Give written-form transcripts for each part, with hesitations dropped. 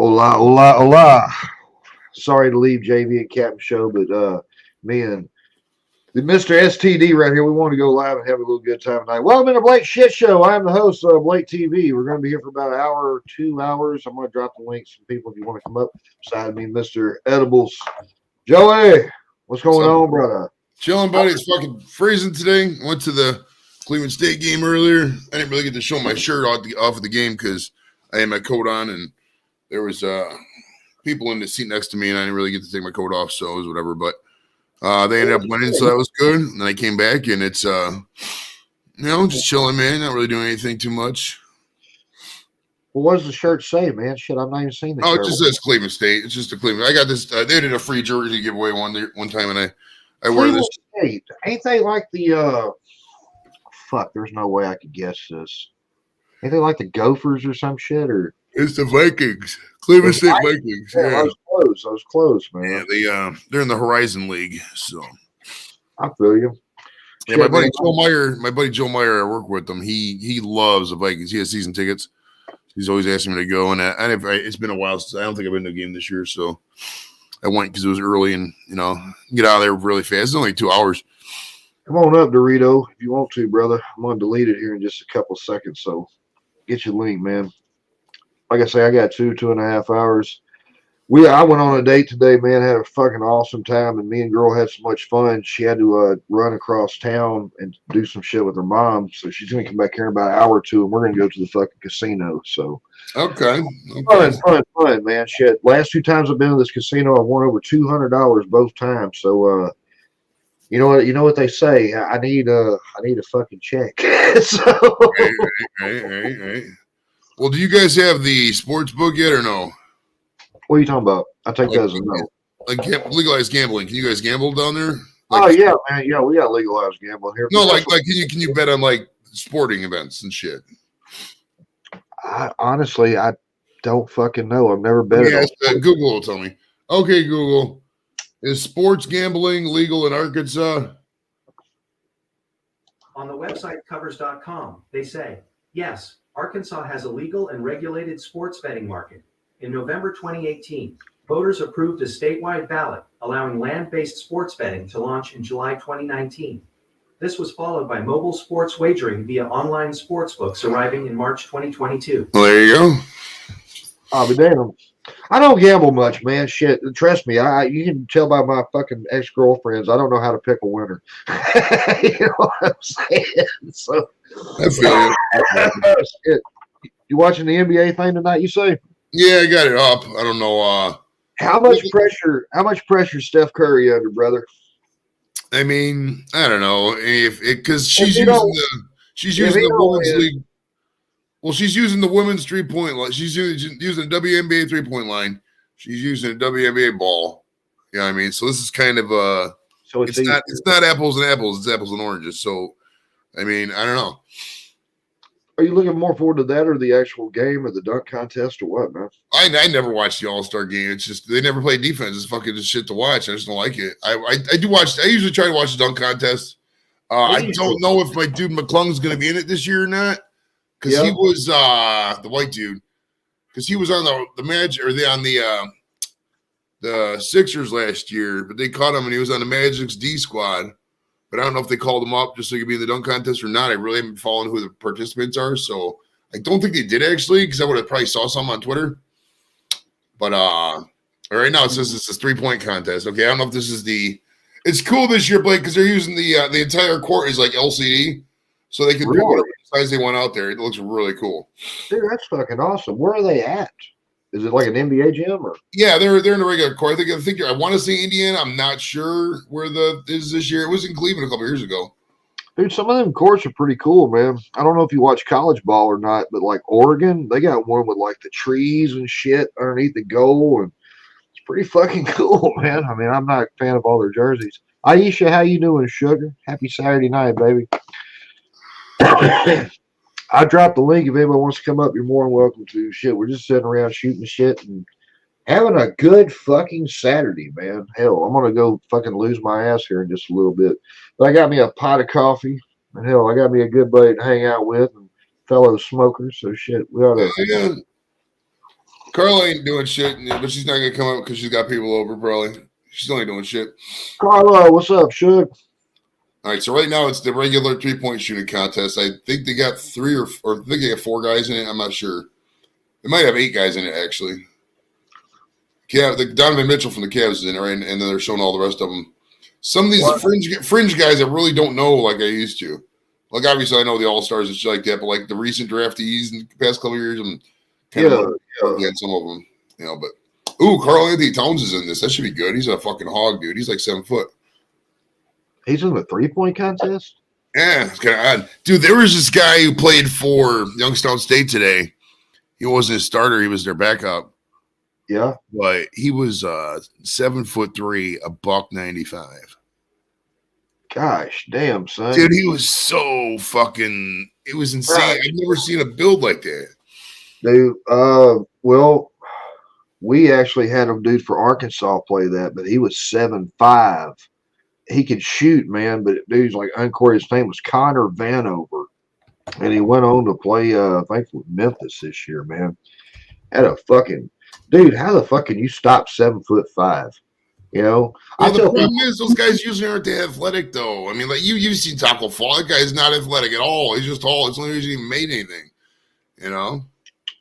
Hola, hola, hola. Sorry to leave JV and Captain Show, but me and the Mr. STD right here, we want to go live and have a little good time tonight. Welcome to Blake Shit Show. I'm the host of Blake TV. We're going to be here for about an hour or 2 hours. I'm going to drop the links for people if you want to come up beside me, Mr. Edibles. Joey, what's going on, brother? Chilling, buddy. It's fucking freezing today. Went to the Cleveland State game earlier. I didn't really get to show my shirt off of the game because I had my coat on and there was people in the seat next to me and I didn't really get to take my coat off, so it was whatever. But they ended up winning, so that was good. And then I came back and it's just chilling, man. Not really doing anything too much. Well, what does the shirt say, man? Shit, I've not even seen the shirt. Oh, it just says Cleveland State. It's just a Cleveland. I got this. They did a free jersey giveaway one time, and I wear this. State. Ain't they like the fuck? There's no way I could guess this. Ain't they like the Gophers or some shit? Or it's the Vikings, Cleveland State Vikings. Yeah, I was close, man. Yeah, they're in the Horizon League, so I feel you. Yeah, my buddy Joe Meyer, I work with him. He loves the Vikings. He has season tickets. He's always asking me to go, and it's been a while since I don't think I've been to a game this year, so I went because it was early and get out of there really fast. It's only 2 hours. Come on up, Dorito, if you want to, brother. I'm gonna delete it here in just a couple of seconds, so get your link, man. Like I say, I got 2.5 hours. I went on a date today, man. Had a fucking awesome time, and me and girl had so much fun. She had to run across town and do some shit with her mom, so she's gonna come back here in about an hour or two, and we're gonna go to the fucking casino. So okay. Fun, man. Shit. Last 2 times I've been to this casino, I've won over $200 both times. So you know what they say. I need a fucking check. So right. Well, do you guys have the sports book yet or no? What are you talking about? I take that as a no. Like legalized gambling. Can you guys gamble down there? Yeah, man. Yeah, we got legalized gambling here. No, can you bet on like sporting events and shit? Honestly, I don't fucking know. I've never bet. Google will tell me. Okay, Google. Is sports gambling legal in Arkansas? On the website covers.com, they say, yes, Arkansas has a legal and regulated sports betting market. In November 2018, voters approved a statewide ballot allowing land-based sports betting to launch in July 2019. This was followed by mobile sports wagering via online sportsbooks arriving in March 2022. Well, there you go. I'll be damned. I don't gamble much, man. Shit, trust me. You can tell by my fucking ex-girlfriends. I don't know how to pick a winner. You know what I'm saying? So, I feel you. Shit. You watching the NBA thing tonight? You say? Yeah, I got it up. I don't know. How much pressure Steph Curry under, brother? I mean, I don't know because she's using the women's league. Well, she's using the women's 3-point line. She's using the WNBA 3-point line. She's using a WNBA ball. You know what I mean? So this is kind of so it's not apples and apples. It's apples and oranges. So, I mean, I don't know. Are you looking more forward to that or the actual game or the dunk contest or what, man? I never watched the All-Star game. It's just they never play defense. It's fucking just shit to watch. I just don't like it. I do watch. I usually try to watch the dunk contest. I don't know if my dude McClung's going to be in it this year or not because he was the white dude because he was on the Magic or on the Sixers last year, but they caught him and he was on the Magic's D squad. But I don't know if they called him up just so he could be in the dunk contest or not. I really haven't followed who the participants are, so I don't think they did actually because I would have probably saw some on Twitter. But right now it says it's a 3-point contest. Okay, I don't know if this is it's cool this year, Blake, because they're using the entire court is like LCD, so they can pick whatever size they want out there. It looks really cool. Dude, that's fucking awesome. Where are they at? Is it like an NBA gym or? Yeah, they're in a regular court. I think I want to say Indiana. I'm not sure where is this year. It was in Cleveland a couple years ago. Dude, some of them courts are pretty cool, man. I don't know if you watch college ball or not, but like Oregon, they got one with like the trees and shit underneath the goal, and it's pretty fucking cool, man. I mean, I'm not a fan of all their jerseys. Aisha, how you doing, sugar? Happy Saturday night, baby. I dropped the link. If anybody wants to come up, you're more than welcome to. Shit, we're just sitting around shooting shit and having a good fucking Saturday, man. Hell, I'm going to go fucking lose my ass here in just a little bit. But I got me a pot of coffee. And hell, I got me a good buddy to hang out with and fellow smokers. So shit, we ought to Carla ain't doing shit, but she's not gonna come up because she's got people over. Probably she's only doing shit. Carla, what's up, Suge? All right, so right now it's the regular 3-point shooting contest. I think they got 3 or I think they got 4 guys in it. I'm not sure. They might have 8 guys in it actually. Yeah, the Donovan Mitchell from the Cavs is in it, right? And then they're showing all the rest of them. Some of these fringe guys I really don't know like I used to. Like obviously I know the All Stars and shit like that, but like the recent draftees in the past couple of years, I'm kind of at some of them, you know. But Karl Anthony Towns is in this. That should be good. He's a fucking hog, dude. He's like 7 foot. He's in the 3-point contest? Yeah, it's kind of odd. Dude, there was this guy who played for Youngstown State today. He wasn't a starter. He was their backup. Yeah. But he was 7'3", $195. Gosh, damn, son. Dude, he was so fucking, it was insane. Right. I've never seen a build like that. Dude, well, we actually had a dude for Arkansas play that, but he was 7'5". He could shoot, man, but dude's like uncored. His name was Connor Vanover, and he went on to play, I think, with Memphis this year, man. Had a fucking dude. How the fuck can you stop 7'5"? You know, well, the problem is those guys usually aren't that athletic, though. I mean, like you've seen Taco Fall. That guy's not athletic at all. He's just tall. It's the only reason he made anything. You know.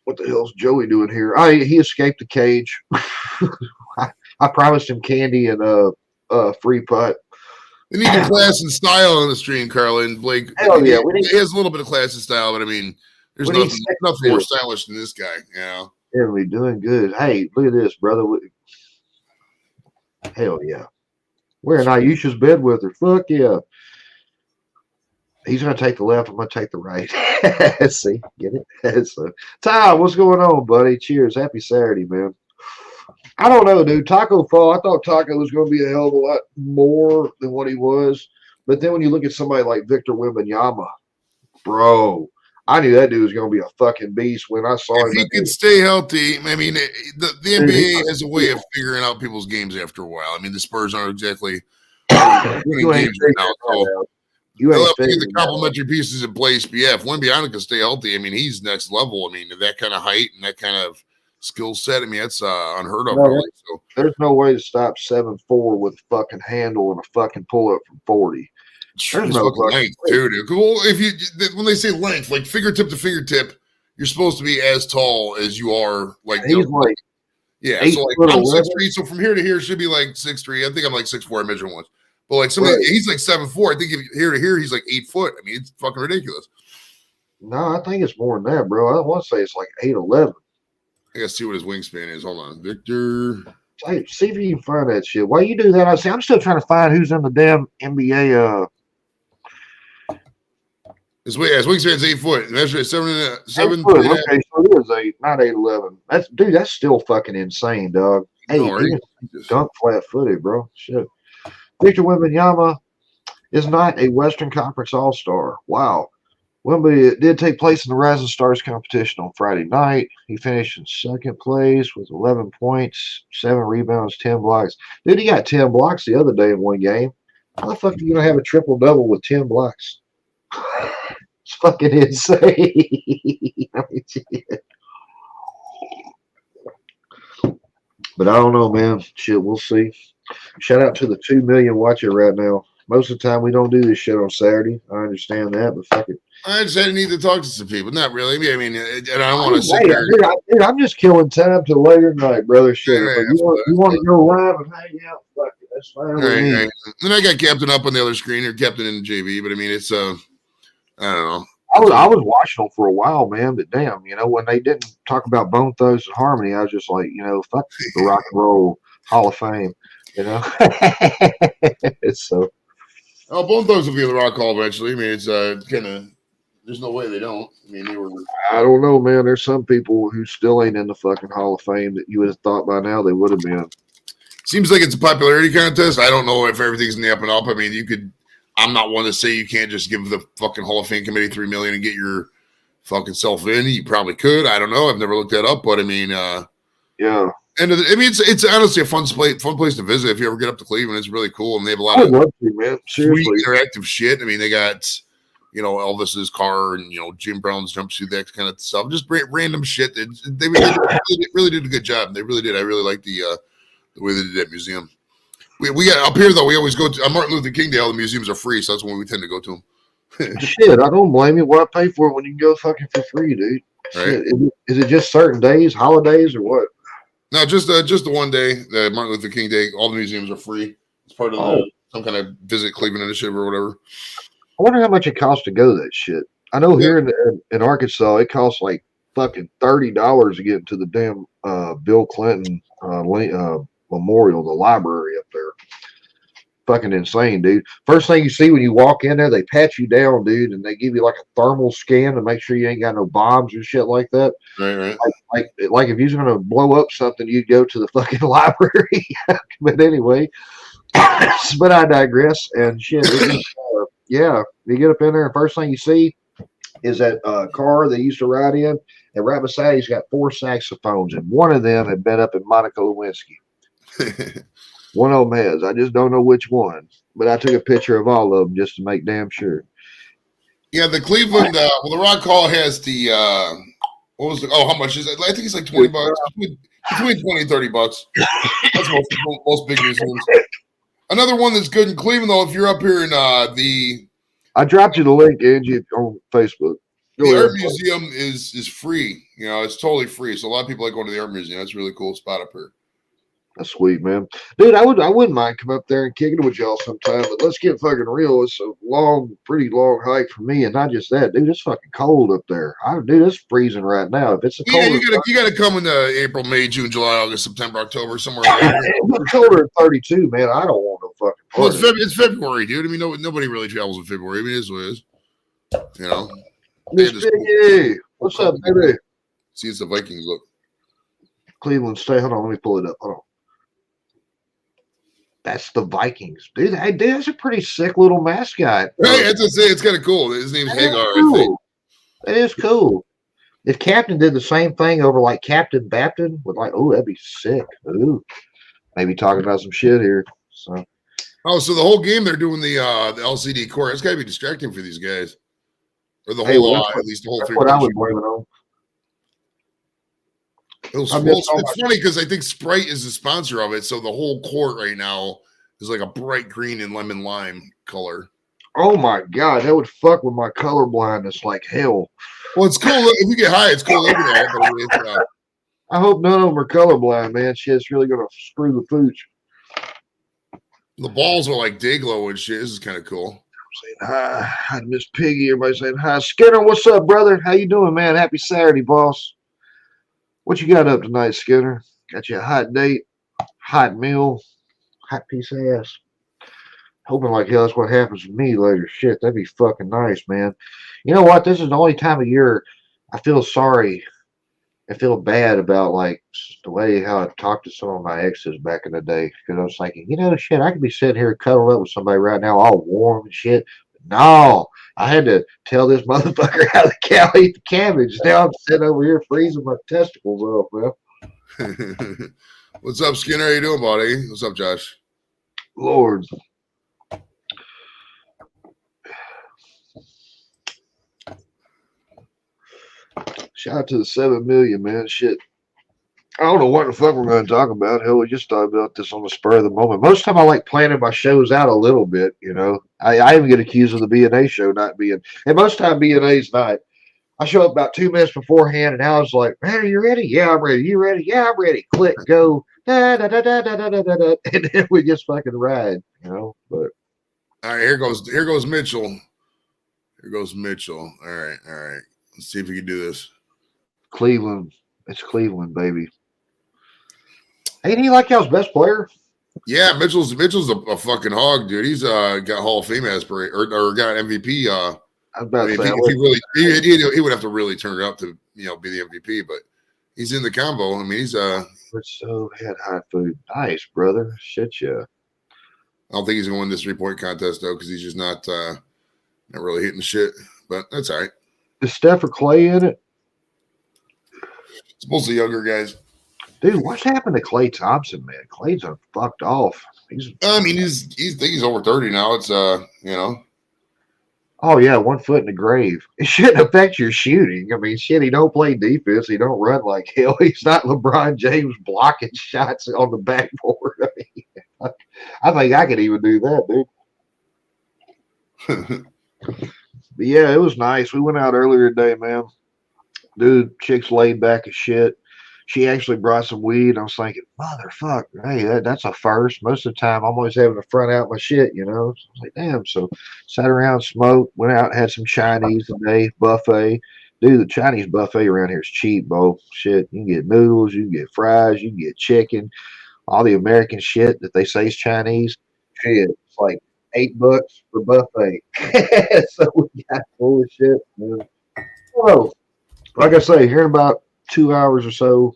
What the hell's Joey doing here? He escaped the cage. I promised him candy and a free putt. They need the class and style on the stream, Carla and Blake. Hell yeah, he has a little bit of class and style, but I mean, there's nothing more stylish than this guy. You know. Yeah, we doing good. Hey, look at this, brother. Hell yeah. Wearing Ayesha's bed with her. Fuck yeah. He's going to take the left. I'm going to take the right. See, get it? So, Ty, what's going on, buddy? Cheers. Happy Saturday, man. I don't know, dude. Taco Fall, I thought Taco was going to be a hell of a lot more than what he was. But then when you look at somebody like Victor Wembanyama, bro, I knew that dude was going to be a fucking beast when I saw him. If he could stay healthy, I mean, the NBA has a way of figuring out people's games after a while. I mean, the Spurs aren't exactly winning games now. So they'll have to get the complementary pieces in place. But yeah, if Wembanyama can stay healthy, I mean, he's next level. I mean, that kind of height and that kind of skill set, I mean, that's unheard of. No, really. So there's no way to stop 7'4" with a fucking handle and a fucking pull up from 40. There's no length, dude. Well, when they say length, like fingertip to fingertip, you're supposed to be as tall as you are. Like he's like, yeah. So like I'm 6'3", so from here to here should be like 6'3". I think I'm like 6'4". I measured once, but like somebody, he's like 7'4". I think here to here he's like 8 foot. I mean, it's fucking ridiculous. No, I think it's more than that, bro. I don't want to say it's like 8'11". I gotta see what his wingspan is. Hold on, Victor. Hey, see if you can find that shit. While you do that, I'm still trying to find who's in the damn NBA. His wingspan's 8 foot. Measure 7. Okay, so it is 8, not 8'11". That's still fucking insane, dog. Hey, dunk flat footed, bro. Shit. Victor Wembanyama is not a Western Conference All-Star. Wow. Wemby did take place in the Rising Stars competition on Friday night. He finished in second place with 11 points, 7 rebounds, 10 blocks. Dude, he got 10 blocks the other day in one game. How the fuck are you going to have a triple-double with 10 blocks? It's fucking insane. But I don't know, man. Shit, we'll see. Shout out to the 2 million watching right now. Most of the time, we don't do this shit on Saturday. I understand that, but fuck it. I just need to talk to some people. Not really. I mean, and I don't want to sit there. Dude, I'm just killing time till later tonight, brother. Shit. Yeah, you want to go live and hang out? Fuck it. That's fine. Right. Then I got Captain up on the other screen, or Captain in the JV. But I mean, it's I don't know. I was watching them for a while, man. But damn, when they didn't talk about Bone Thugs and Harmony, I was just like, fuck the Rock and Roll Hall of Fame, So. Oh, Bone Thugs will be in the Rock Hall eventually. I mean, it's kind of. There's no way they don't. I mean, they were. I don't know, man. There's some people who still ain't in the fucking Hall of Fame that you would have thought by now they would have been. Seems like it's a popularity contest. I don't know if everything's in the up and up. I mean, you could. I'm not one to say you can't just give the fucking Hall of Fame committee $3 million and get your fucking self in. You probably could. I don't know. I've never looked that up, but I mean, yeah. And I mean, it's honestly a fun place to visit if you ever get up to Cleveland. It's really cool, and they have a lot of love to, man. Seriously, sweet interactive shit. I mean, they got. Elvis's car and Jim Brown's jumpsuit, that kind of stuff. Just random shit. They really did a good job. They really did. I really like the way they did that museum. We got up here though. We always go to on Martin Luther King Day. All the museums are free, so that's when we tend to go to them. Shit, I don't blame you. Why pay for it when you can go fucking for free, dude? Right? Shit, is it just certain days, holidays, or what? No, just the one day, the Martin Luther King Day. All the museums are free. It's part of some kind of Visit Cleveland initiative or whatever. I wonder how much it costs to go to that shit. I know here in Arkansas, it costs like fucking $30 to get into the damn Bill Clinton memorial, the library up there. Fucking insane, dude. First thing you see when you walk in there, they pat you down, dude, and they give you like a thermal scan to make sure you ain't got no bombs or shit like that. Right. Like if you're gonna blow up something, you'd go to the fucking library. But anyway, but I digress. And shit, yeah, you get up in there, and first thing you see is that car they used to ride in, and right beside he's got 4 saxophones, and one of them had been up in Monica Lewinsky. One of them has. I just don't know which one, but I took a picture of all of them just to make damn sure. Yeah, the Cleveland, the Rock Hall has the how much is it? I think it's like $20, between 20 and $30. That's most big museums. Another one that's good in Cleveland, though, if you're up here in I dropped you the link, Angie, on Facebook. The art museum is free. It's totally free. So a lot of people like going to the art museum. That's a really cool spot up here. That's sweet, man. Dude, I wouldn't mind coming up there and kicking it with y'all sometime, but let's get fucking real. It's a pretty long hike for me, and not just that, dude. It's fucking cold up there. Dude, it's freezing right now. If it's you gotta come in April, May, June, July, August, September, October, somewhere. It's colder than 32, man. I don't want no fucking. Well, it's February, dude. I mean, nobody really travels in February. I mean, it is what it is. Miss Piggy, what's up, baby? See, it's the Vikings look. Cleveland, stay. Hold on, let me pull it up. Hold on. That's the Vikings, dude. Hey, dude, that's a pretty sick little mascot. Hey, that's to say, it's kind of cool. His name's Hagar. Cool. I think. That is cool. If Captain did the same thing over like Captain Bapton, would that'd be sick. Ooh, maybe talking about some shit here. So the whole game they're doing the LCD court. It's got to be distracting for these guys, or the whole at least the whole. That's what I would blame it on. It's funny because I think Sprite is the sponsor of it, so the whole court right now is like a bright green and lemon lime color. Oh my god, that would fuck with my color blindness like hell. Well, it's cool if you get high. It's cool looking at it. I hope none of them are colorblind, man. Shit's really gonna screw the pooch. The balls are like day glow and shit. This is kind of cool. I'm saying hi, Miss Piggy. Everybody saying hi. Skinner, what's up, brother? How you doing, man? Happy Saturday, boss. What you got up tonight, Skinner? Got you a hot date, hot meal, hot piece of ass. Hoping like hell that's what happens to me later. Shit, that'd be fucking nice, man. You know what? This is the only time of year I feel sorry. I feel bad about like the way how I talked to some of my exes back in the day. Because I was thinking, shit, I could be sitting here cuddled up with somebody right now, all warm and shit. No, I had to tell this motherfucker how the cow eat the cabbage. Now I'm sitting over here freezing my testicles off, man. What's up, Skinner? How you doing, buddy? What's up, Josh? Lord. Shout out to the 7 million, man. Shit. I don't know what the fuck we're going to talk about. Hell, we just thought about this on the spur of the moment. Most of the time I like planning my shows out a little bit, I even get accused of the B&A show not being, and most of the time B&A's not. I show up about 2 minutes beforehand, and Al's like, man, are you ready? Yeah, I'm ready. You ready? Yeah, I'm ready. Click, go. Da, da, da, da, da, da, da, da. And then we just fucking ride, But all right, here goes Mitchell. Here goes Mitchell. All right. Let's see if we can do this. Cleveland. It's Cleveland, baby. Ain't he like y'all's best player? Yeah, Mitchell's a fucking hog, dude. He's got Hall of Fame aspiration or got MVP. I was about to say, he would have to really turn it up to be the MVP, but he's in the combo. I mean, he's so had hot food. Nice, brother. Shit, yeah. I don't think he's gonna win this 3-point contest though, because he's just not really hitting shit. But that's all right. Is Steph or Clay in it? It's mostly younger guys. Dude, what's happened to Klay Thompson, man? Clay's fucked off. He's over 30 now. It's Oh yeah, 1 foot in the grave. It shouldn't affect your shooting. I mean, shit, he don't play defense. He don't run like hell. He's not LeBron James blocking shots on the backboard. I mean, I think I could even do that, dude. But yeah, it was nice. We went out earlier today, man. Dude, chick's laid back as shit. She actually brought some weed. I was thinking, motherfucker, hey, that's a first. Most of the time, I'm always having to front out my shit, you know. So I was like, damn. So sat around, smoked, went out, had some Chinese today, buffet. Dude, the Chinese buffet around here is cheap, bro. Shit, you can get noodles, you can get fries, you can get chicken, all the American shit that they say is Chinese. Shit, it's like $8 for buffet. So we got full of shit, man. Whoa. Like I say, here in about 2 hours or so,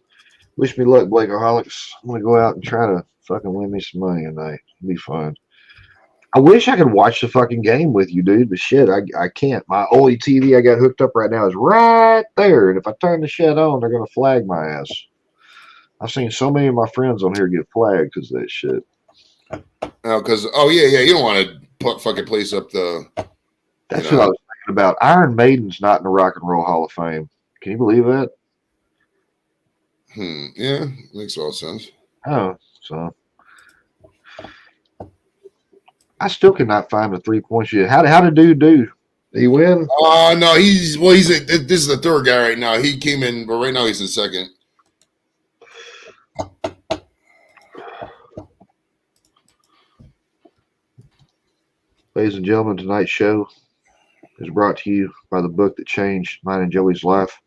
wish me luck, Blakeaholics. I'm gonna go out and try to fucking win me some money tonight. It'll be fun. I wish I could watch the fucking game with you, dude, but shit, I can't. My only TV I got hooked up right now is right there, and if I turn the shit on, they're gonna flag my ass. I've seen so many of my friends on here get flagged because of that shit. Because you don't want to put fucking place up the. That's what I was thinking about. Iron Maiden's not in the Rock and Roll Hall of Fame. Can you believe that? Yeah, makes all sense. Oh, so I still cannot find the 3 point shit. How did dude do? Did he win? No, this is the third guy right now. He came in, but right now he's in second. Ladies and gentlemen, tonight's show is brought to you by the book that changed mine and Joey's life.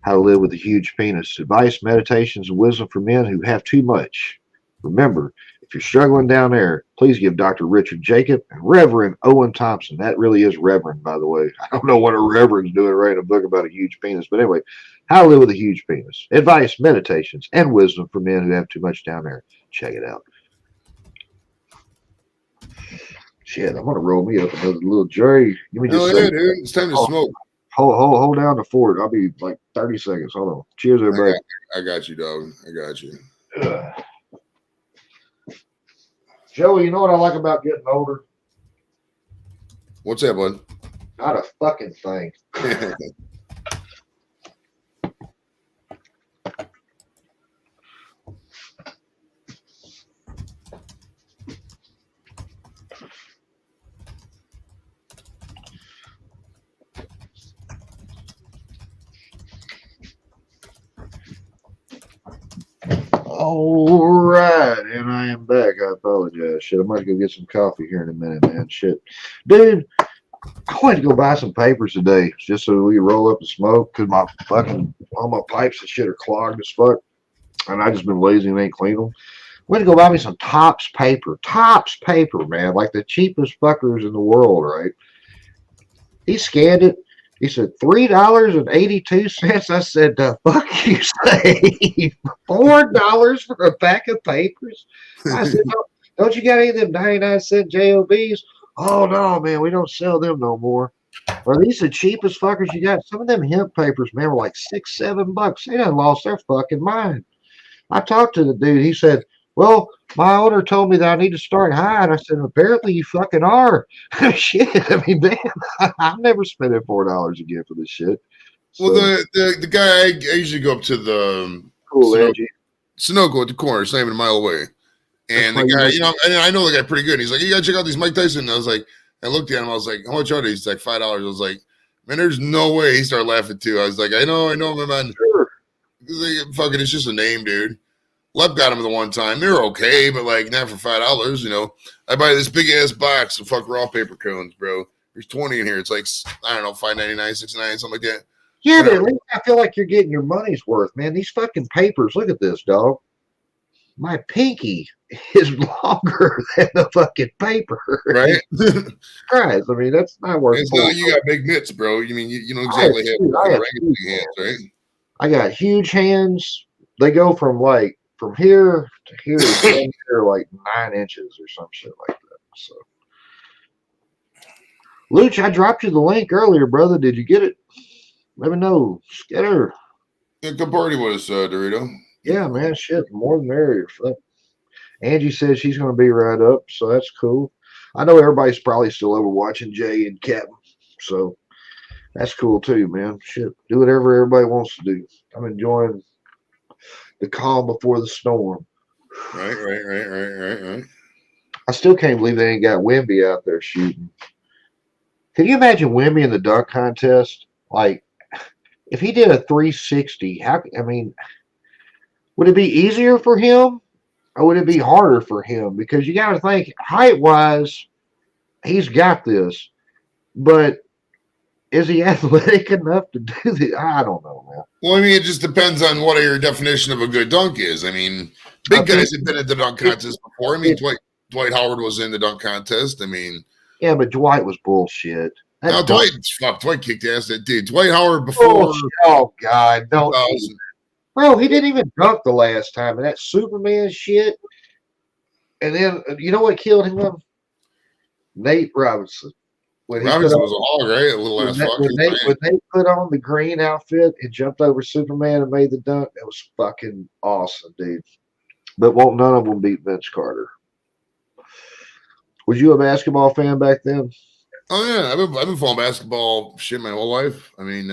How to Live with a Huge Penis. Advice, meditations, and wisdom for men who have too much. Remember, if you're struggling down there, please give Dr. Richard Jacob and Reverend Owen Thompson. That really is Reverend, by the way. I don't know what a Reverend's doing writing a book about a huge penis. But anyway, How to Live with a Huge Penis. Advice, meditations, and wisdom for men who have too much down there. Check it out. Shit, I'm gonna roll me up another little Jerry. Give me just yeah, dude. It's time to smoke. Hold down the fort. I'll be like 30 seconds. Hold on. Cheers, everybody. I got you, dog. I got you. Joey, you know what I like about getting older? What's that, bud? Not a fucking thing. All right, and I am back. I apologize. Shit, I might go get some coffee here in a minute, man. Shit, dude, I went to go buy some papers today just so we could roll up and smoke because my fucking all my pipes and shit are clogged as fuck, and I just been lazy and ain't clean them. Went to go buy me some Tops paper, man, like the cheapest fuckers in the world, right? He scanned it. He said $3.82. I said, the fuck you say? $4 for a pack of papers? I said, don't you got any of them 99-cent JOBs? Oh no, man, we don't sell them no more. Are these the cheapest fuckers you got? Some of them hemp papers, man, were like $6-7. They done lost their fucking mind. I talked to the dude. He said, well, my owner told me that I need to start high. And I said, apparently you fucking are. Shit. I mean, damn, I'm never spending $4 again for this shit. So, well, the guy, I usually go up to the Sunoco at the corner. It's not even a mile away. And the guy, you know, and I know the guy pretty good. He's like, you got to check out these Mike Tyson. And I was like, I looked at him. I was like, how much are these? He's like, $5. I was like, man, there's no way. He started laughing too. I was like, I know, my man. Sure. Like, fucking, it's just a name, dude. Lep got them the one time. They're okay, but like not for $5. You know, I buy this big ass box of fuck raw paper cones, bro. There's 20 in here. It's like I don't know, $5.99, $6.99, something like that. Yeah, but at least I feel like you're getting your money's worth, man. These fucking papers. Look at this, dog. My pinky is longer than the fucking paper, right? Right. I mean, that's not worth. It's not, you got big mitts, bro. You mean you know exactly how regular hands, right? I got huge hands. They go from here to here, here like 9 inches or some shit like that. So, Luch, I dropped you the link earlier, brother. Did you get it? Let me know. Skitter. Yeah, come party with us, Dorito. Yeah, man. Shit, more than merrier. Fuck. Angie said she's going to be right up, so that's cool. I know everybody's probably still over watching Jay and Captain, so that's cool too, man. Shit, do whatever everybody wants to do. I'm enjoying the calm before the storm. Right. I still can't believe they ain't got Wimby out there shooting. Can you imagine Wimby in the dunk contest? Like, if he did a 360, I mean, would it be easier for him or would it be harder for him? Because you got to think, height wise, he's got this, but is he athletic enough to do this? I don't know, man. Well, I mean, it just depends on what your definition of a good dunk is. I mean, big guys have been at the dunk contest before. I mean, Dwight Howard was in the dunk contest. I mean, yeah, but Dwight was bullshit. No, Dwight kicked ass that dude. Dwight Howard before. Oh God, don't. Bro, he didn't even dunk the last time, and that Superman shit. And then you know what killed him? Nate Robinson. Robinson was a hog, right? A little ass fuck. When they put on the green outfit and jumped over Superman and made the dunk, that was fucking awesome, dude. But won't none of them beat Vince Carter. Was you a basketball fan back then? Oh yeah, I've been following basketball shit my whole life. I mean,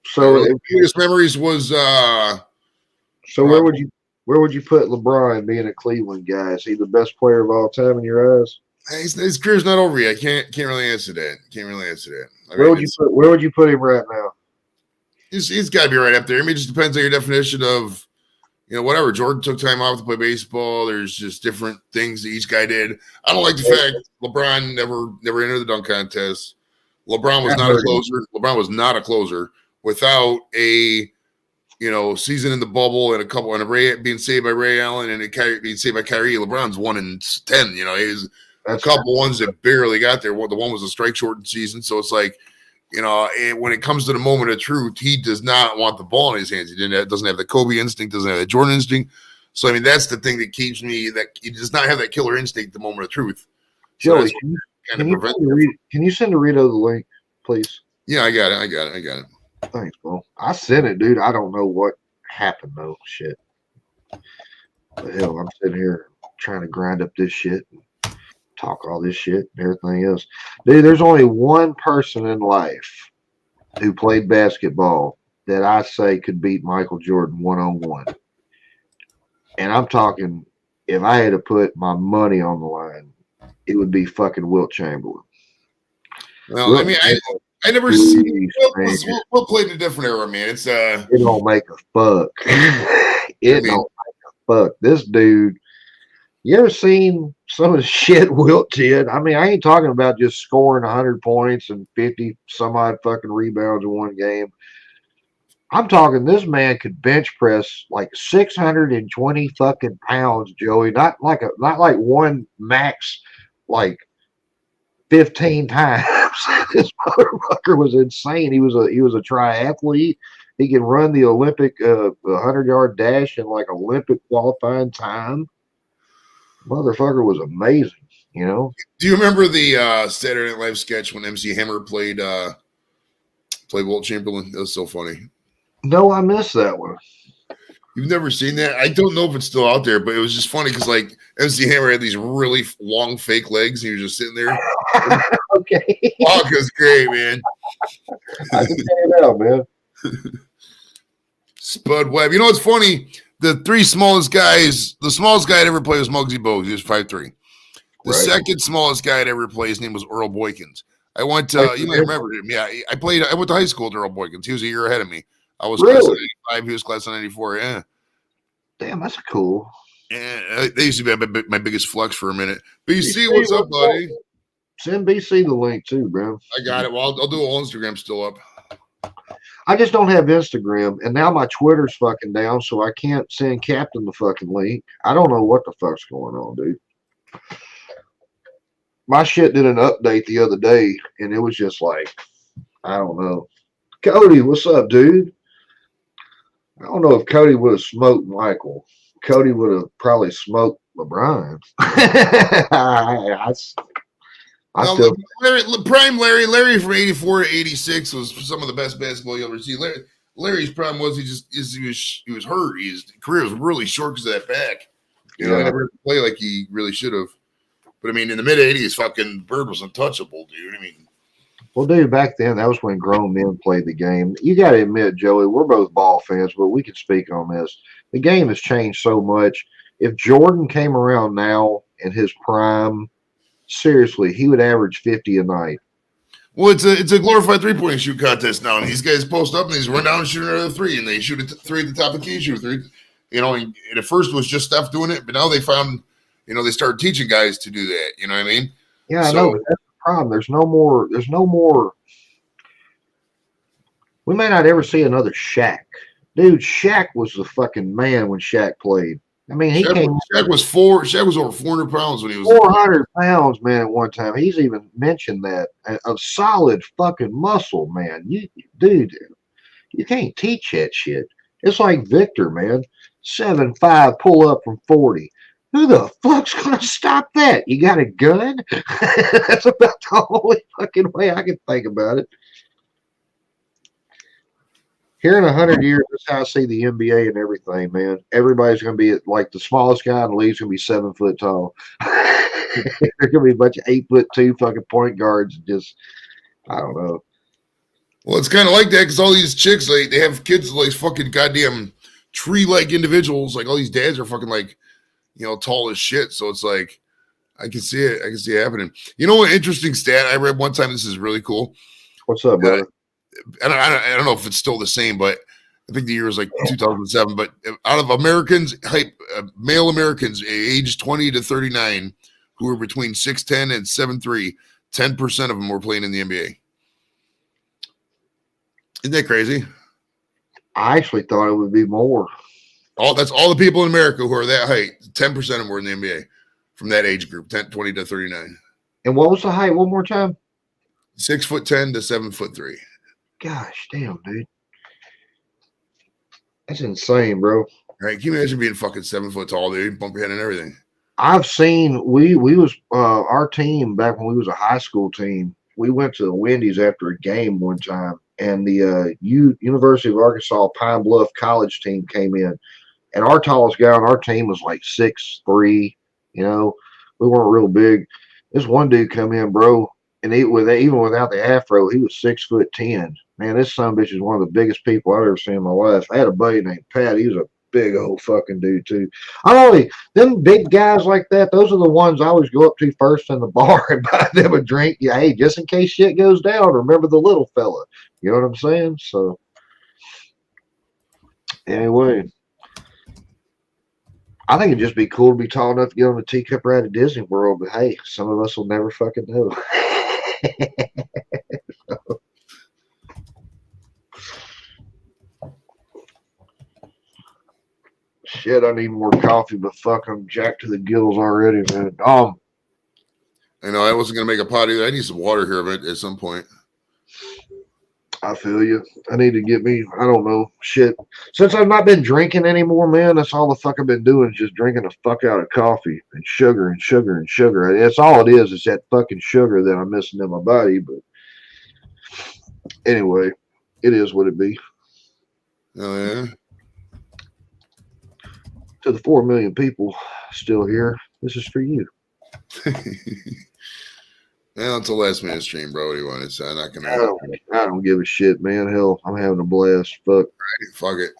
so the biggest memories was. So where would you put LeBron being a Cleveland guy? Is he the best player of all time in your eyes? His career's not over yet. Can't really answer that. Where would you put him right now? He's got to be right up there. I mean, it just depends on your definition of. Whatever. Jordan took time off to play baseball. There's just different things that each guy did. I don't like the fact LeBron never entered the dunk contest. LeBron was not a closer. LeBron was not a closer without a season in the bubble and being saved by Ray Allen and being saved by Kyrie. LeBron's 1 in 10. He was a couple ones that barely got there. The one was a strike shortened season. So it's like. When it comes to the moment of truth, he does not want the ball in his hands. He doesn't have the Kobe instinct, doesn't have the Jordan instinct. So, I mean, that's the thing that keeps me, that he does not have that killer instinct at the moment of truth. Joey, can you send Dorito the link, please? Yeah, I got it. Thanks, bro. I sent it, dude. I don't know what happened, though. Shit. The hell, I'm sitting here trying to grind up this shit. Talk all this shit and everything else. Dude, there's only one person in life who played basketball that I say could beat Michael Jordan 1-on-1. And I'm talking, if I had to put my money on the line, it would be fucking Wilt Chamberlain. Well, I mean, I never seen Wilt played in a different era, man. It's it don't make a fuck. Don't make a fuck. This dude. You ever seen some of the shit Wilt did? I mean, I ain't talking about just scoring 100 points and 50 some odd fucking rebounds in one game. I'm talking this man could bench press like 620 fucking pounds, Joey. Not like one max, like 15 times. This motherfucker was insane. He was a triathlete. He could run the Olympic 100-yard dash in like Olympic qualifying time. Motherfucker was amazing, Do you remember the Saturday Night Live sketch when MC Hammer played Wilt Chamberlain? That was so funny. No, I missed that one. You've never seen that? I don't know if it's still out there, but it was just funny because like MC Hammer had these really long fake legs, and he was just sitting there. Okay. Fuck, is great, man. I can tell it out, man. Spud Webb. You know what's funny? The smallest guy I'd ever played was Muggsy Bogues. He was 5'3". The second smallest guy I'd ever played, his name was Earl Boykins. I went to, you might remember him. Yeah, I went to high school with Earl Boykins. He was a year ahead of me. I was class of 95. He was class of 94. Yeah. Damn, that's cool. Yeah, they used to be my biggest flex for a minute. BC, what's up, buddy? Send BC the link too, bro. I got it. Well, I'll do it on Instagram still up. I just don't have Instagram, and now my Twitter's fucking down, so I can't send Captain the fucking link. I don't know what the fuck's going on, dude. My shit did an update the other day, and it was just like, I don't know. Cody, what's up, dude? I don't know if Cody would have smoked Michael. Cody would have probably smoked LeBron. Larry from 84 to 86 was some of the best basketball you'll ever see. Larry's problem was he was hurt. His career was really short because of that back. He never play like he really should have. But I mean, in the mid '80s, fucking Bird was untouchable, dude. I mean, Well, dude, back then that was when grown men played the game. You got to admit, Joey, we're both ball fans, but we can speak on this. The game has changed so much. If Jordan came around now in his prime, seriously, he would average 50 a night. well, it's a glorified 3-point shoot contest now, and these guys post up and these run down and shoot another three, and they shoot a three at the top of the key, shoot a three. You know, and at first it was just Steph doing it, but now they found, you know, they started teaching guys to do that. You know what I mean? Yeah, I know, but that's the problem. There's no more. We may not ever see another Shaq. Dude, Shaq was the fucking man when Shaq played. I mean, Shaq was over 400 pounds when he was 400 pounds, man, at one time. He's even mentioned that. A solid fucking muscle, man. Dude, you can't teach that shit. It's like Victor, man. 7'5", pull up from 40. Who the fuck's gonna stop that? You got a gun? That's about the only fucking way I can think about it. Here in 100 years, that's how I see the NBA and everything, man. Everybody's going to be like the smallest guy in the league's going to be 7 foot tall. There's going to be a bunch of 8'2" fucking point guards. Just, I don't know. Well, it's kind of like that because all these chicks, like, they have kids like fucking goddamn tree-like individuals. Like all these dads are fucking like, you know, tall as shit. So it's like, I can see it. I can see it happening. You know what interesting stat I read one time? This is really cool. What's up, brother? I don't know if it's still the same, but I think the year was like 2007. But out of Americans, male Americans aged 20 to 39 who were between 6'10" and 7'3", 10% of them were playing in the NBA. Isn't that crazy? I actually thought it would be more. That's all the people in America who are that height. 10% of them were in the NBA from that age group, 20 to 39. And what was the height? One more time. 6'10" to 7'3". Gosh damn, dude. That's insane, bro. Right? Can you imagine being fucking 7 foot tall, dude? Bump your head and everything. I've seen we was our team back when we was a high school team. We went to the Wendy's after a game one time, and the University of Arkansas Pine Bluff College team came in, and our tallest guy on our team was like 6'3". You know, we weren't real big. This one dude come in, bro, and even without the afro, he was 6'10". Man, this son of a bitch is one of the biggest people I've ever seen in my life. I had a buddy named Pat. He was a big old fucking dude too. Them big guys like that, those are the ones I always go up to first in the bar and buy them a drink. Yeah, hey, just in case shit goes down, remember the little fella. You know what I'm saying? So anyway, I think it'd just be cool to be tall enough to get on the teacup ride at Disney World, but hey, some of us will never fucking know. Shit, I need more coffee, but fuck, I'm jacked to the gills already, man. I know I wasn't gonna make a pot either. I need some water here at some point. I feel you. I need to get me, I don't know, shit. Since I've not been drinking anymore, man, that's all the fuck I've been doing is just drinking the fuck out of coffee and sugar and sugar and sugar. That's all it is that fucking sugar that I'm missing in my body. But anyway, it is what it be. Oh, yeah? To the 4 million people still here, this is for you. Well, it's a last minute stream, bro. What do you want? It's not gonna. I don't give a shit, man. Hell, I'm having a blast. Fuck. Right, fuck it.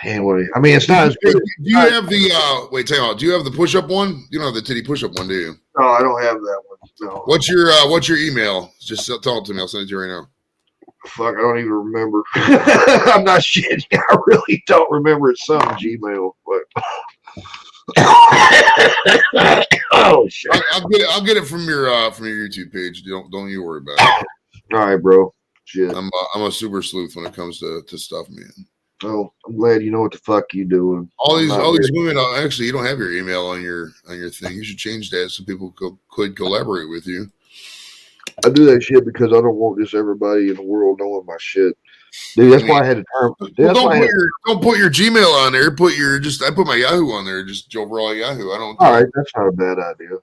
Anyway, I mean, it's not as good. Do you have the wait? Tell me, do you have the push up one? You don't have the titty push up one, do you? No, I don't have that one. No. What's your email? Just tell it to me. I'll send it to you right now. Fuck, I don't even remember. I'm not shitting. I really don't remember. It's some Gmail, but oh shit. I'll get it from your YouTube page. Don't you worry about it. All right, bro. Shit. I'm a super sleuth when it comes to stuff, man. Oh, I'm glad you know what the fuck you doing. All these women. Actually, you don't have your email on your thing. You should change that so people could collaborate with you. I do that shit because I don't want just everybody in the world knowing my shit. Dude, that's why I had to turn. Don't put your Gmail on there. I put my Yahoo on there. Just overall Yahoo. I don't. All right, that's not a bad idea.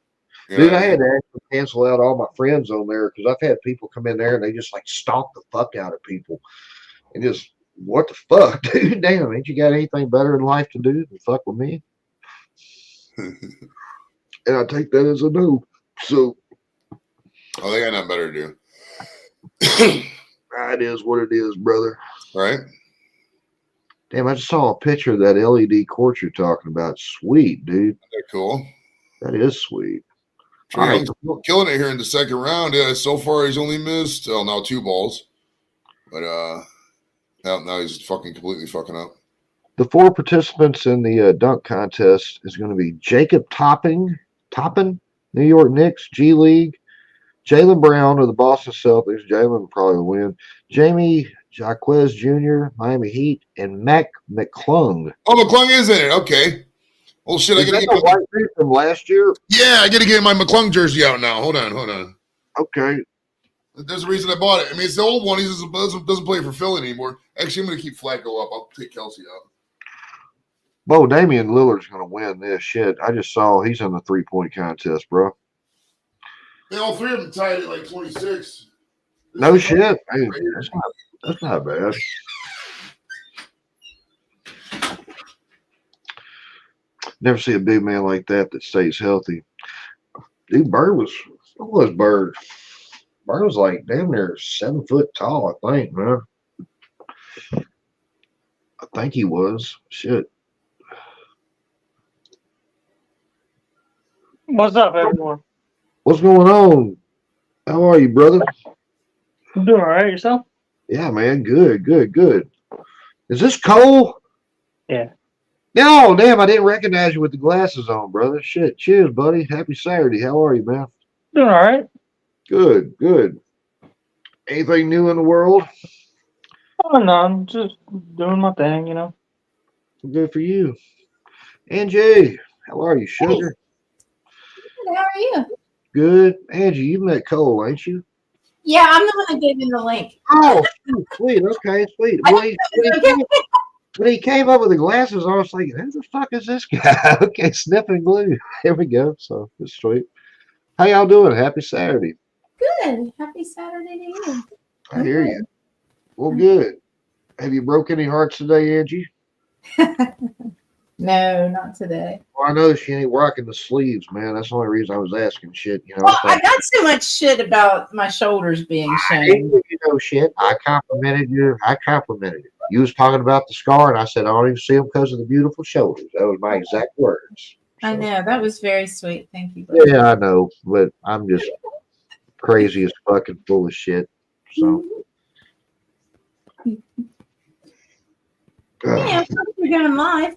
Yeah, Dude, I had to actually cancel out all my friends on there because I've had people come in there and they just like stalk the fuck out of people and just what the fuck, dude? Damn, ain't you got anything better in life to do than fuck with me? and I take that as a no. So Oh, they got nothing better to do. it is what it is, brother. Right? Damn, I just saw a picture of that LED court you're talking about. Sweet, dude. They're cool. That is sweet. Trae All right. Young's killing it here in the second round. Yeah, so far he's only missed now 2 balls. But now he's fucking completely fucking up. The 4 participants in the dunk contest is going to be Jacob Toppin, New York Knicks, G League, Jaylen Brown of the Boston Celtics. Jaylen probably will win. Jamie Jaquez Jr., Miami Heat, and Mac McClung. Oh, McClung is in it. Okay. Well, shit, Is that the white dude from last year? Yeah, I got to get my McClung jersey out now. Hold on. Okay. There's a reason I bought it. I mean, it's the old one. He doesn't play for Philly anymore. Actually, I'm going to keep Flacco up. I'll take Kelsey out. Bo, Damian Lillard's going to win this shit. I just saw he's in the 3-point contest, bro. They all 3 of them tied at like 26. No shit. Hey, that's not bad. Never see a big man like that stays healthy. Dude, what was Bird? Bird was like damn near 7 foot tall, I think, man. I think he was. Shit. What's up, everyone? What's going on? How are you, brother? I'm doing all right. Yourself? Yeah, man. Good. Is this Cole? Yeah. No, damn, I didn't recognize you with the glasses on, brother. Shit. Cheers, buddy. Happy Saturday. How are you, man? Doing all right. Good. Anything new in the world? Oh, no, I'm just doing my thing, you know. Good for you. Angie, how are you, sugar? How are you? Good. Angie, you met Cole, ain't you? Yeah, I'm the one that gave him the link. Oh, sweet. Okay, sweet. When he came up with the glasses, I was thinking, who the fuck is this guy? Okay, sniffing glue. Here we go. So it's sweet. How y'all doing? Happy Saturday. Good. Happy Saturday to you. I hear you. Well, good. Have you broke any hearts today, Angie? No, not today. Well, I know she ain't rocking the sleeves, man. That's the only reason I was asking shit. You know, Well, I got so much shit about my shoulders being I shown. didn't give you no shit. I complimented you. You was talking about the scar, and I said I don't even see them because of the beautiful shoulders. That was my exact words. I So, know. That was very sweet. Thank you. Brother. yeah, I know, but I'm just crazy as fucking full of shit. So. Yeah, I'm glad you're going live.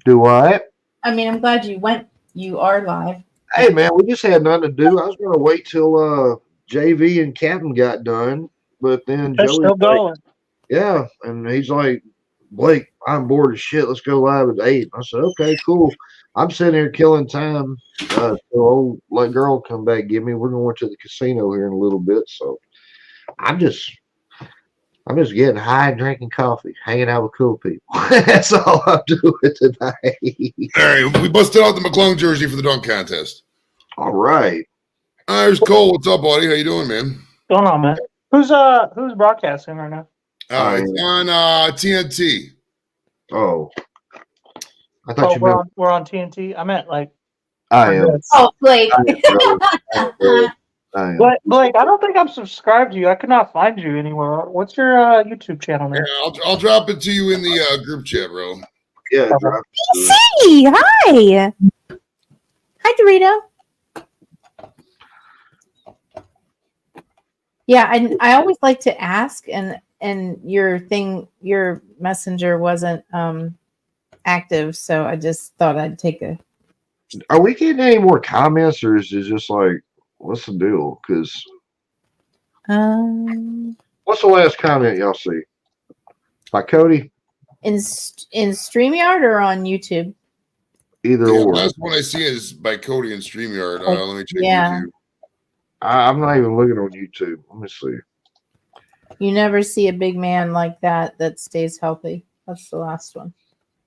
Do what? I mean, I'm glad you are live. Hey, man, we just had nothing to do. I was going to wait till JV and Captain got done, but then They're Joey, still going. yeah, and he's like, Blake, I'm bored as shit. Let's go live at 8. I said, okay, cool. I'm sitting here killing time. So old like girl come back get me. We're going to the casino here in a little bit, so I'm just getting high and drinking coffee, hanging out with cool people. That's all I'm doing tonight. All right, we busted out the McClung jersey for the dunk contest. All right. There's Cole. What's up, buddy? How you doing, man? What's going on, man? Who's broadcasting right now? It's on TNT. Oh. I thought you meant we're on TNT. I meant like. I am. Oh, Blake. I am. Blake, I don't think I'm subscribed to you. I could not find you anywhere. What's your YouTube channel name? Yeah, I'll drop it to you in the group chat, bro. Yeah, drop it. Hey, hi. Hi, Dorito. Yeah, I always like to ask, and your messenger wasn't active, so I just thought I'd take a. Are we getting any more comments, or is it just like, what's the deal? Because what's the last comment y'all see? By Cody? In StreamYard or on YouTube? Either The or. last one I see is by Cody and StreamYard. Let me check Yeah. YouTube. I'm not even looking on YouTube. Let me see. You never see a big man like that stays healthy. That's the last one.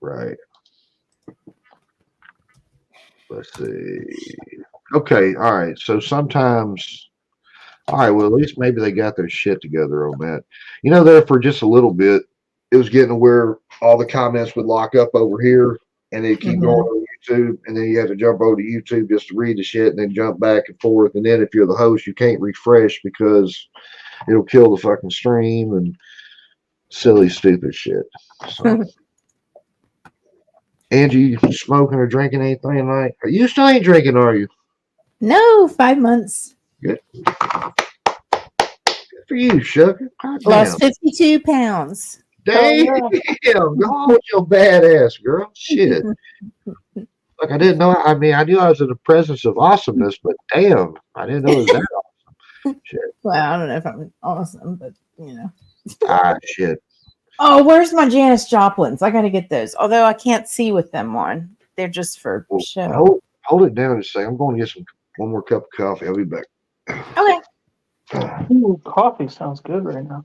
Right. Let's see. Okay. All right. So sometimes, all right. Well, at least maybe they got their shit together on that. You know, there for just a little bit, it was getting to where all the comments would lock up over here and they'd keep going on YouTube, and then you have to jump over to YouTube just to read the shit, and then jump back and forth. And then if you're the host, you can't refresh because it'll kill the fucking stream and silly, stupid shit. So, Angie, you smoking or drinking anything tonight? You still ain't drinking, are you? No, 5 months. Good. Good for you, sugar. God Lost damn. 52 pounds. Damn, go on with your badass, girl. Shit. Look, I didn't know. I mean, I knew I was in the presence of awesomeness, but damn, I didn't know it was that awesome. Shit. Well, I don't know if I'm awesome, but you know. Shit. Oh, where's my Janis Joplins? I got to get those. Although I can't see with them on. They're just for Well, show. hold it down and say, I'm going to get one more cup of coffee. I'll be back. Okay. Ooh, coffee sounds good right now.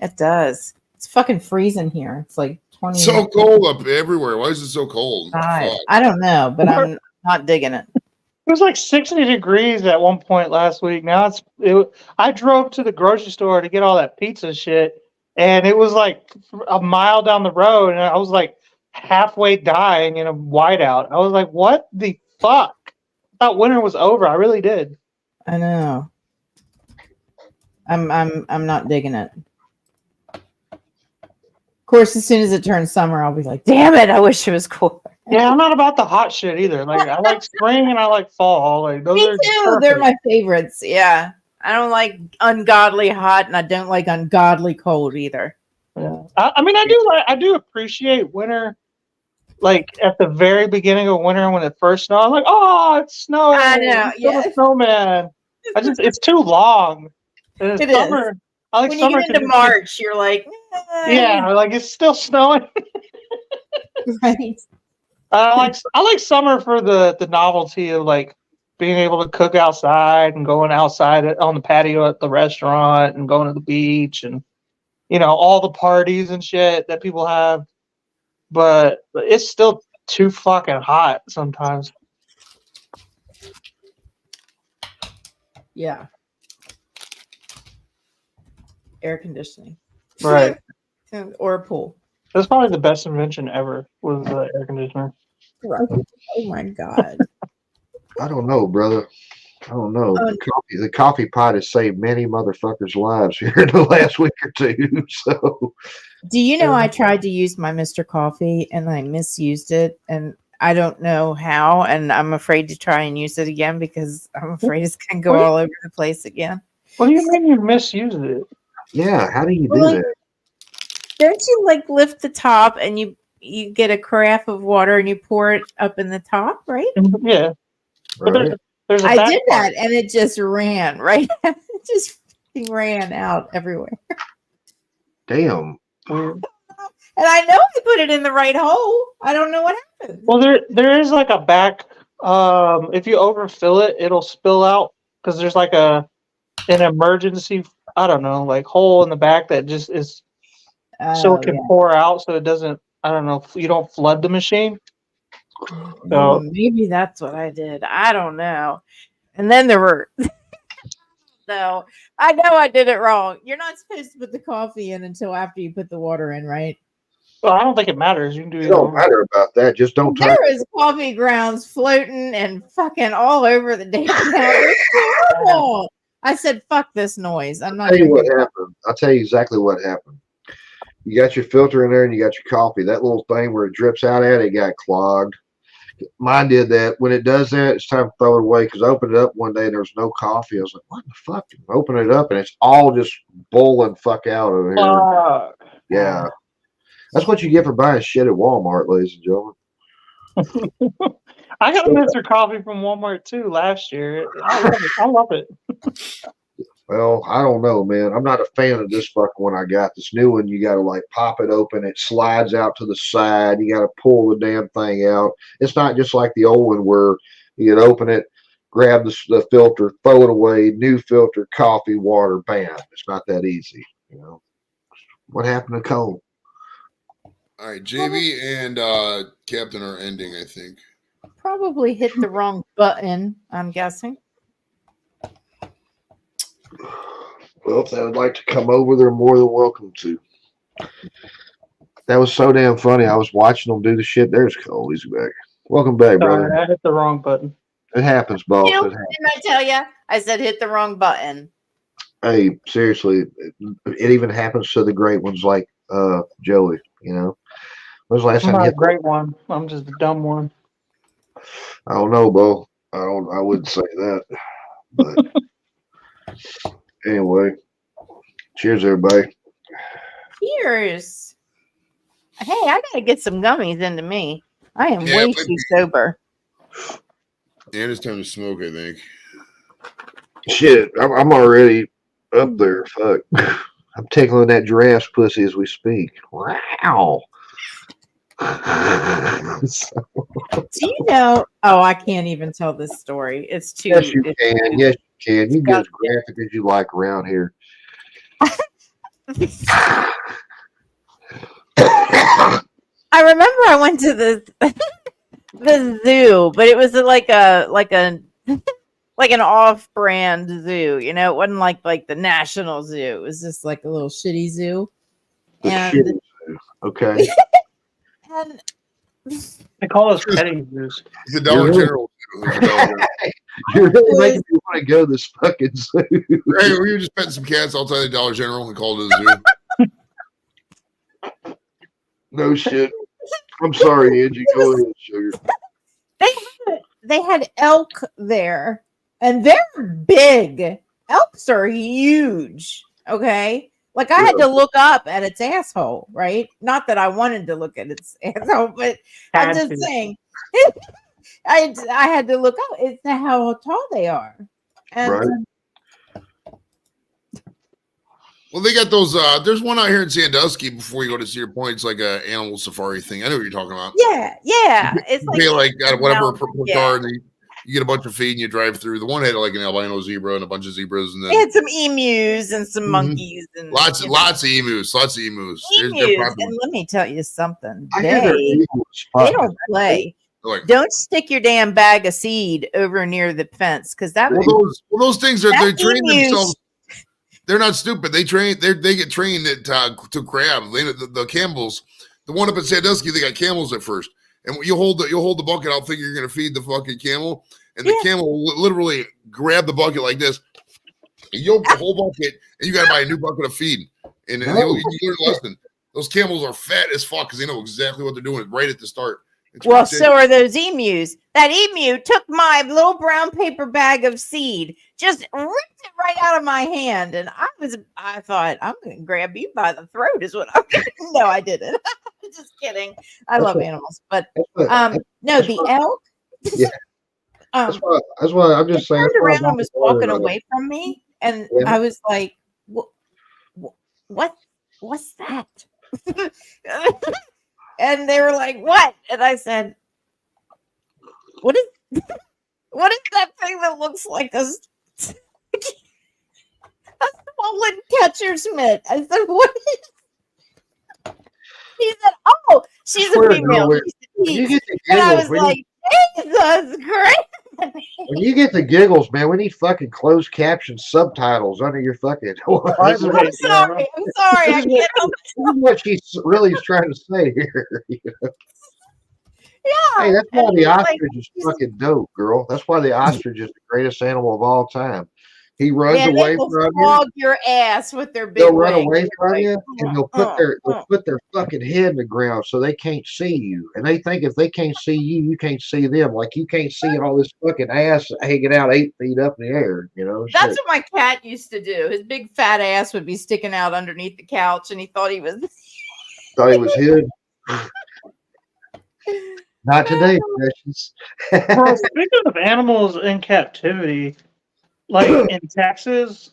It does. It's fucking freezing here. It's like 20. So cold up everywhere. Why is it so cold? Fuck. I don't know, but I'm not digging it. It was like 60 degrees at one point last week. Now I drove to the grocery store to get all that pizza shit, and it was like a mile down the road, and I was like halfway dying in a whiteout. I was like, "What the fuck?" I thought winter was over. I really did. I know. I'm not digging it. Of course, as soon as it turns summer, I'll be like, "Damn it! I wish it was cool." Yeah, I'm not about the hot shit either. Like I like spring and I like fall. Like those Me are too. perfect. They're my favorites. Yeah, I don't like ungodly hot, and I don't like ungodly cold either. Yeah. I mean, I do appreciate winter. Like at the very beginning of winter when it first snowed, I'm like, oh, it's snowing. I know, It's a yes. snowman. It's too long. And It summer, is. I like When summer you get into March, you're like, yeah, like it's still snowing. right. I like summer for the novelty of like being able to cook outside and going outside on the patio at the restaurant and going to the beach and all the parties and shit that people have. But it's still too fucking hot sometimes. Yeah. Air conditioning. Right. Or a pool. That's probably the best invention ever was the air conditioner. Right. Oh my god. I don't know, brother. I don't know. The coffee pot has saved many motherfuckers' lives here in the last week or two. So, Do you know I tried to use my Mr. Coffee and I misused it, and I don't know how, and I'm afraid to try and use it again because I'm afraid it's gonna go all over the place again. What do you mean you misused it? yeah, how do you do Well, that? Don't you like lift the top and you get a carafe of water and you pour it up in the top, right? Yeah. But Right? there's a I back did part. that and it just ran right. It just ran out everywhere. Damn. Weird. And I know I put it in the right hole. I don't know what happened. Well, there is like a back. If you overfill it, it'll spill out because there's like an emergency. I don't know, like hole in the back that just is so it can Yeah. pour out, so it doesn't. I don't know. You don't flood the machine. So Maybe that's what I did. I don't know. And then there were. No, I know I did it wrong. You're not supposed to put the coffee in until after you put the water in, right? well, I don't think it matters. You can do It either don't one. matter about that. Just don't touch There was coffee grounds floating and fucking all over the damn counter. Horrible. I said, "Fuck this noise." I'm not. I'll tell you what drinking happened. I'll tell you exactly what happened. You got your filter in there and you got your coffee. That little thing where it drips out at it got clogged. Mine did that. When it does that, it's time to throw it away because I opened it up one day and there was no coffee. I was like, what the fuck? I open it up and it's all just boiling fuck out over here. Fuck. Yeah. That's what you get for buying shit at Walmart, ladies and gentlemen. I got a Mr. Coffee from Walmart too last year. I love it. Well, I don't know, man. I'm not a fan of this fucking one I got. This new one, you got to like pop it open. It slides out to the side. You got to pull the damn thing out. It's not just like the old one where you can open it, grab the filter, throw it away, new filter, coffee, water, bam. It's not that easy, you know. What happened to Cole? All right, JV and Captain are ending, I think. Probably hit the wrong button. I'm guessing. Well, if they would like to come over, they're more than welcome to. That was so damn funny. I was watching them do the shit. There's Cole. He's back. Welcome back, brother. Sorry, I hit the wrong button. It happens, boss. You, It happens. didn't I tell you? I said hit the wrong button. Hey, seriously, it even happens to the great ones like Joey. You know, when was the last I'm time you not a hit? great one. I'm just a dumb one. I don't know, Bo. I wouldn't say that. But anyway, cheers, everybody. Cheers. Hey, I gotta get some gummies into me. I am Yeah, way it might too be- sober. And it's time to smoke, I think. Shit, I'm already up there. Fuck, I'm tickling that giraffe's pussy as we speak. Wow. So, Do you know? Oh, I can't even tell this story. It's too. yes, you it's can. too- Yes, you can. You can get as disgusting. graphic as you like around here. I remember I went to the zoo, but it was like an off-brand zoo. You know, it wasn't like the national zoo. It was just like a little shitty zoo. The And shit is- Okay. and They call us petting zoos. It's a Dollar You're- General. It's a Dollar General. You're really making me want to go to this fucking zoo. Hey, we were just petting some cats outside the Dollar General and called it a zoo. No shit. I'm sorry, Angie. Go ahead, sugar. they had elk there, and they're big. Elks are huge. Okay. Like I had to look up at its asshole, right? Not that I wanted to look at its asshole, but I'm Had just to. saying. I had to look up. It's how tall they are. And Right. Well, they got those. There's one out here in Sandusky before you go to Cedar Point. It's like a animal safari thing. I know what you're talking about. yeah. It's You pay like whatever per Yeah. car, and you get a bunch of feed and you drive through. The one had like an albino zebra and a bunch of zebras, and They then had some emus and some Mhm. monkeys and lots you of know, emus. They're emus. popular. And let me tell you something. I hear they're They illegal as fuck. don't play. They're like, Don't stick your damn bag of seed over near the fence because that well, those things are they That train emus- themselves. They're not stupid. They get trained to crab. The Campbells, the one up in Sandusky, they got camels at first, and you'll hold the bucket out, thinking you're gonna feed the fucking camel, and the camel will literally grab the bucket like this, and yoke the whole bucket, and you gotta buy a new bucket of feed. And No. you learn a lesson. Those camels are fat as fuck because they know exactly what they're doing right at the start. It's well, ridiculous. so are those emus. That emu took my little brown paper bag of seed, just ripped it right out of my hand, and I thought I'm going to grab you by the throat. Is what I no, I didn't. Just kidding. I love animals, but no, the elk. Yeah. That's why I'm just saying. Turned that's why around I'm and was not walking worried away from me, and Yeah. I was like, "What's that?" And they were like, "What?" And I said, "What is that thing that looks like a swollen catcher's mitt?" I said, "What is?" He said, "Oh, she's a Swear to female." God, She's When you get the and I giggles, was like, "Jesus Christ!" when you get the giggles, man, we need fucking closed caption subtitles under your fucking. This is what- I'm sorry. I'm sorry. I This is can't help it. this is what she's really is trying to say here. You know? Yeah. Hey, that's why And the he's like, ostrich is fucking dope, girl. That's why the ostrich is the greatest animal of all time. He runs Man, away they will from you. flog your ass with their big They'll run wings. away from Like, you, and they'll put their fucking head in the ground so they can't see you. And they think if they can't see you, you can't see them. Like you can't see all this fucking ass hanging out 8 feet up in the air. You know, That's Shit. what my cat used to do. His big fat ass would be sticking out underneath the couch, and he thought he was. Thought he was hid. Not today, precious. Bro, speaking of animals in captivity, like in Texas,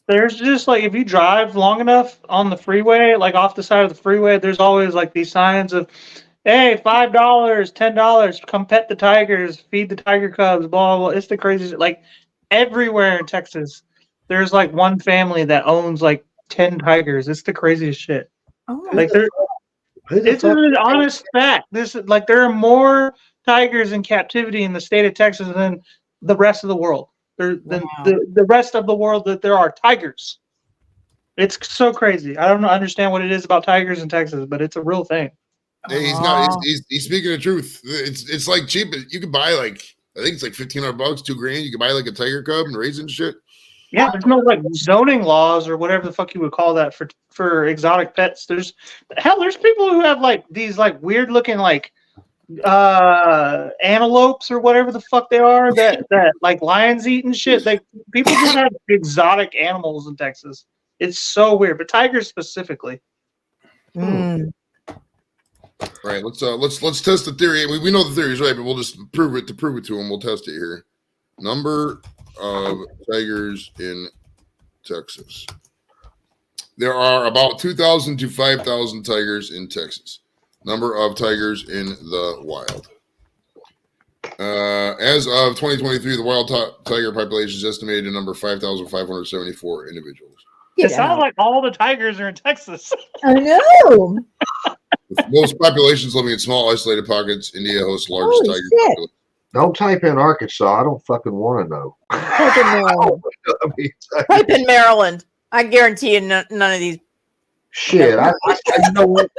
there's just like if you drive long enough on the freeway, like off the side of the freeway, there's always like these signs of, "Hey, $5, $10, come pet the tigers, feed the tiger cubs." Blah blah. Blah. It's the craziest. Like everywhere in Texas, there's like one family that owns like 10 tigers. It's the craziest shit. Oh my Like there, Who the it's fuck- an honest fact. This is like there are more tigers in captivity in the state of Texas than the rest of the world. Than Wow. the rest of the world that there are tigers. It's so crazy. I don't understand what it is about tigers in Texas, but it's a real thing. Hey, he's not. He's speaking the truth. It's like cheap. You can buy like I think it's like $1,500, $2,000. You can buy like a tiger cub and raise it and shit. Yeah, there's no like zoning laws or whatever the fuck you would call that for exotic pets. There's people who have like these like weird looking like antelopes or whatever the fuck they are that like lions eat and shit. Like people just have exotic animals in Texas. It's so weird, but tigers specifically. Mm. All right, let's test the theory. We know the theory is right, but we'll just prove it to him. We'll test it here. Number of tigers in Texas. There are about 2,000 to 5,000 tigers in Texas. Number of tigers in the wild. As of 2023, the wild tiger population is estimated to number 5,574 individuals. It sounds like all the tigers are in Texas. I know. With most populations living in small, isolated pockets, India hosts the largest Holy tiger shit. population. Don't type in Arkansas. I don't fucking want to know. Type in Maryland. I mean, Type in Maryland. I guarantee you none of these. shit. You know what?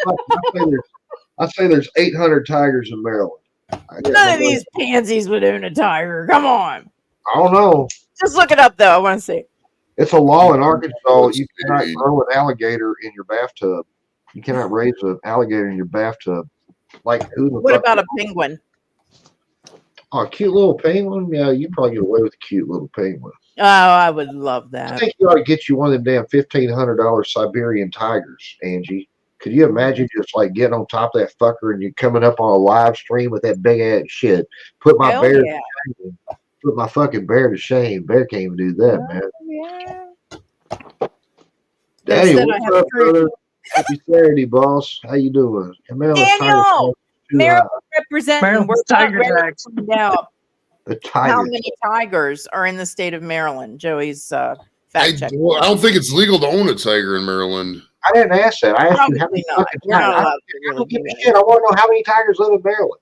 I say there's 800 tigers in Maryland. None of these pansies would own a tiger. Come on. I don't know. Just look it up, though. I want to see. It's a law in Arkansas. You cannot grow an alligator in your bathtub. You cannot raise an alligator in your bathtub. Like who the What fuck? about a penguin? Oh, a cute little penguin? Yeah, you probably get away with a cute little penguin. Oh, I would love I that. think you ought to get you one of them damn $1,500 Siberian tigers, Angie. Could you imagine just like getting on top of that fucker and you coming up on a live stream with that big ass shit? Put my Hell bear, yeah. put my fucking bear to shame. Bear can't even do that, man. Yeah. Daddy, Instead, I what's have up, fruit. brother? Happy Saturday, boss. How you doing? Daniel! Maryland representing. Maryland's We're tiger not ready tax. to find out The how tiger. many tigers are in the state of Maryland. Joey's I fact check. don't think it's legal to own a tiger in Maryland. I didn't ask that. I asked you how Probably many not. fucking We're not tigers. allowed to I really don't give do a that. shit. I want to know how many tigers live in Maryland.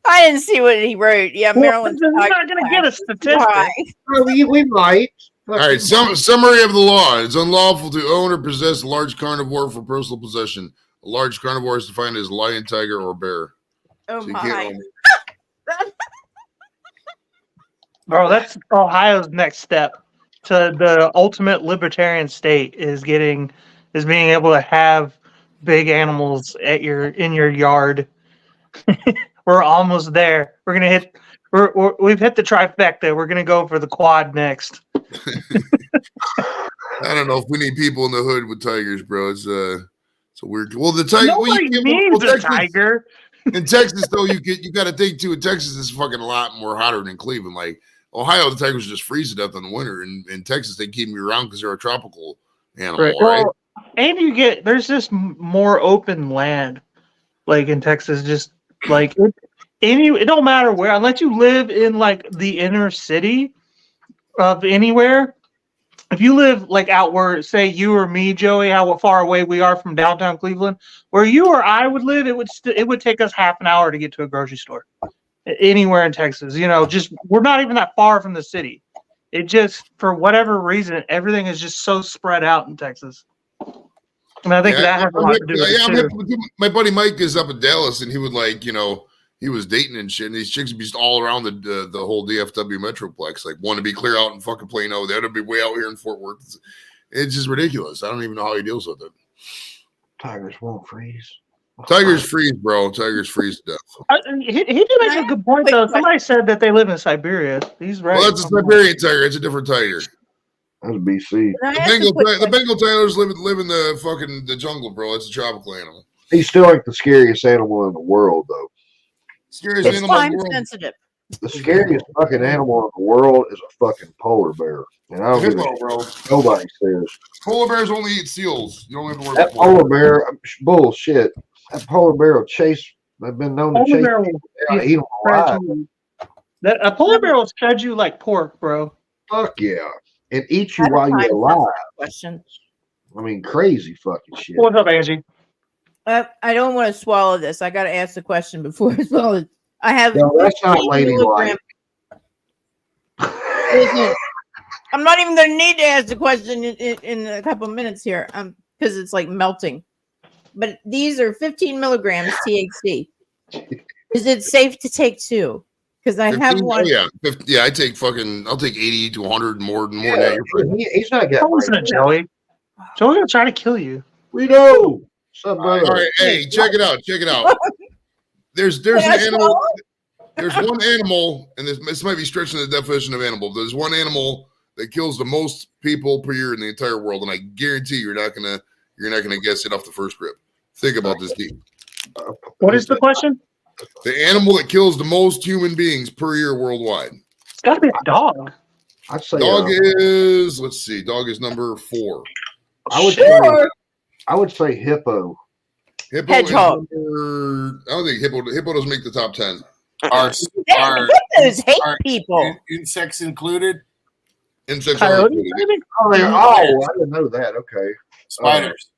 I didn't see what he wrote. Yeah, Well, Maryland's you're tiger not going to get a tax is statistic. high. Well, we might. All right, summary of the law. It's unlawful to own or possess a large carnivore for personal possession. A large carnivore is defined as lion, tiger, or bear. Oh So you my. can't own Bro, that's Ohio's next step to the ultimate libertarian state is being able to have big animals in your yard. We're almost there. We've hit the trifecta. We're gonna go for the quad next. I don't know if we need people in the hood with tigers, bro. It's a weird. Well, the tiger. Nobody needs a tiger. In Texas, though, you got to think too. In Texas, it's fucking a lot more hotter than Cleveland. Like Ohio, the tigers just freeze to death in the winter. And in Texas, they keep them around because they're a tropical animal, right? Well, and there's just more open land, like in Texas. Just like it don't matter where, unless you live in like the inner city of anywhere. If you live like out where, say, you or me, Joey, how far away we are from downtown Cleveland, where you or I would live, it would take us half an hour to get to a grocery store. Anywhere in Texas, just we're not even that far from the city. It just, for whatever reason, everything is just so spread out in Texas. And I think that has a lot to do with it too. My buddy Mike is up in Dallas, and he would he was dating and shit, and these chicks would be just all around the whole DFW Metroplex. Like, one to be clear out in fucking Plano, the other to be way out here in Fort Worth. It's just ridiculous. I don't even know how he deals with it. Tigers won't freeze. Tigers freeze, bro. Tigers freeze to death. He did make a good point, though. Somebody said that they live in Siberia. He's right. Well, that's a Siberian tiger. It's a different tiger. That's BC. The Bengal tigers live in the jungle, bro. It's a tropical animal. He's still like the scariest animal in the world, though. Scariest It's animal in time the world. sensitive. The scariest fucking animal in the world is a fucking polar bear. And I don't give a Hippo, shit bro. what nobody says. Polar bears only eat seals. You don't have to worry That about polar polar bear, bullshit. That polar bear will chase. They've been known to Polar chase bear people will down, eat them alive. A polar bear will shed you like pork, bro. Fuck yeah. And eat you At a while time you're alive. Question. I mean, crazy fucking shit. What's up, Angie? I don't want to swallow this. I got to ask the question before I swallow it. I have. No, that's not 15 ladylike. Listen, I'm not even going to need to ask the question in a couple of minutes here, because it's like melting. but these are 15 milligrams THC. Is it safe to take 2? Because I have 15? one. Oh, yeah. 50, yeah, I'll take 80 to 100 more than that. You're fine. He's not got. Listen to Joey. Joey gonna try to kill you. Rito, what's up, brother? All right, hey, check it out. There's an animal. There's one animal, and this might be stretching the definition of animal. There's one animal that kills the most people per year in the entire world, and I guarantee you're not gonna guess it off the first grip. Think about this deep. What is the question? The animal that kills the most human beings per year worldwide. It's gotta be a dog. I'd say Dog is, let's see, dog is number 4. I would say hippo. Hippo Hedgehog. I don't think hippo doesn't make the top 10. Are Hippos hate are people. insects included? Insects are Coyote, included. maybe? I didn't know that. Okay. Spiders?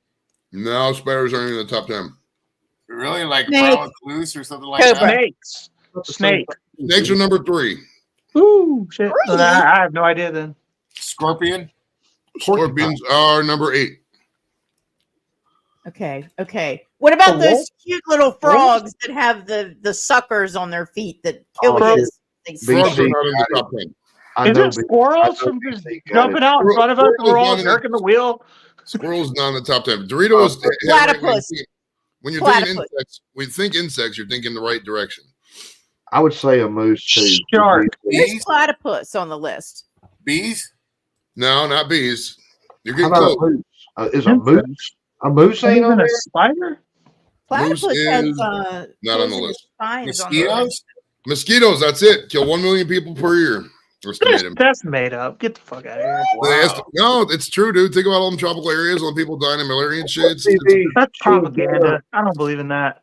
No, spiders aren't even in the top 10. Really? Like Snake. brown recluse or something like Cobra. that? Snakes. Snake. Snakes are number 3. Ooh, shit. Really? I have no idea then. Scorpion? Scorpions are number 8. Okay. What about A those wolf? cute little frogs that have the suckers on their feet that kill Oh, you? shit. They Frogs sting. are not in the top 10. I Is know, it squirrels I know from just BC got jumping it. out in front of us and we're all Squirrels jerking the wheel? Squirrels not in the top 10. Doritos. Platypus. When you're thinking Platypus. insects, when you think insects, you're thinking the right direction. I would say a moose too. Shark. There's Bees? platypus on the list. Bees? No, not bees. You're How getting about a close. moose? Is a moose? A moose ain't Even on a there. spider? Platypus Moose has is not on the poisonous list. spines on the list. Mosquitoes? Mosquitoes, that's it. Kill 1 million people per year. Estimated. That's made up. Get the fuck out of here. No, it's true, dude. Think about all them tropical areas, all the people dying of malaria and shit. That's propaganda. I don't believe in that.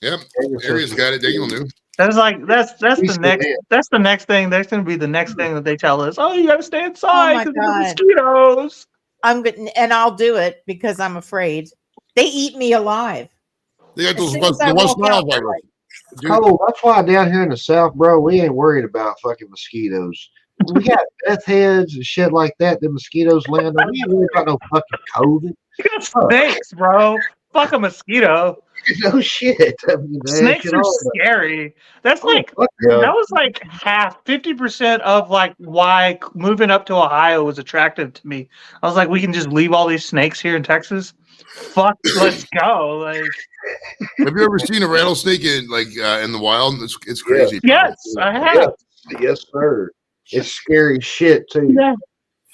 Yep, areas got it. Daniel knew. That's like that's the He's next dead. that's the next thing. That's gonna be the next thing that they tell us. Oh, you gotta stay inside my because of the God. mosquitoes. I'm good, and I'll do it because I'm afraid they eat me alive. They got As those soon as I the West walk Nile out, they're virus. Dude, Cole, that's why down here in the South, bro, we ain't worried about fucking mosquitoes. We got death heads and shit like that. The mosquitoes land on. We ain't worried about no fucking COVID. You got snakes, bro. Fuck a mosquito. No shit. I mean, that Snakes shit are all about- scary. That's like Fuck yeah. that was like half 50% of like why moving up to Ohio was attractive to me. I was like, we can just leave all these snakes here in Texas. Fuck, let's go. Like, have you ever seen a rattlesnake in the wild? It's crazy. yes, I have. Yes, sir. It's scary shit too. Yeah,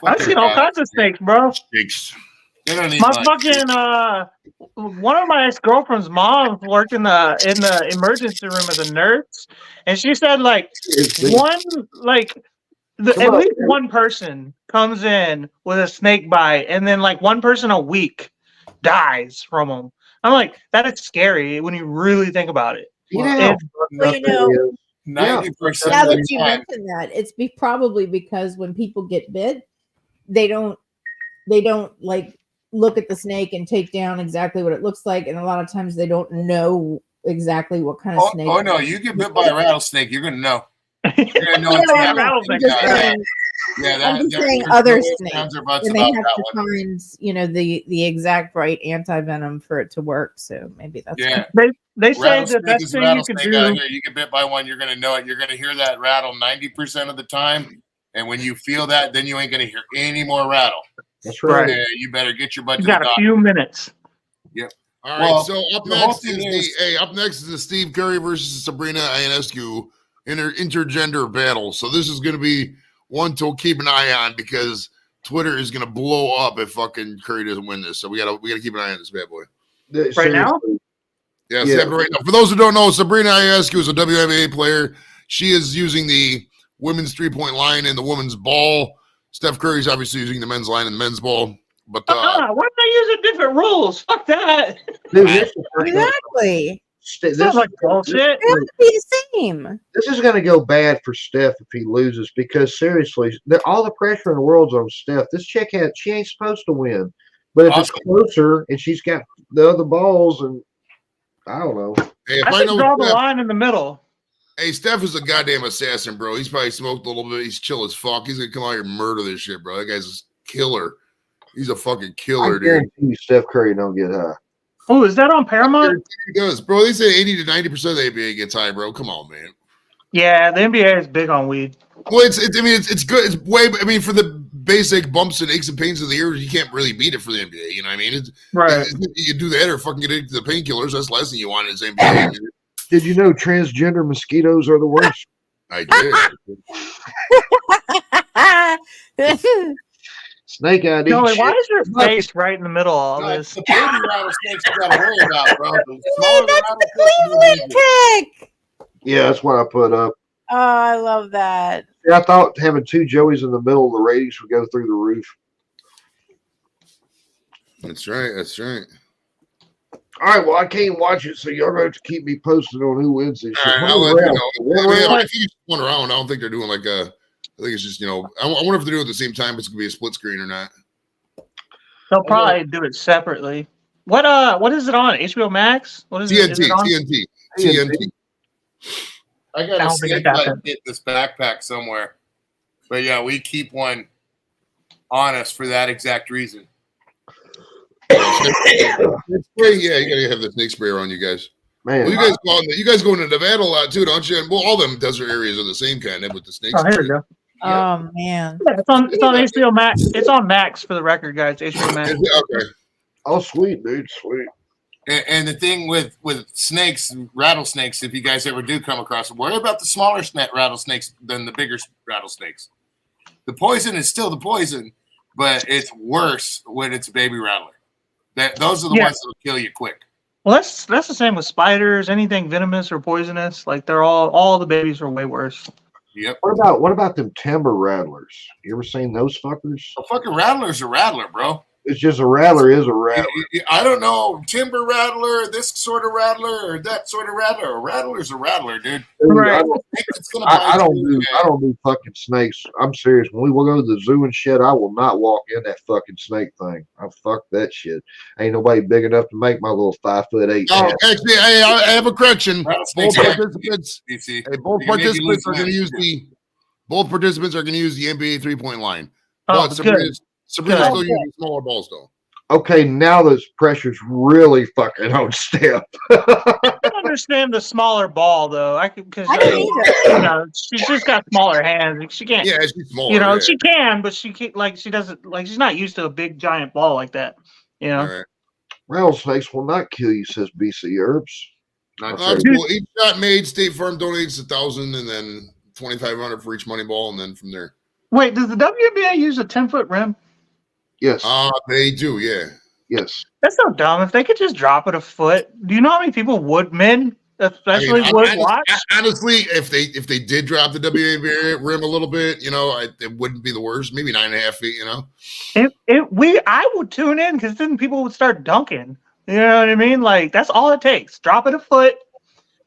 I've seen all kinds of snakes, bro. Snakes. They don't need My much. fucking one of my ex-girlfriend's moms worked in the emergency room as a nurse, and she said like at least one person comes in with a snake bite, and then like one person a week dies from them. I'm like, that is scary when you really think about it. You know how It's- fucked Well, up you know, it is? 90% now of that the you time. mentioned that, it's probably because when people get bit, they don't like look at the snake and take down exactly what it looks like, and a lot of times they don't know exactly what kind of snake. Oh no, you get bit by a rattlesnake, you're gonna know. You're gonna know No, it's I'm that rattlesnake. just guy. saying, Yeah, I'm just saying there's other no snakes, ands or buts and they about have that to one. find the exact right anti venom for it to work. So maybe that's Yeah, They say the rattlesnake best is thing you can rattlesnake out do. here. You get bit by one, you're gonna know it. You're gonna hear that rattle 90% of the time, and when you feel that, then you ain't gonna hear any more rattle. That's right. Right. Yeah, you better get your butt You to the got a doctor. few minutes. All right, Well, so up the whole next thing is up next is the Steve Curry versus Sabrina Ionescu intergender battle. So this is going to be one to keep an eye on because Twitter is going to blow up if fucking Curry doesn't win this. So we gotta keep an eye on this bad boy. Right now? Seriously. Yes, Yeah. right now. For those who don't know, Sabrina Ionescu is a WNBA player. She is using the women's 3-point line and the women's ball. Steph Curry's obviously using the men's line and the men's ball. But Why are they using different rules? Fuck that. Dude, this is exactly. Sounds like bullshit. It would be the same. This is going to go bad for Steph if he loses because seriously, all the pressure in the world's on Steph. This chick she ain't supposed to win, but if it's closer and she's got the other balls, and I don't know. hey, if I I should know draw the Steph, line in the middle. hey, Steph is a goddamn assassin, bro. He's probably smoked a little bit. He's chill as fuck. He's gonna come out here and murder this shit, bro. That guy's a killer. He's a fucking I killer, dude. guarantee you, Steph Curry don't get high. Oh, is that on Paramount? It does, bro. They say 80 to 90% of the NBA gets high, bro. Come on, man. Yeah, the NBA is big on weed. Well, it's good. It's way. I mean, for the basic bumps and aches and pains of the ears, you can't really beat it for the NBA. You know what I mean? Right. You do that or fucking get into the painkillers. That's the last thing you want in this NBA. Did you know transgender mosquitoes are the worst? I did. Snake ID. Joey, why is your face right in the middle of all No, this? the baby rattlesnakes you gotta worry about, bro. The Man, smaller the that's the rattlesnakes, the more Cleveland pick. Yeah, that's what I put up. Oh, I love that. Yeah, I thought having two Joeys in the middle of the ratings would go through the roof. That's right. That's right. All right, well, I can't watch it, so y'all have to keep me posted on who wins this shit. All right, I'll let you know. I think it's one round. I don't think they're doing like a. I think it's just, I wonder if they're doing it at the same time. It's gonna be a split screen or not. They'll probably do it separately. What is it on? HBO Max? What is it? Is it on? TNT. I I got a don't think snake it bite happened. hit this backpack somewhere. But yeah, we keep one on us for that exact reason. Spray, yeah, you gotta have the snake sprayer on you guys. Man, Well, you guys go into Nevada a lot too, don't you? And well, all them desert areas are the same kind of with the snakes. Oh, here we go. Oh man. Yeah, it's on HBO Max. It's on Max for the record, guys. HBO Max. Okay. oh, sweet, dude, sweet. And the thing with snakes, rattlesnakes, if you guys ever do come across them, worry about the smaller rattlesnakes than the bigger rattlesnakes. The poison is still the poison, but it's worse when it's a baby rattler. Those are the ones that will kill you quick. Well, that's the same with spiders. Anything venomous or poisonous, like they're all the babies are way worse. Yep. What about them timber rattlers? You ever seen those fuckers? A fucking rattler's a rattler, bro. It's just a rattler is a rattler. I don't know, timber rattler, this sort of rattler, or that sort of rattler. A rattler's a rattler, dude. Right. I don't do fucking snakes. I'm serious. When we will go to the zoo and shit, I will not walk in that fucking snake thing. I fuck that shit. Ain't nobody big enough to make my little 5'8". Oh, actually, I have a correction. Both Rattlesnakes are participants, DC. both You're gonna make you participants lose are going to hands, use both participants are going to use the NBA 3-point line. Oh, But good. Sabrina's Good. still using smaller balls though. Okay, now this pressure's really fucking on Steph. I can understand the smaller ball though. I can because I don't either. she's just got smaller hands. She can't. Yeah, she's smaller. She can, but she can't. Like she doesn't. Like she's not used to a big giant ball like that. You know. All right. Rattlesnakes will not kill you, says BC Herbs. Not Okay. true. Well, each shot made, State Farm donates 1,000 and then 2,500 for each money ball, and then from there. Wait, does the WNBA use a 10-foot rim? Yes, They do, yeah. yes. That's so dumb. If they could just drop it a foot, do you know how many people men especially would watch? Honestly, if they did drop the WNBA rim a little bit, it wouldn't be the worst. Maybe 9.5 feet, I would tune in because then people would start dunking. You know what I mean? Like that's all it takes. Drop it a foot,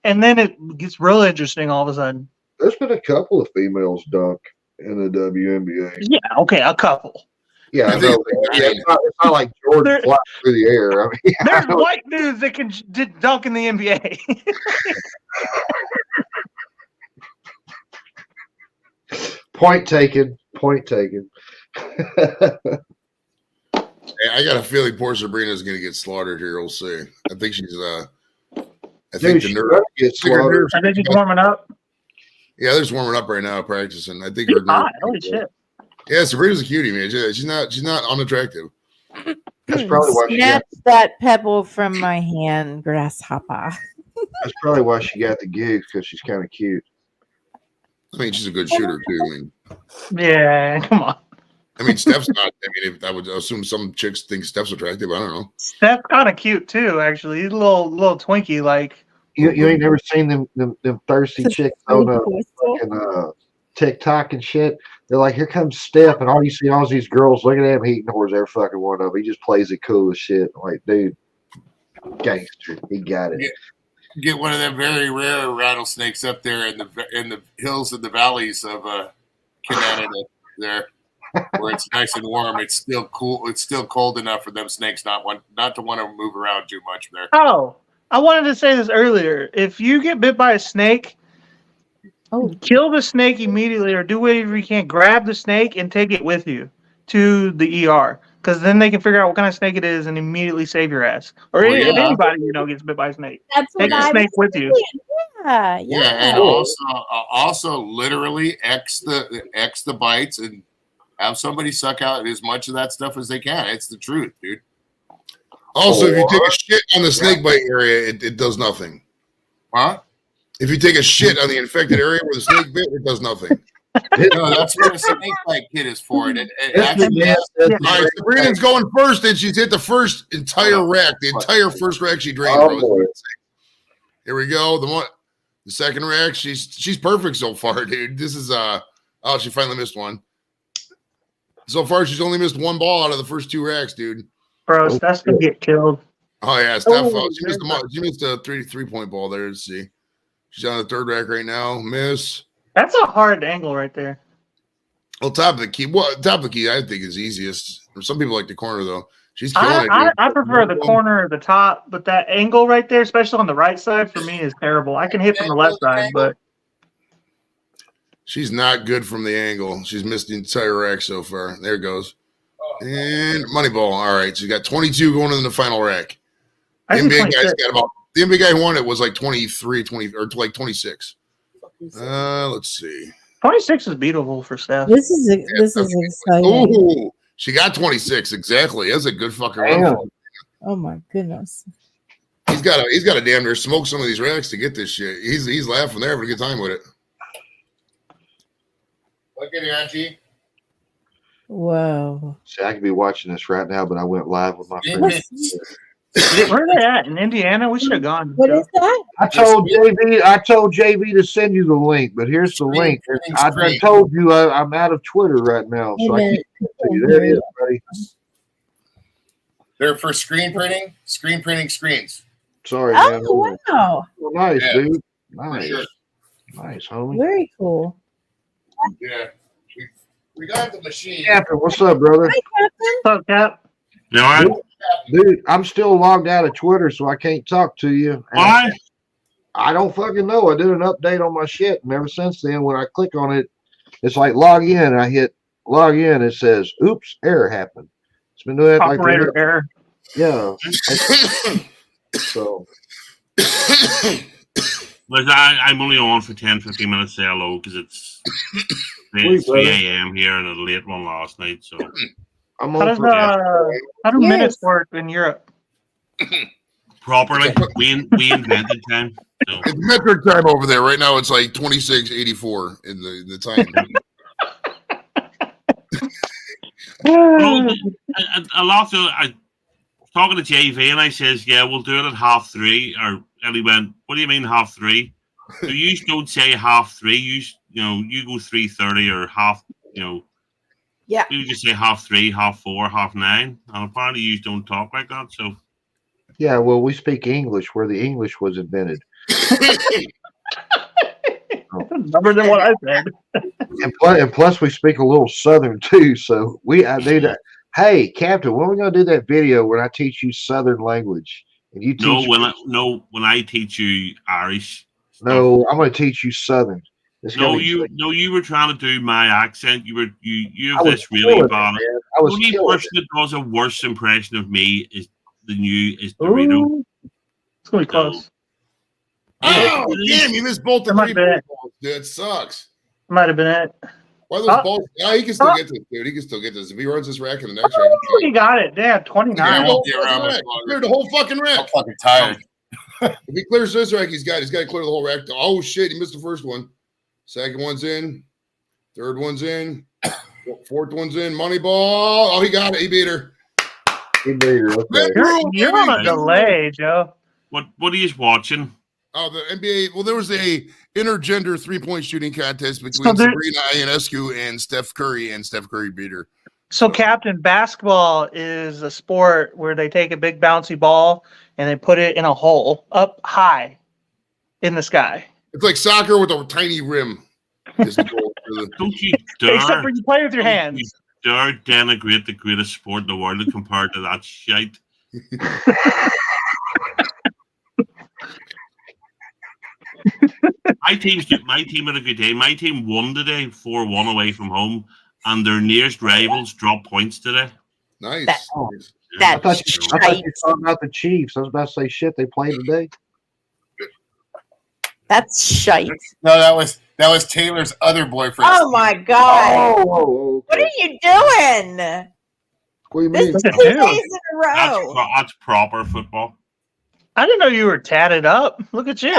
and then it gets real interesting all of a sudden. There's been a couple of females dunk in the WNBA. Yeah, okay, a couple. Yeah, I I know. think It's not like Jordan flying through the air. I mean, There's white dudes that can dunk in the NBA. point taken. Point taken. I got a feeling poor Sabrina is going to get slaughtered here. We'll see. I think she's. I think Dude, the she nerve. better get slaughtered. I think he's warming up. Yeah, they're just warming up right now, practicing. I think He's her nerve. hot. Holy shit. Yeah, Sabrina's a cutie, man. She's not unattractive. That's probably why she got. Snatch that pebble from my hand, grasshopper. That's probably why she got the gig, because she's kind of cute. I mean, she's a good shooter too. Yeah, come on. I mean, Steph's not. I mean, I would assume some chicks think Steph's attractive. I don't know. Steph's kind of cute too, actually. He's a little twinkie, like. You ain't never seen them thirsty chicks on TikTok and shit. They're like, here comes Steph, and all you see all these girls looking at him. He ignores every fucking one of them. He just plays it cool as shit. Like, dude, gangster. He got it. Get one of them very rare rattlesnakes up there in the hills and the valleys of Canada there, where it's nice and warm. It's still cool. It's still cold enough for them snakes not to want to move around too much there. Oh, I wanted to say this earlier. If you get bit by a snake, kill the snake immediately, or do whatever you can. Grab the snake and take it with you to the ER, because then they can figure out what kind of snake it is and immediately save your ass. Or Well, if yeah. anybody gets bit by a snake, That's take what the I snake was with you. thinking. Yeah, Yeah, and also literally X the bites and have somebody suck out as much of that stuff as they can. It's the truth, dude. Also, if you take a shit on the snake bite area, it does nothing. Huh? If you take a shit on the infected area where the snake bit, it does nothing. No, that's what a snake bite kit is for. It This actually man has- said All right, Sabrina's going first, and she's hit the first entire rack. The entire first rack she drained, Oh, bro. boy. Here we go. The second rack, she's perfect so far, dude. This is she finally missed one. So far, she's only missed one ball out of the first two racks, dude. Bro, Steph's gonna get killed. Oh yeah, Steph. Oh, She missed a three-point ball there. Let's see. She's on the third rack right now. Miss. That's a hard angle right there. Well, top of the key. Well, top of the key, I think is easiest. Some people like the corner though. She's killing it. Dude. I prefer the corner or the top, but that angle right there, especially on the right side, for me is terrible. I can hit from the left side, but She's not good from the angle. She's missed the entire rack so far. There it goes. And money ball. All right. So you got 22 going in the final rack. The I think NBA guy's 26. got about the NBA guy who won it was like 23, 20 or like 26. Let's see. 26 is beatable for Steph. This is exciting. Oh, she got 26 exactly. That's a good fucking run. Damn. Oh my goodness. He's got to damn near smoke some of these racks to get this shit. He's laughing there, having a good time with it. Look at it, Angie. Whoa. See, I could be watching this right now, but I went live with my friend. Where are they at? In Indiana? We should have gone. What is that? I told JB to send you the link, but here's the link. I told you I'm out of Twitter right now, so I can't see you. There it is, buddy. They're for screen printing screens. Sorry, man. Oh, wow. Well, nice, Yeah. dude. For Nice. sure. Nice, homie. Very cool. Yeah. We got the machine. Captain, what's up, brother? Hi, Captain. What's up, Cap? You all right? Dude, I'm still logged out of Twitter, so I can't talk to you. And Why? I don't fucking know. I did an update on my shit, and ever since then, when I click on it, it's like log in. And I hit log in. It says, "Oops, error happened." It's been doing that like Operator error. yeah. So Look, I'm only on for 10, 15 minutes to say hello because it's 3 a.m. here and a late one last night. So I'm How on does for how do Yes. minutes work in Europe? properly, we invented time. So It's metric time over there right now. It's like 26:84 in the time. a lot of I was talking to JV and I says, "Yeah, we'll do it at 3:30." And he went, "What do you mean 3:30? So you don't say 3:30. You go 3:30 or half. Yeah. You just say 3:30, 4:30, 9:30. And apparently you don't talk like that. So yeah. Well, we speak English where the English was invented, Number than what I said. and plus we speak a little Southern too. So I do that. Hey, Captain, when are we gonna do that video when I teach you Southern language and you teach? when I teach you Irish. No, I'm gonna teach you Southern. It's gonna be You were trying to do my accent. You I have was this really killing it, bad. man. The I was only killing person that does a worse impression of me is Dorito. Ooh, it's gonna be close. Oh, damn! You missed both the That might three be it. balls, dude. It sucks. Might have been it. Why those Huh? balls? Yeah, he can still Huh? get this, dude. He can still get this. If he runs this rack in the next rack, Oh, he got it. Damn, Yeah, 29. I he won't get around cleared much longer. Cleared the whole fucking I'm rack. fucking tired. If he clears this rack, he's got to clear the whole rack. Oh shit! He missed the first one. Second one's in. Third one's in. Fourth one's in. Money ball. Oh, he got it. He beat her. He beat her, okay. You're on a delay, Joe. What are you watching? Oh, the NBA. Well, there was a intergender 3-point shooting contest between there- Sabrina Ionescu and Steph Curry, and Steph Curry beat her. So, Captain, basketball is a sport where they take a big bouncy ball and they put it in a hole up high in the sky. It's like soccer with a tiny rim. Is the goal for the- Don't you dare! Except for you play with your don't hands. you dare denigrate the greatest sport in the world compared to that shite. My team had a good day. My team won today, 4-1 away from home, and their nearest rivals dropped points today. Nice. That- Nice. I That thought you were shite. talking about the Chiefs. I was about to say shit. They played today. That's shite. No, that was Taylor's other boyfriend. Oh my god. Oh, What okay. are you doing? What do you This mean? is Look 2 at you. days in a row. That's proper football. I didn't know you were tatted up. Look at you.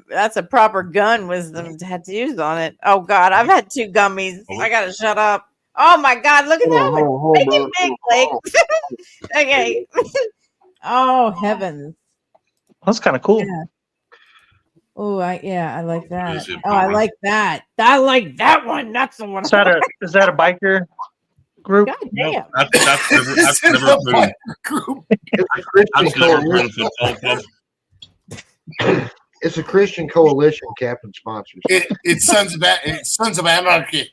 That's a proper gun with some tattoos on it. Oh god, I've had 2 gummies. I gotta shut up. Oh my god, look at that one. Hold Make on, it big, Blake. Okay. Oh heavens. That's kind of cool. Yeah. Oh, I like that. Is it Oh, I proper? like that. I like that one. That's the one. Is that a biker group? God damn. That's never proven. Group. It's a Christian That's never coalition. proven football club. It's a Christian coalition. Captain sponsors. It's Sons of Anarchy.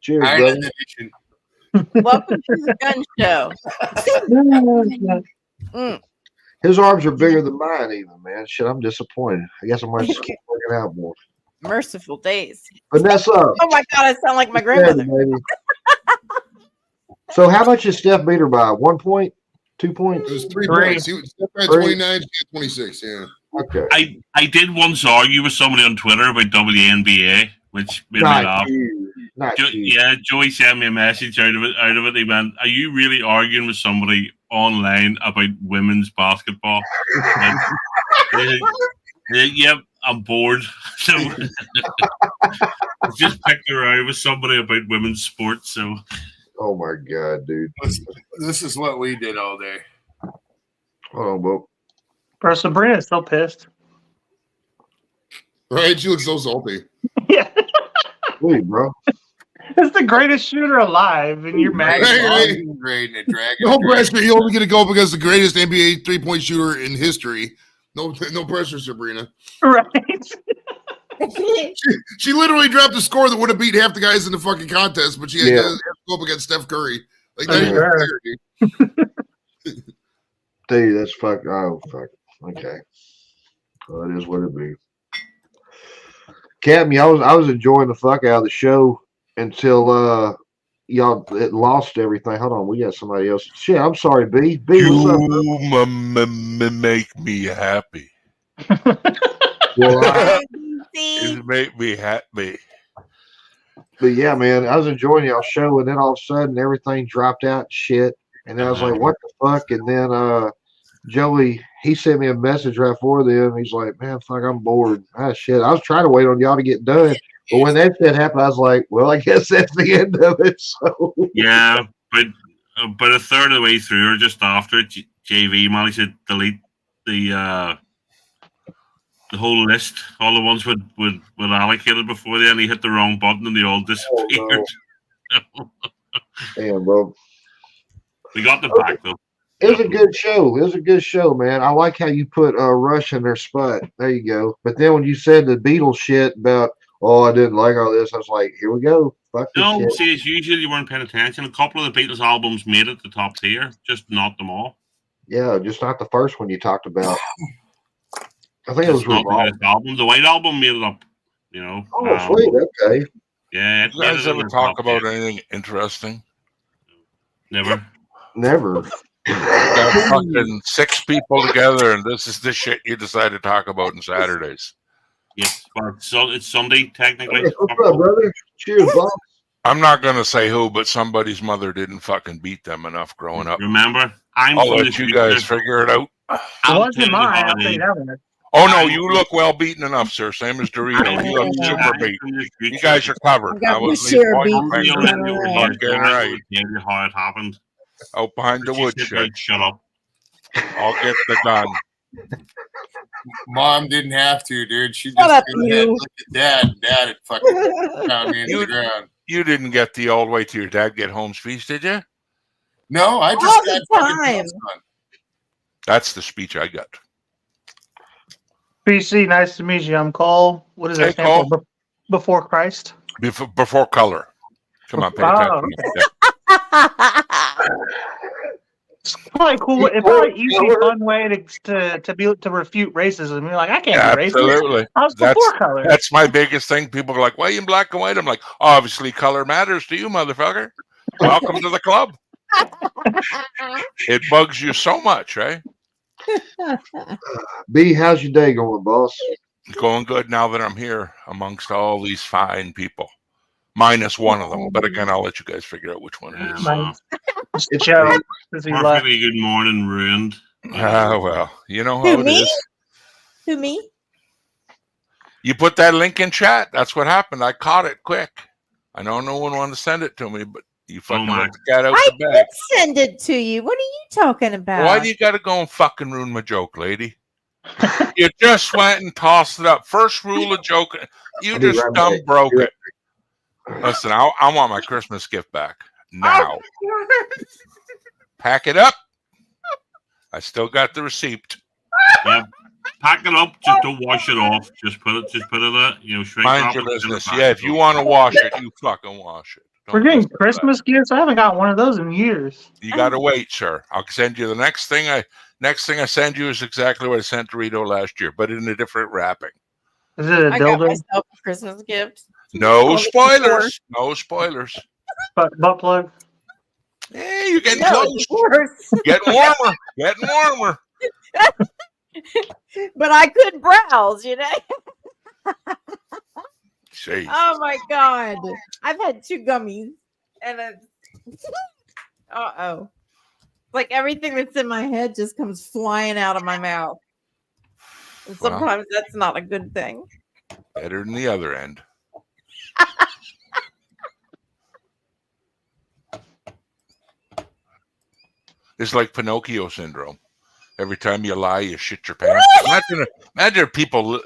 Cheers, Iron brother. Edition. Welcome to the gun show. Mm. His arms are bigger than mine, even, man. Shit, I'm disappointed. I guess I might just keep working out more. Merciful days. Vanessa. Oh my god, I sound like my grandmother. Baby. So, how much is Steph beat her by? 1 point? 2 points? It was 3 Three. points. He was at 29, she had 26. Yeah. Okay. I did once argue with somebody on Twitter about WNBA, which made me Not laugh. you. Not you. Yeah, Joey sent me a message out of it. He went, "Are you really arguing with somebody online about women's basketball?" Yep, I'm bored. So just picked around with somebody about women's sports. So Oh, my God, dude. This is what we did all day. Hold on, Bo. Bro, Sabrina's still pissed. Right? She looks so salty. Yeah. Wait, bro. It's the greatest shooter alive, and you're mad. Hey, Great and dragging. No pressure. You only get to go because the greatest NBA 3-point shooter in history. No pressure, Sabrina. Right. She literally dropped a score that would have beat half the guys in the fucking contest, but she had to go up against Steph Curry. Like, not even Sure. fair, dude. Dude, that's fuck. Oh, fuck. Okay. Well, it is what it be. Captain, I was enjoying the fuck out of the show until y'all it lost everything. Hold on, we got somebody else. Shit, I'm sorry, B. B, what's up? You make me happy. Well, See? You make me happy. but yeah, man, I was enjoying y'all show, and then all of a sudden everything dropped out and shit. And then I was like, what the fuck? And then Joey, he sent me a message right before then. He's like, man, fuck, I'm bored. Ah, shit. I was trying to wait on y'all to get done. But when that shit happened, I was like, well, I guess that's the end of it. So yeah, but a third of the way through or just after JV managed to delete the whole list, all the ones with allocated before then. He hit the wrong button and they all disappeared. damn, bro. We got them back though. It was a good show. It was a good show, man. I like how you put Rush in their spot. There you go. But then when you said the Beatles shit about, oh, I didn't like all this, I was like, here we go. Fuck this No, shit. see, it's usually you weren't paying attention. A couple of the Beatles albums made it the top tier, just not them all. Yeah, just not the first one you talked about. I think it was Just not the Revolver. best album. The White Album made it up. You know. Oh, sweet. Okay. Yeah. It You made guys it in ever the talk top about 10. anything interesting? Never. Never. Got fucking 6 people together, and this is the shit you decide to talk about on Saturdays. Yes, but so it's Sunday technically. What's up, brother? Cheers, boss. I'm not going to say who, but somebody's mother didn't fucking beat them enough growing up. Remember, I'm I'll from the let you future. guys figure it out. It I'm wasn't telling you mine. how I'll it tell you is. that one. Oh, no, you look well beaten enough, sir. Same as Dorito. You look super I'm beat. from the You future. guys are covered. I got I my was share point beat. your I'm finger real into Right. it. Get it I right. will tell you how it happened. out behind the She said, woodshed. "Right, shut up." I'll get the gun. Mom didn't have to, dude. She just Shut up, went ahead and you. looked at Dad, and Dad had fucking found me into the ground. You didn't get the all the way to your dad get home speech, did you? No, I just All got the fucking time. pants on. That's the speech I got. BC, nice to meet you. I'm Cole. What does that Hey, stand for? Before Christ? Before color. Come on, pay Oh, attention. It's probably cool. It's probably easy, fun way to refute racism. You're like, I can't be racist. Absolutely. I was That's- before color. That's my biggest thing. People are like, why are you in black and white? I'm like, obviously color matters to you, motherfucker. Welcome to the club. It bugs you so much, right? B, how's your day going, boss? Going good now that I'm here amongst all these fine people. Minus one of them, but again, I'll let you guys figure out which one it is. It's Joe, me. because he left. Perfectly good morning, ruined. Ah, well, you know how Who, it me? is. Who, me? You put that link in chat. That's what happened. I caught it quick. I know no one wanted to send it to me, but you fucking my. let the cat out I the bag. did send it to you. What are you talking about? Why do you got to go and fucking ruin my joke, lady? You just went and tossed it up. First rule of joking. You I'll be just right dumb back. broke it. Listen, I want my Christmas gift back now. Pack it up. I still got the receipt. Yeah, pack it up. Just don't wash it off. Just put it shrink Mind wrap your it, send it business. back. Yeah, if you want to wash it, you fucking wash it. We're Don't getting listen to that. Christmas gifts. I haven't got one of those in years. You got to wait, sir. I'll send you the next thing. Next thing I send you is exactly what I sent Dorito last year, but in a different wrapping. Is it a I got dildo? myself a Christmas gift. No Oh, spoilers. No spoilers. Butt plug? Hey, you're getting No, close. of course. Getting warmer. Getting warmer. But I could browse, you know. Jeez. Oh my god. I've had 2 gummies and like everything that's in my head just comes flying out of my mouth. And Well. sometimes that's not a good thing. Better than the other end. It's like Pinocchio syndrome. Every time you lie, you shit your pants. Imagine if people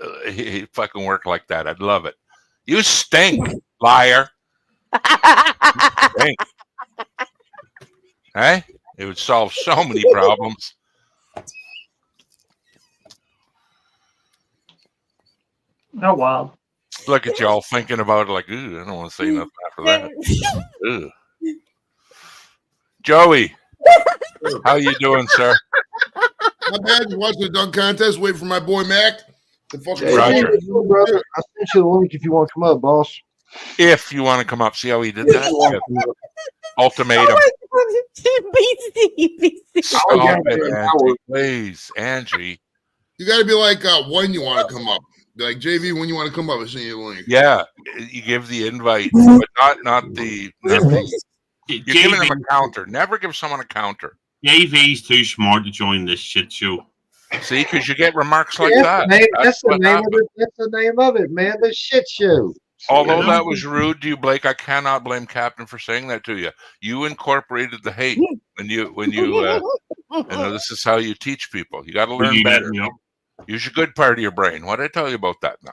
fucking work like that. I'd love it. You stink, liar. Stink. Hey? It would solve so many problems. Oh, wow. Look at y'all thinking about it like, ooh, I don't want to say nothing after that. Ooh. Joey, how you doing, sir? Not bad. Just watching the dunk contest. Wait for my boy Mac. The fucking Hey, Roger. brother, I sent you the link if you want to come up, boss. If you want to come up, see how he did that? Yeah. Ultimatum. BC. Stop yeah, it, yeah. Angie. Please, Angie. You got to be like when you want to come up. Be like JV, when you want to come up, I send you the link. Yeah, you give the invite, but not the. You're giving them a counter. Never give someone a counter. JV's too smart to join this shit show. See, because you get remarks like That's that. That's the what name of happened. it. That's the name of it, man. The shit show. Although that was rude to you, Blake, I cannot blame Captain for saying that to you. You incorporated the hate when you this is how you teach people. You got to learn better. Use your good part of your brain. What did I tell you about that now?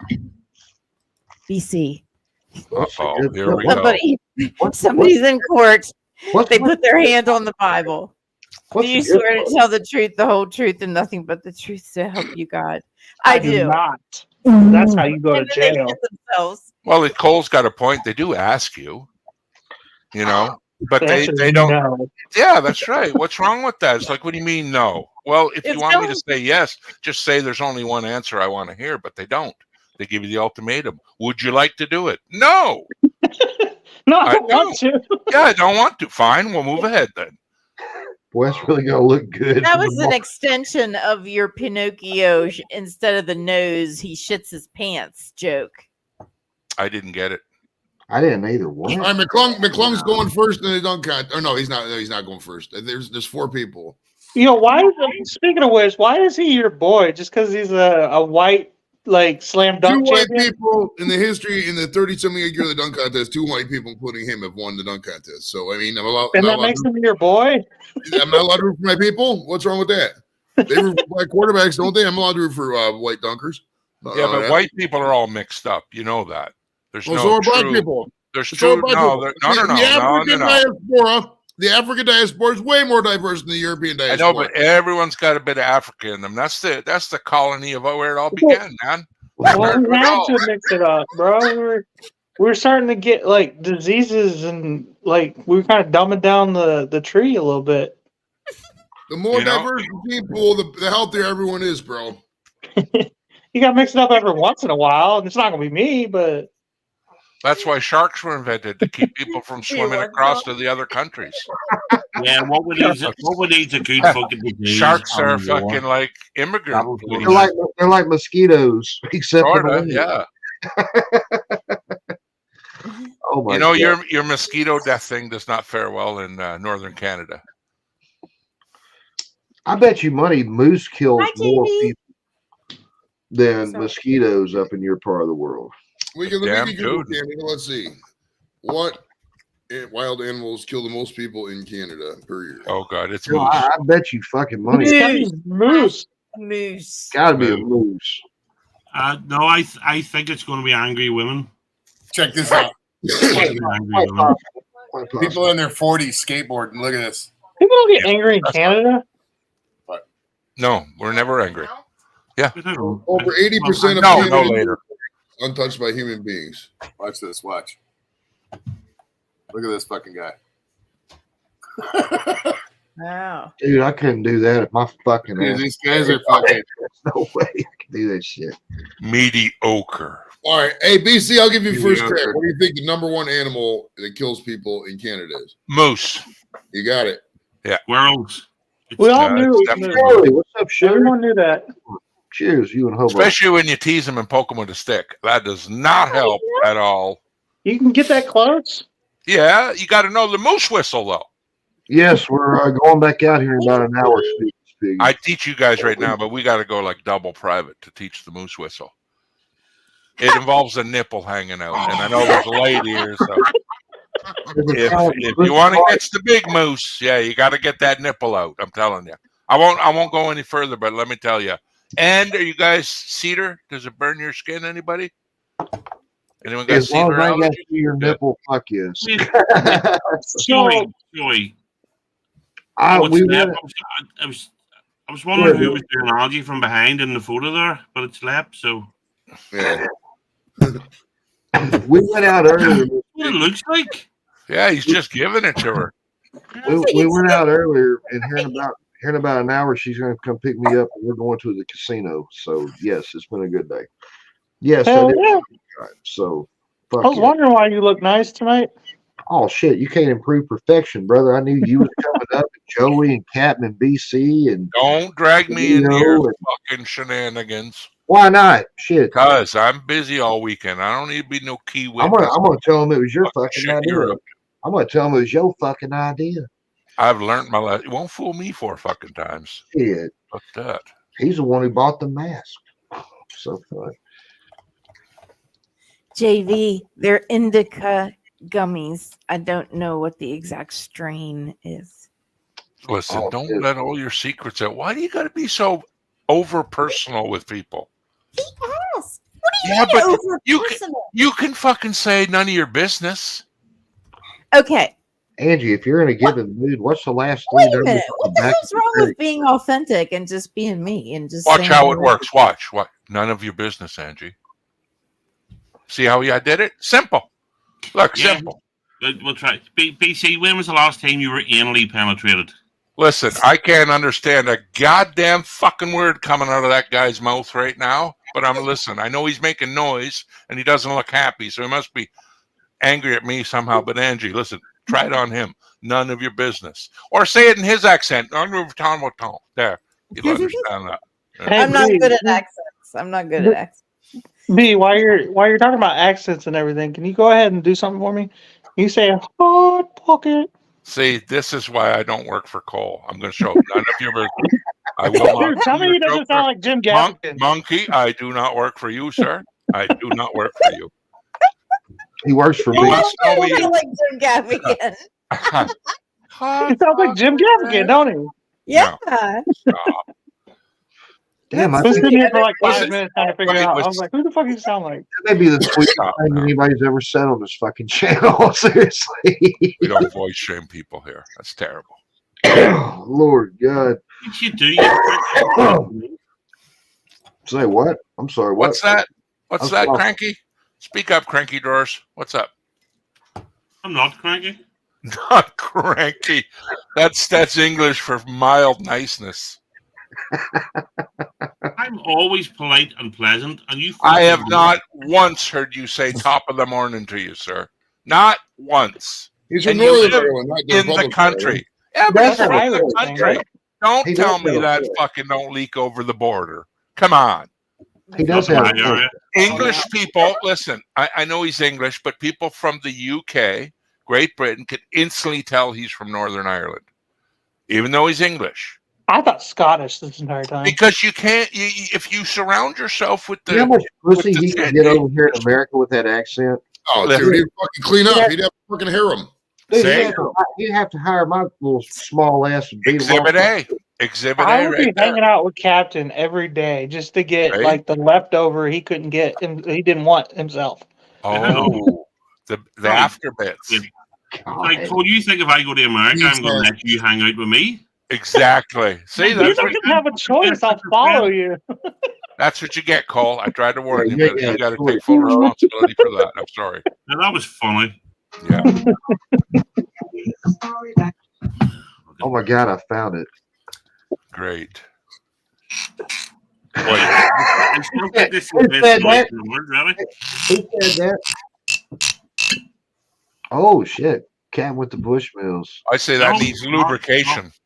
BC. Uh-oh, here we go. Somebody's in court. What's They put their hand on the Bible. what's Do you the good swear part? to tell the truth, the whole truth, and nothing but the truth to help you God? I do. not. That's how you go to And then they jail. hit themselves. Well, Cole's got a point. They do ask you, but The they answer is don't. no. Yeah, that's right. What's wrong with that? It's like, what do you mean no? Well, if you It's want me no. to say yes, just say there's only one answer I want to hear, but they don't. They give you the ultimatum. Would you like to do it? No. No, I I don't want to. Yeah, I don't want to. Fine, we'll move ahead then. Boy, that's really gonna look good. That was an extension of your Pinocchio instead of the nose, he shits his pants joke. I didn't get it. I didn't either. What? All right, McClung's going first in the dunk contest. Or no, he's not. No, he's not going first. There's 4 people. Speaking of which, why is he your boy? Just because he's a white, like, slam 2 dunk white champion? people in the 30-something year of the dunk contest. 2 white people, including him, have won the dunk contest. So I mean, I'm allowed. And that makes him your boy? I'm not allowed to root for my people. What's wrong with that? They root for black quarterbacks, don't they? I'm allowed to root for white dunkers. Yeah, but white people are all mixed up. You know that. There's Well, no so are black true. people. There's So true. are black No, people. no. The African diaspora. The African diaspora is way more diverse than the European I diaspora. know, but everyone's got a bit of Africa in them. That's the colony of where it all began, man. Well, we had to mix it up, bro. We were starting to get, like, diseases and, like, we were kind of dumbing down the tree a little bit. The more diverse the gene pool, the healthier everyone is, bro. You got to mix it up every once in a while, and it's not going to be me, but... That's why sharks were invented, to keep people from swimming across to the other countries. Yeah, what we need is a good fucking disease. Sharks are and war. fucking like immigrant police. They're like mosquitoes, except for the Sorta, wings. yeah. Oh my You know, God. your mosquito death thing does not fare well in northern Canada. I bet you money moose kills Hi, more TV. people than Sorry. mosquitoes up in your part of the world. We can Damn Google tootin'. Canada. Let's see. What wild animals kill the most people in Canada per year? Oh god, it's Well, moose. I bet you fucking money. It's gotta be moose. Moose. Gotta be a moose. No, I think it's going to be angry women. Check this out. Angry Quite women. possible. Quite possible. People in their 40s skateboarding. Look at this. People don't get angry in Canada. No, we're never angry. I don't know. Over 80% of No, Canada no later. is untouched by human beings. Watch this. Watch. Look at this fucking guy. Wow. Dude, I couldn't do that if my fucking Dude, ass. these guys are fucking. There's no way I can do that shit. Mediocre. All right. Hey, BC, I'll give you Here first we go. crack. What do you think the number one animal that kills people in Canada is? Moose. You got it. Squirrels. We all No, knew. it's definitely- Shirley, what's up, Sugar? Everyone knew that. Cheers, you and Hobo. Especially when you tease them and poke them with a stick. That does not help at all. You can get that close. Yeah, you got to know the moose whistle though. Yes, we're going back out here in about an hour. Speaking. I teach you guys right now, but we got to go like double private to teach the moose whistle. It involves a nipple hanging out, and I know there's a lady here, so if you want to catch the big moose, yeah, you got to get that nipple out. I'm telling you. I won't go any further, but let me tell you. And are you guys cedar? Does it burn your skin? Anybody? Anyone got As long cedar as I got allergy? to your nipple, fuck yes. Joey. I was wondering who was doing Algie from behind in the photo there, but it's Lep, so Yeah. we went out earlier. what it looks like. Yeah, he's just giving it to her. We went out earlier, and here in about an hour, she's going to come pick me up, and we're going to the casino. So yes, it's been a good day. Yes, I Hell did. yeah. So I fuck was yeah. wondering why you look nice tonight. Oh shit, you can't improve perfection, brother. I knew you was coming up, and Joey and Captain and BC, and Don't drag me into You your know, fucking shenanigans. why not? Shit, Cause I'm busy all weekend. I don't need to be no key I'm witness. gonna tell them it was your Fucking fucking shit idea. Europe. I'm gonna tell them it was your fucking idea. I've learned my lesson. You won't fool me 4 fucking times. Shit, Fuck that. he's the one who bought the mask. So fun. JV, they're indica gummies. I don't know what the exact strain is. Listen, Oh, don't dude. let all your secrets out. Why do you got to be so over personal with people? He asked. What do you Yeah, mean but over you can- personal? You can fucking say none of your business. Okay, Angie, if you're in a given mood, what's the last three wait a numbers minute. on What the back hell's of wrong the with being authentic and just being me and just Watch saying how the it right- works. Watch. What? None of your business, Angie. See how I did it? Simple. Look, Yeah. simple. We'll try. BC, when was the last time you were anally penetrated? Listen, I can't understand a goddamn fucking word coming out of that guy's mouth right now. But listen, I know he's making noise and he doesn't look happy, so he must be angry at me somehow. But Angie, listen, try it on him. None of your business. Or say it in his accent. There. You'll understand that. Hey, I'm not B, good at accents. I'm not good at accents. B, while you're talking about accents and everything, can you go ahead and do something for me? You say hot pocket. See, this is why I don't work for Cole. I'm going to show none of your business. I will not. Dude, tell me he doesn't sound like Jim Gaffigan. Monkey, I do not work for you, sir. I do not work for you. He works for You me. must know me. I like Jim Gaffigan. He sounds like Jim Gaffigan, don't he? Yeah. Stop. Damn, I I was think sitting here for like Listen, 5 minutes trying to figure it wait, out. I listen. was like, who the fuck you sound like? that may be the sweetest Stop thing now. anybody's ever said on this fucking channel. Seriously. We don't voice shame people here. That's terrible. Lord God. What you do? You Say what? I'm sorry. What? What's that? What's I'm that, sorry. Cranky? Speak up, Cranky Doors. What's up? I'm not cranky. Not Cranky. That's English for mild niceness. I'm always polite and pleasant, and you. I have not once heard you say top of the morning to you, sir. Not once. He's from And you Northern live Ireland, not in the Republican, country. Yeah, but That's it's an in Irish the thing, country. right? Don't He tell does me have a that point. fucking don't leak over the border. Come on. He does have a point. English people, listen, I know he's English, but people from the UK, Great Britain, can instantly tell he's from Northern Ireland, even though he's English. I thought Scottish this entire time. Because you can't, if you surround yourself with You know how the. much pussy with the he could get over here in America with that accent? Oh, Listen. dude, he'd fucking clean up. He'd have to fucking harem. Dude, Say- he'd have to hire my little small ass to beat him Exhibit off. A. Exhibit I A would right be there. hanging out with Captain every day just to get Right? like the leftover he couldn't get and he didn't want himself. Oh, the after bits. Like, Cole, you think if I go to America, I'm going to let you hang out with me? Exactly. See, You that's don't what, have a choice. I'll follow you. that's what you get, Cole. I tried to warn you, Yeah, but yeah, you got to sure. take full responsibility for that. I'm sorry. Now, that was funny. Yeah. Oh my god, I found it. Great. I still think this is Who the best said noise that? in the world, really. Who said that? Oh shit. Cat with the Bushmills. I say that No, needs no, lubrication. It's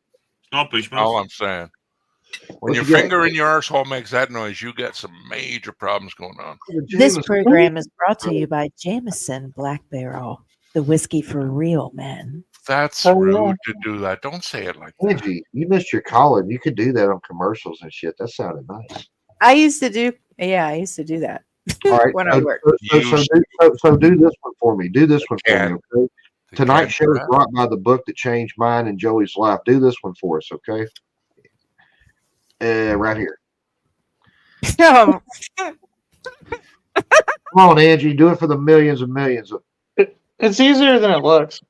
not Bushmills. All I'm saying. When What's your he got? finger in your arsehole makes that noise, you get some major problems going on. This Jameson. program is brought to you by Jameson Black Barrel, the whiskey for real men. That's Oh, rude yeah. to do that. Don't say it like that. Angie, you missed your calling. You could do that on commercials and shit. That sounded nice. I used to do that All right. when I worked. So do this one for me. Do this one for me, Can't. okay? They Tonight's can't show do is that. brought by the book that changed mine and Joey's life. Do this one for us, okay? Right here. Um, Come on, Angie. Do it for the millions and millions of. It's easier than it looks.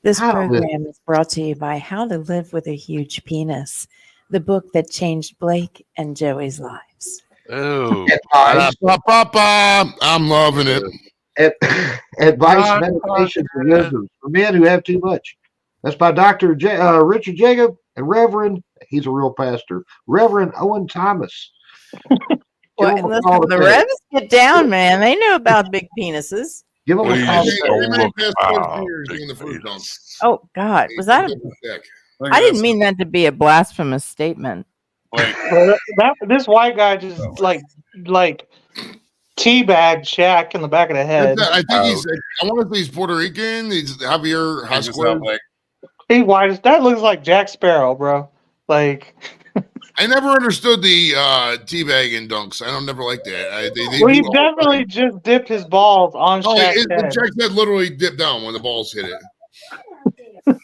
This How program is brought to you by How to Live with a Huge Penis, the book that changed Blake and Joey's lives. Ooh. Advice, I'm loving it. advice, meditations, and wisdom for men who have too much. That's by Dr. Richard Jacob and Reverend, he's a real pastor, Reverend Owen Thomas. Well, Give him a listen, call the today. Revs get down, man. They know about big penises. Give him a call Please today. don't look Past out. 20 years doing the fruit dunk. Oh God, was that? I didn't mean that to be a blasphemous statement. This white guy just like teabagged Shaq in the back of the head. I think he's. I want to say he's Puerto Rican. He's Javier Hasquez. He white as that looks like Jack Sparrow, bro. Like I never understood the teabagging dunks. I don't never like that. They well, he do all the definitely time. just dipped his balls on Oh, Shaq's head. Jack's head literally dipped down when the balls hit it.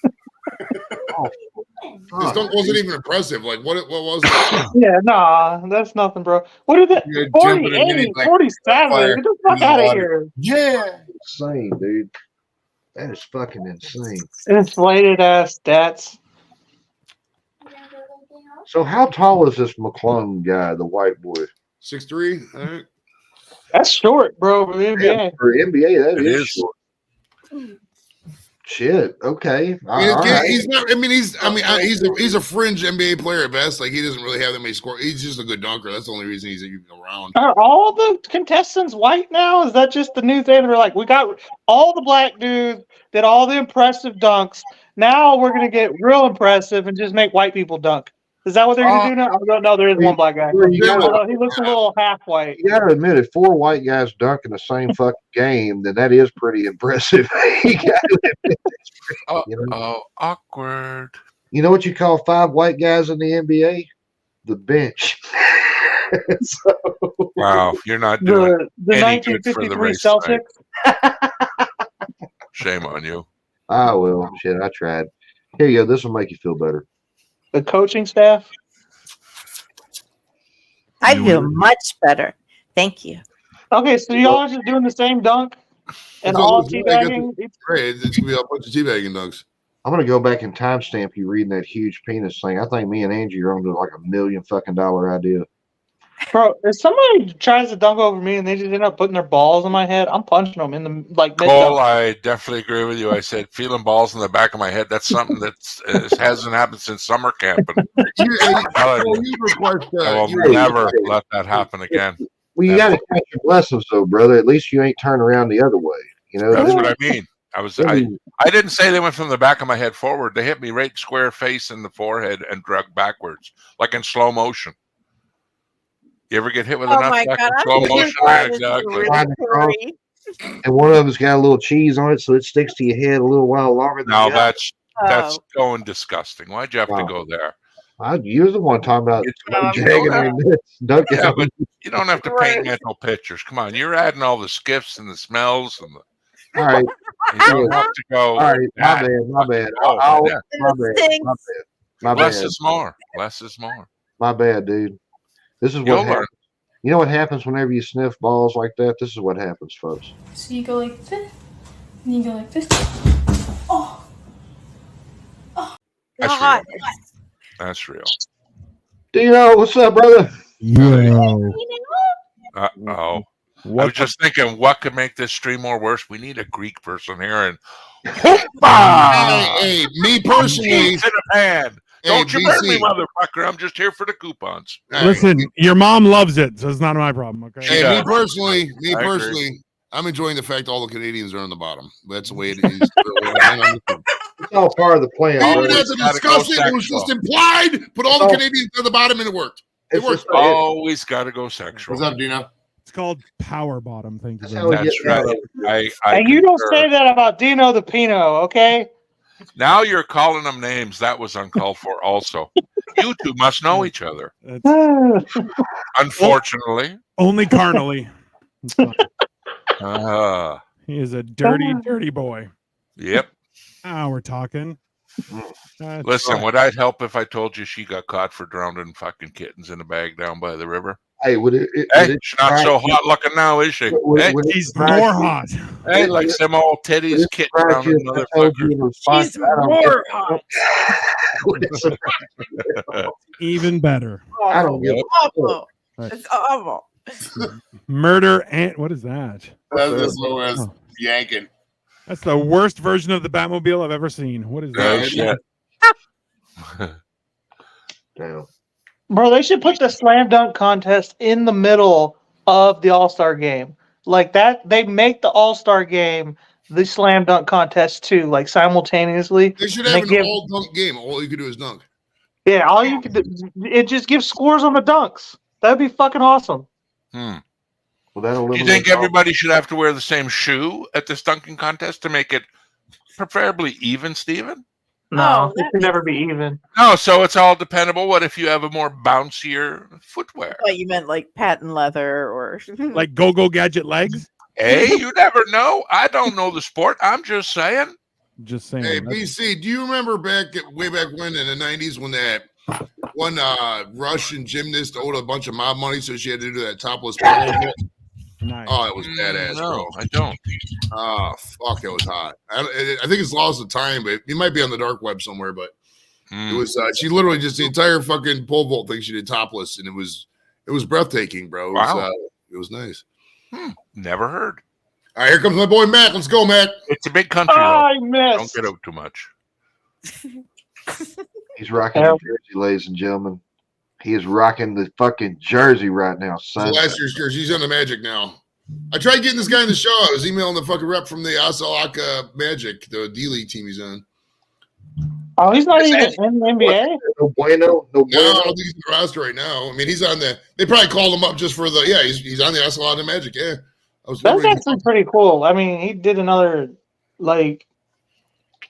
His dunk wasn't even impressive. Like what was it? Yeah, nah, that's nothing, bro. What is it? You're jumping and 48, hitting like 47. fire Get the fuck in the out of water. here. Yeah. Insane, dude. That is fucking insane. Inflated ass stats. So how tall is this McClung guy, the white boy? 6'3". All right. That's short, bro, for the NBA. For NBA, that It is is. short. Shit. Okay. I mean, All right. he's not. I mean, he's a fringe NBA player at best. Like he doesn't really have that many scores. He's just a good dunker. That's the only reason he's even around. Are all the contestants white now? Is that just the new thing? They're like, we got all the black dudes did all the impressive dunks. Now we're gonna get real impressive and just make white people dunk. Is that what they're gonna do now? Oh, no, there is one black guy. You gotta, Although he looks a little half white. you gotta admit, if 4 white guys dunk in the same fucking game, then that is pretty impressive. You gotta admit, you know? Oh, awkward. You know what you call 5 white guys in the NBA? The bench. So, Wow, you're not doing The any good for the 1953 race Celtics. shame on you. I will. Shit, I tried. Here you go. This will make you feel better. The coaching staff. I feel much better. Thank you. Okay, so y'all are just doing the same dunk and That's all what it was like. teabagging. Great. It's gonna be a bunch of teabagging dunks. I'm gonna go back and timestamp you reading that huge penis thing. I think me and Angie are on to like $1 million fucking idea. Bro, if somebody tries to dunk over me and they just end up putting their balls in my head, I'm punching them in the like mid Cole, dunk. I definitely agree with you. I said feeling balls in the back of my head. That's something that hasn't happened since summer camp. And You request. I will you- never let that happen again. Well, you gotta catch your blessings though, brother. At least you ain't turning around the other way. You know, That's what I mean. I I didn't say they went from the back of my head forward. They hit me right square face in the forehead and dragged backwards, like in slow motion. You ever get hit with a Oh my nutsack God, in I'm slow thinking motion? that is Exactly. really great. And one of them's got a little cheese on it, so it sticks to your head a little while longer than Now the other. that's Oh. going disgusting. Why'd you have to Wow. go there? You was the one talking about dragging go their nuts, dunking Yeah, them. but you don't have to paint mental pictures. Come on, you're adding all the skiffs and the smells and the. All right, You don't have to go. all right. My that. bad. My bad. Oh, I'll, yeah. my bad. My bad. My Less bad. is more. Less is more. My bad, dude. This is You'll what learn. happens. You know what happens whenever you sniff balls like that? This is what happens, folks. So you go like this, and you go like this. Oh, That's God. real. That's real. Dino, what's up, brother? Yo. Oh. I What was just thinking, what could make this stream more worse? We need a Greek person here, and Hey, me personally, Cheese in a pan. Hey, Don't you burn me, BC. motherfucker! I'm just here for the coupons. Listen, your mom loves it, so it's not my problem. Okay. Hey, Yeah. me personally, I agree. I'm enjoying the fact all the Canadians are on the bottom. That's the way it is. It's all part of the plan. We brother. didn't have to Gotta discuss go it. It was sexual. just implied. Put all the Oh. Canadians on the bottom, and it worked. It It's worked. just- Always got to go sexual. What's up, Dino? It's called power bottom. Thank you That's very how we much. That's get out right. of it. I And you don't concur. say that about Dino the Pino, okay? Now you're calling them names. That was uncalled for. Also, you two must know each other. It's Unfortunately, only carnally. It's fine. Ah, He is a dirty, dirty boy. yep. Now we're talking. That's Listen, fine. would I help if I told you she got caught for drowning fucking kittens in a bag down by the river? Hey, would it? Hey, she's not so hot looking now, is she? Hey, He's more hot. hey, like some old titties kitten drowning motherfucker. She's more hot. Even better. I don't give a Awful. Right. It's awful. Murder and what is that? This one was Oh. yanking. That's the worst version of the Batmobile I've ever seen. What is that? Oh, shit. Damn. Bro, they should put the slam dunk contest in the middle of the All-Star game. Like that, they make the All-Star game the slam dunk contest too, like simultaneously. They should And have they an give- all dunk game. All you could do is dunk. Yeah, all you could do, it just gives scores on the dunks. That'd be fucking awesome. Hmm. Well, that Do you eliminates think all- everybody should have to wear the same shoe at this dunking contest to make it preferably even, Steven? No, Oh, it could never be even. No, so it's all dependable. What if you have a more bouncier footwear? Thought you meant like patent leather or Like go-go gadget legs? Hey, you never know. I don't know the sport. I'm just saying. Just saying. Hey, That's- BC, do you remember way back when in the 90s when that one Russian gymnast owed a bunch of mob money, so she had to do that topless polo? nice. Oh, it was badass, No, bro. I don't. Oh, fuck, it was hot. I think it's lost the time, but it might be on the dark web somewhere. But it Hmm. was she literally just the entire fucking pole vault thing she did topless, and it was breathtaking, bro. It was, Wow. it was nice. Never heard. All right, here comes my boy Matt. Let's go, Matt. It's a big country. Oh, though. I Don't missed. get out too much. He's rocking the jersey, ladies and gentlemen. He is rocking the fucking jersey right now, So son. last year's jersey. He's on the Magic now. I tried getting this guy in the show. I was emailing the fucking rep from the Asalaka Magic, the D League team he's on. Oh, he's not Is even it- in the NBA. No bueno, no No, I bueno. don't think he's in the roster right now. I mean, he's on the. They probably called him up just for the. Yeah, he's on the Asalaka Magic. Yeah, I was That's wondering. actually pretty cool. I mean, he did another like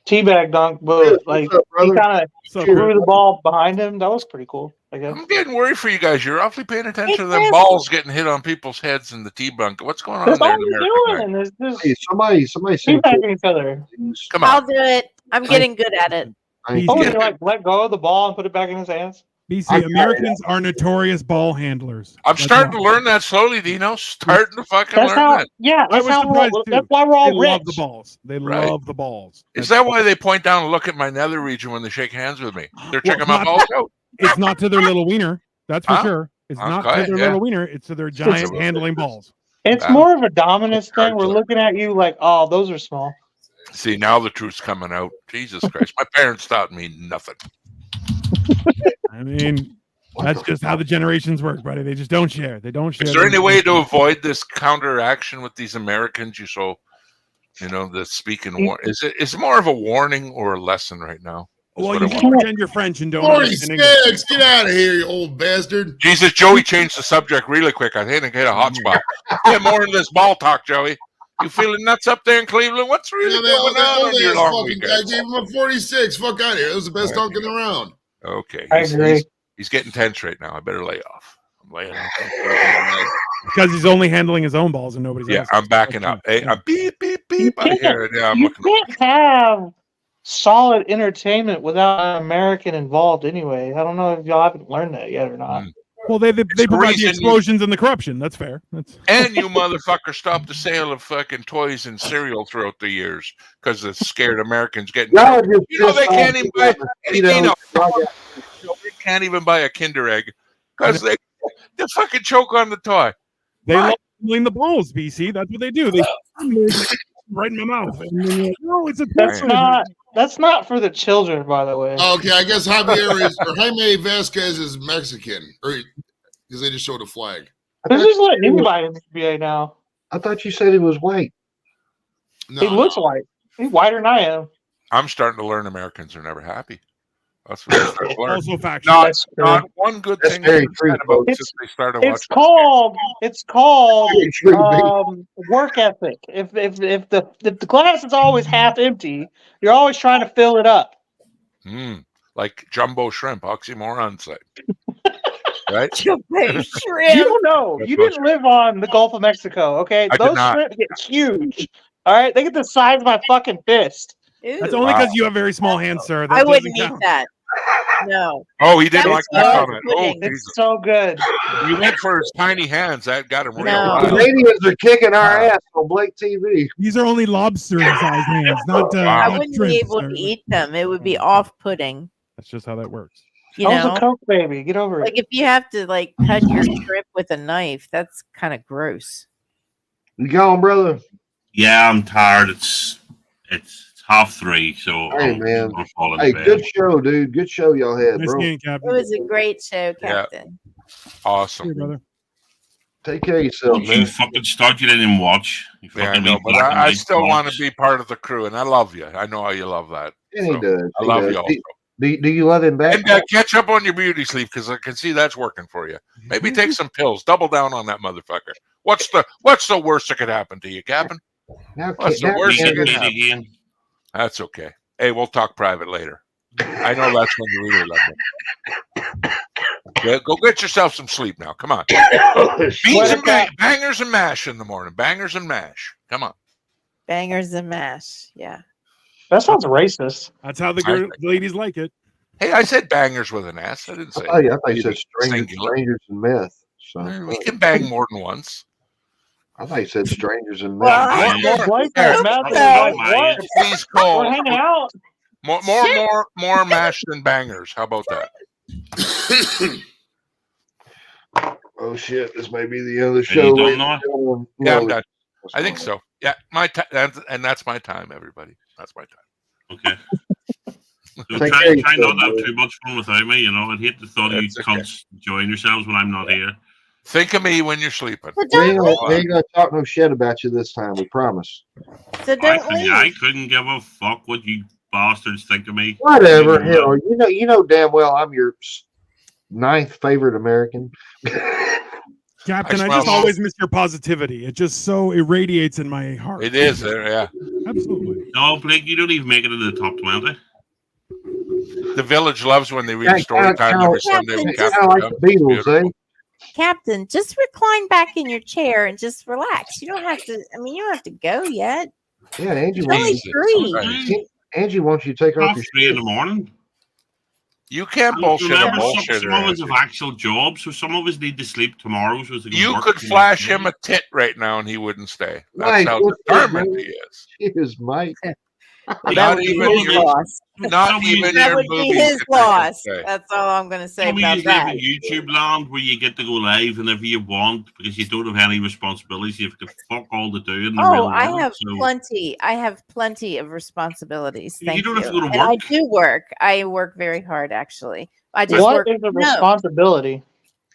teabag dunk, but like What's up, he brother? kind of So threw the ball behind him. That was pretty cool. I guess. I'm getting worried for you guys. You're awfully paying attention to It them is. balls getting hit on people's heads in the T-bunk. What's going on That's there all in we're America? doing. Is just Hey, somebody say teabagging each other. Come I'll on. do it. I'm getting good at it. I Oh, Yeah. you like let go of the ball and put it back in his hands. BC, I got it. Americans are notorious ball handlers. I'm That's starting to why. learn that slowly, Dino. Starting to fucking That's learn how. that. Yeah, I that's was how. surprised too. That's why we're They all love the rich. balls. They Right. love the balls. Is that why they point down and look at my nether region when they shake hands with me? They're Well, checking my not- balls out. It's not to their little wiener. That's for Huh? sure. It's not Okay, to their yeah. little wiener. It's to their giant Absolutely. handling balls. It's Yeah. more of a dominance thing. Cards We're are- looking at you like, oh, those are small. See, now the truth's coming out. Jesus Christ. My parents taught me nothing. I mean, that's just how the generations work, buddy. They just don't share. They don't share. Is there any way to avoid this counteraction with these Americans you so You know, the speaking war is it more of a warning or a lesson right now? Well, you just pretend you're French and don't understand English. 46. Get out of here, you old bastard. Jesus, Joey changed the subject really quick. I think I hit a hot spot. Get more into this ball talk, Joey. You feeling nuts up there in Cleveland? What's really going on your long weekend? I gave him a 46. Fuck out of here. It was the best talking around. Okay. I agree. He's getting tense right now. I better lay off. I'm laying off. Because he's only handling his own balls and nobody's else. I'm backing up. Hey, I'm beep, beep, beep. I hear it. Yeah, I'm You looking. can't have solid entertainment without an American involved anyway. I don't know if y'all haven't learned that yet or not. Well, they provide the reason explosions and the corruption. That's fair. And you motherfucker stopped the sale of fucking toys and cereal throughout the years because the scared Americans getting. Y'all just You know they pissed can't off even the buy. mosquitoes. They can't even buy a Kinder Egg because they fucking choke on the toy. They love handling the balls, BC. That's what they do. They right in my mouth. And then you're like, no, it's a That's not for the children, by the way. Okay, I guess Jaime Vasquez is Mexican, or because they just showed a flag. They're just letting anybody in the NBA now. I thought you said he was white. He looks white. He's whiter than I am. I'm starting to learn Americans are never happy. That's what I'm starting to learn. Also factual. Not one good That's thing very they've true, said about folks. since they started watching. It's called work ethic. If the glass is always half empty, you're always trying to fill it up. Like jumbo shrimp, oxymoron site. Right? Jumbo shrimp. You don't know. You didn't live on the Gulf of Mexico, okay? I did Those not. shrimp get huge. All right, they get the size of my fucking fist. That's only because you have very small hands, sir. That I wouldn't doesn't eat count. that. No. Oh, he didn't like that so comment. pudding. Oh, It's so good. you went for his tiny hands. That got him real. No. The Canadians are kicking our ass on Blake TV. These are only lobster-sized hands, not I not wouldn't shrimp, be able sir. to eat them. It would be off-putting. That's just how that works. You I was know, a Coke baby. Get over like it. if you have to like cut your shrimp with a knife, that's kind of gross. You gone, brother? Yeah, I'm tired. It's 3:30, so Hey, I'm man. gonna fall Hey, into bed. good show, dude. Good show y'all had, Nice bro. game, It Captain. was a great show, Yeah. Captain. Awesome. Here, brother. Take care of yourself, You man. fucking start. You didn't watch. You Yeah, I fucking know, leave but black and I white still want box. to be part of the crew, and I love you. I know how you love that. And he So, does. I He love does. you also. Do you love him back? And catch up on your beauty sleep because I can see that's working for you. Maybe take some pills. Double down on that motherfucker. What's the worst that could happen to you, Captain? Now, What's the now worst that Kansas- could happen? Again. That's okay. Hey, we'll talk private later. I know that's when you really love me. Yeah, go get yourself some sleep now. Come on. Beans and bangers and mash in the morning. Bangers and mash. Come on. Bangers and mash. Yeah. That sounds racist. That's how the ladies like it. Hey, I said bangers with an S. I didn't say. I thought you said singular. strangers and meth. So We can bang more than once. I thought you said strangers and Well, meth. More. Blake There. and Matt, No. what? Please call. We're hanging out. More mash than bangers. How about that? Oh shit! This may be the other you show. don't know? Yeah, I'm No, done. I think so. Yeah, my time, and that's my time, everybody. That's my time. Okay. So Take try care of not to yourself, have brother. too much fun without me. You know, I'd hate the thought of you That's okay. cunts enjoying yourselves when I'm not here. Think of me when you're sleeping. So We ain't, don't we leave. ain't gonna talk no shit about you this time. We promise. So don't I leave. couldn't give a fuck what you bastards think of me. Whatever. Hell, you know damn well I'm your 9th favorite American. Captain, I smell just it. always miss your positivity. It just so irradiates in my heart. It is there, yeah. Absolutely. No, Blake, you don't even make it into the top 20. The village loves when they read Yeah, story time every yeah, Sunday with just- Captain. Kinda like the Beatles, Beautiful. eh? Captain, just recline back in your chair and just relax. You don't have to. I mean, you don't have to go yet. Yeah, Angie It's only wants, three. Angie wants you to take off Half your 3 in shoes. the morning. You can't And bullshit a remember, bullshitter. some of us have Angie. actual jobs, so some of us need to sleep tomorrow. So You could flash him a tit right now and he wouldn't stay. That's Right, how what's that, determined bro? he is. Cheers, Mike. That Not would even be his your- loss. Not even That your would be movies his could make him loss. stay. That's all I'm going to say Some of about you live that. in YouTube land where you get to go live whenever you want because you don't have any responsibilities. You've got fuck all to do in the real Oh, I world. have So plenty. I have plenty of responsibilities. You Thank don't have to go to And I work. do work. I work very hard, actually. I just What work is a from home. responsibility?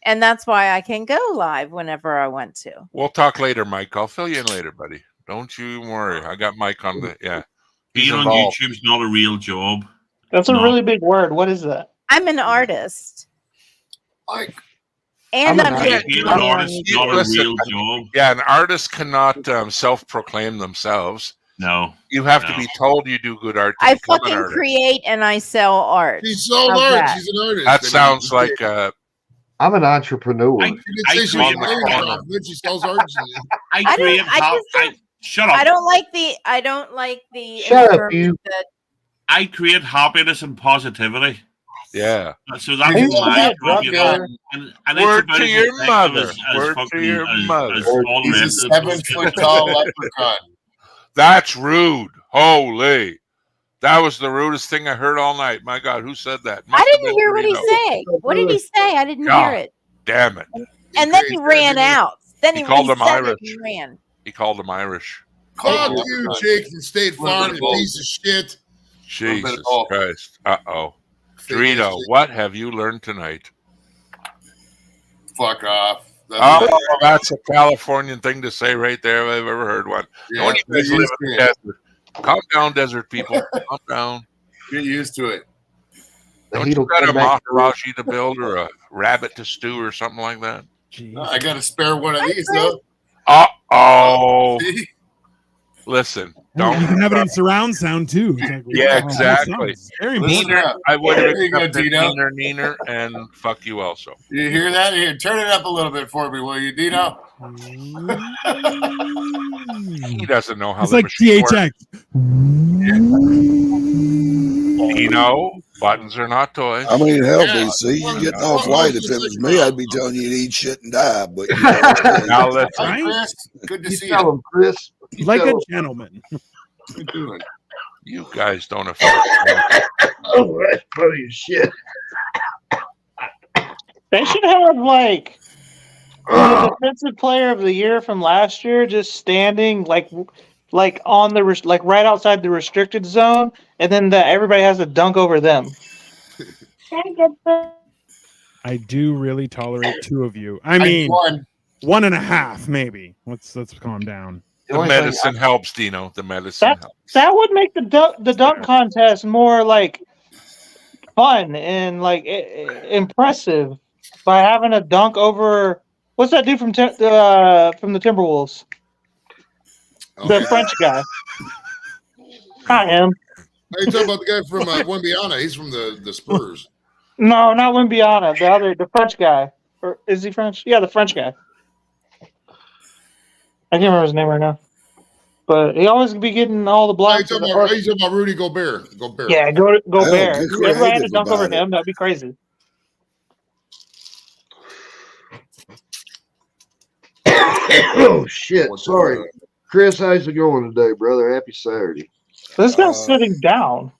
And that's why I can go live whenever I want to. We'll talk later, Mike. I'll fill you in later, buddy. Don't you worry. I got Mike on the He's Being on involved. YouTube's not a real job. That's a No. really big word. What is that? I'm an artist. Like, And I'm Yeah, Being just an artist is not a Listen, real job. Yeah, an artist cannot self-proclaim themselves. No. You have to No. be told you do good art to I become an fucking artist. create and I sell art. She sold How's art. that? She's an artist. That sounds like I'm an entrepreneur. She didn't say she was a photographer, then she sells art. I create shut up. I don't like the Shut up, environment you. that I create happiness and positivity. Yeah. So that's Hey, my drug job, you guy. know. And it's Word about to as your effective mother. as Word to fucking your mother. as all the He's a rest of the 7 foot tall leprechaun. That's rude. Holy. That was the rudest thing I heard all night. My God, who said that? I didn't hear what he said. What did he say? I didn't hear it. Damn it. And then he ran out. Then He he called him said it Irish. and ran. He called him Irish. Fuck you, Jake from State Farm, you both. piece of shit. Jesus both. Christ. Uh-oh. Fake Dorito, shit. what have you learned tonight? Fuck off. Oh, that's a Californian thing to say right there. If I've ever heard one. Yeah, No one get even live used in to the it. desert. Calm down, desert people. Calm down. Get used to it. The Don't heat you will got a come back. Maharaji to build or a rabbit to stew or something like that? I got to spare one of these, though. Uh-oh. See? Listen, You don't. can have it in surround sound too. It's like, Yeah, wow, exactly. sounds very Listen important. Neener, up. I would have There you go, accepted Dino. neener, and fuck you also. You hear that? Here, turn it up a little bit for me, will you, Dino? He doesn't know how It's the like machine works. THX. Dino, buttons are not toys. I mean, hell, Yeah. BC, you're getting Well, off light. If it was me, I'd be telling you to eat shit and die. But you know, Now listen, Hi, Chris. Good to You see tell you. him, Chris. You Like tell a him. gentleman. How you doing? you guys don't affect Oh, that's funny as shit. They should have like the defensive player of the year from last year just standing like on the like right outside the restricted zone, and then everybody has to dunk over them. I do really tolerate two of you. I I mean, won. 1.5 maybe. Let's calm down. The The only thing medicine helps, Dino. The medicine That helps. that would make the dunk contest more like fun and like impressive by having a dunk over what's that dude from the Timberwolves, the French guy. Not him. Are you talking about the guy from Wembiana? He's from the Spurs. No, not Wimbiana. The French guy. Or is he French? Yeah, the French guy. I can't remember his name right now. But he always be getting all the Are you blocks. talking about Rudy Gobert? Gobert. Yeah, go Hell, Bear. get If everybody had to creative dunk over about it. him, that'd be crazy. Oh shit! Sorry, Chris. How's it going today, brother? Happy Saturday. This guy's sitting down.